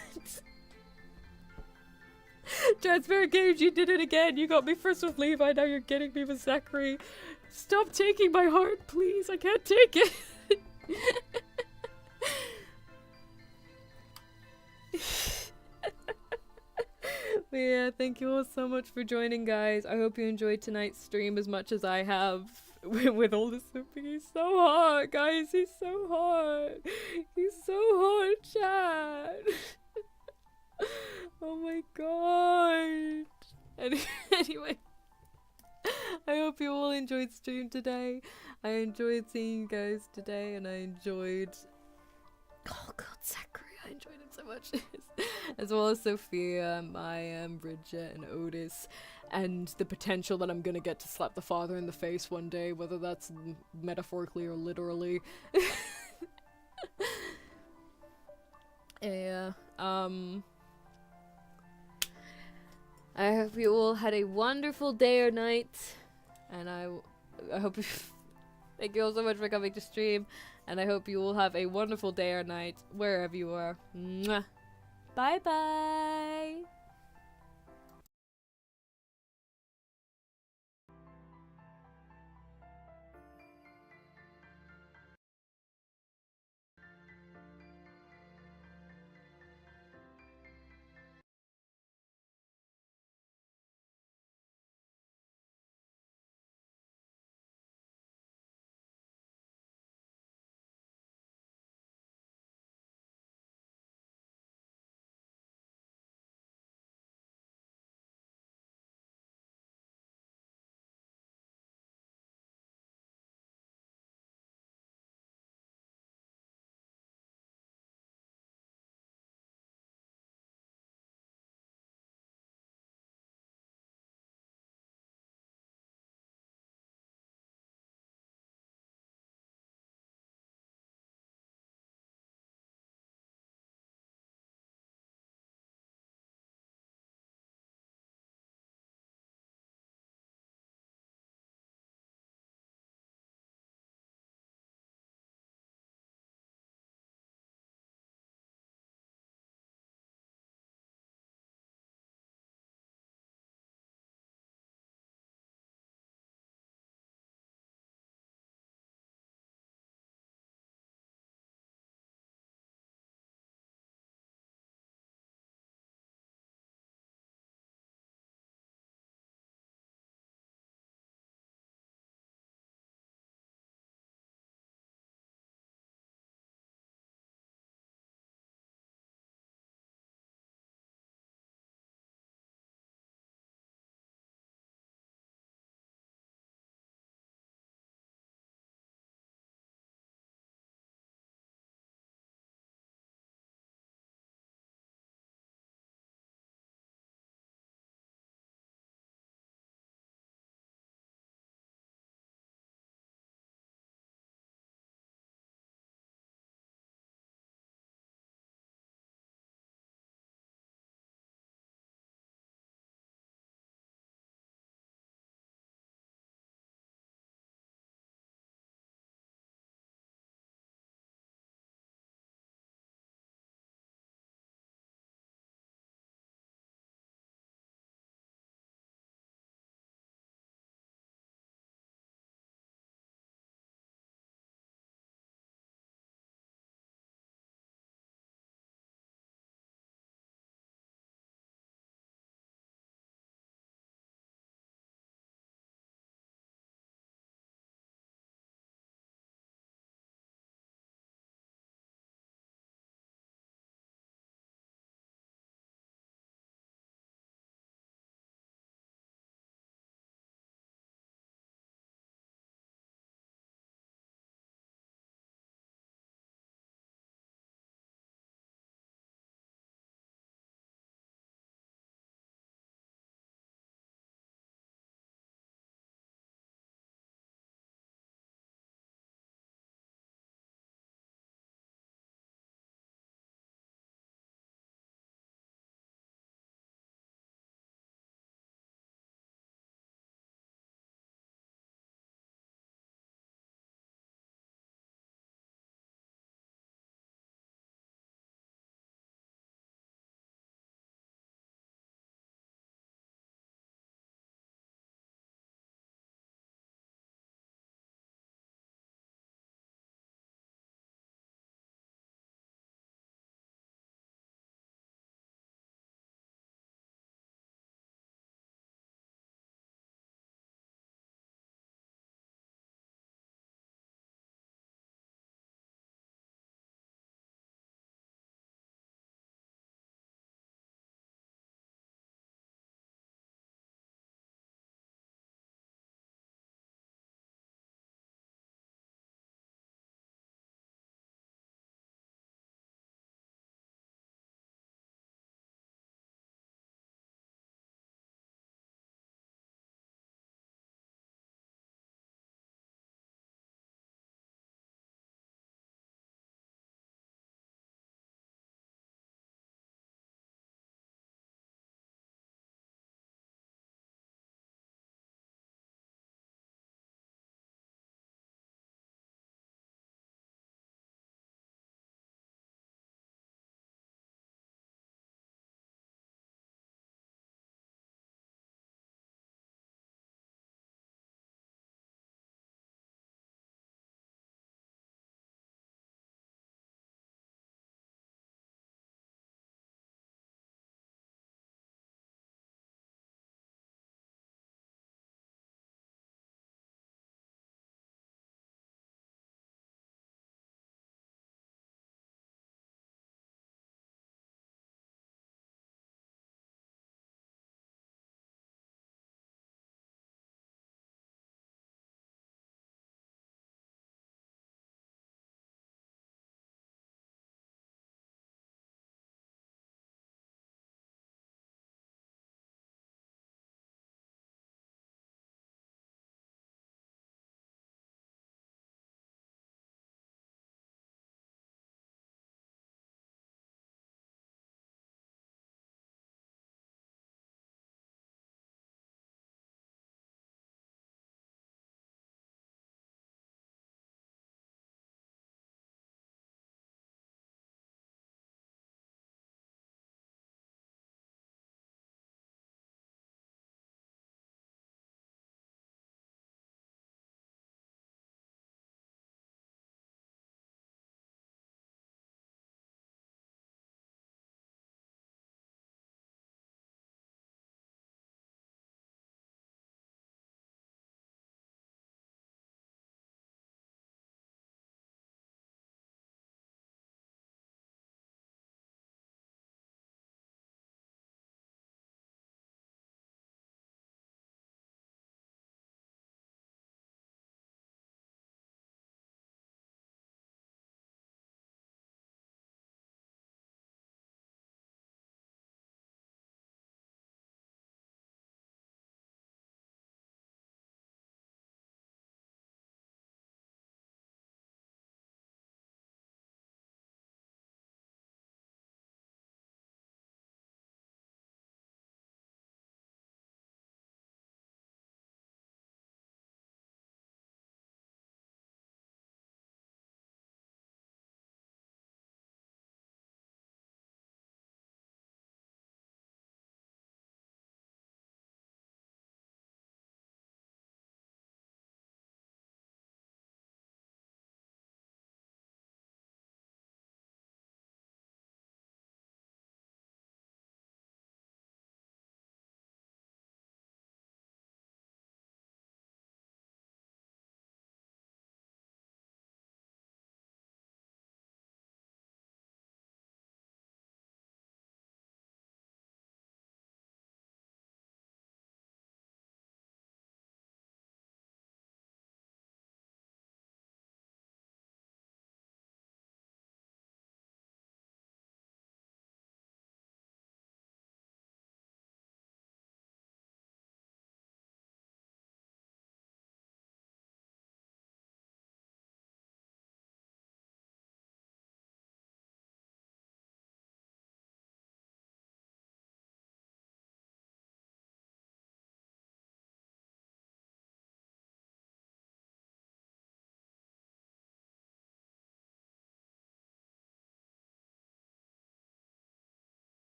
Transparent Games, you did it again. You got me first with Levi, now you're getting me with Zachary. Stop taking my heart, please. I can't take it. But yeah, thank you all so much for joining, guys. I hope you enjoyed tonight's stream as much as I have with all the sipping. He's so hot, guys. He's so hot. He's so hot, chat. Oh my god. Anyway, I hope you all enjoyed stream today. I enjoyed seeing you guys today, and I enjoyed... Oh god, Zachary, I enjoyed him so much. As well as Sophia, Maya, Bridget, and Otis, and the potential that I'm gonna get to slap the father in the face one day, whether that's metaphorically or literally. Yeah, I hope you all had a wonderful day or night, and I hope you... Thank you all so much for coming to stream, and I hope you all have a wonderful day or night, wherever you are. Mwah. Bye-bye!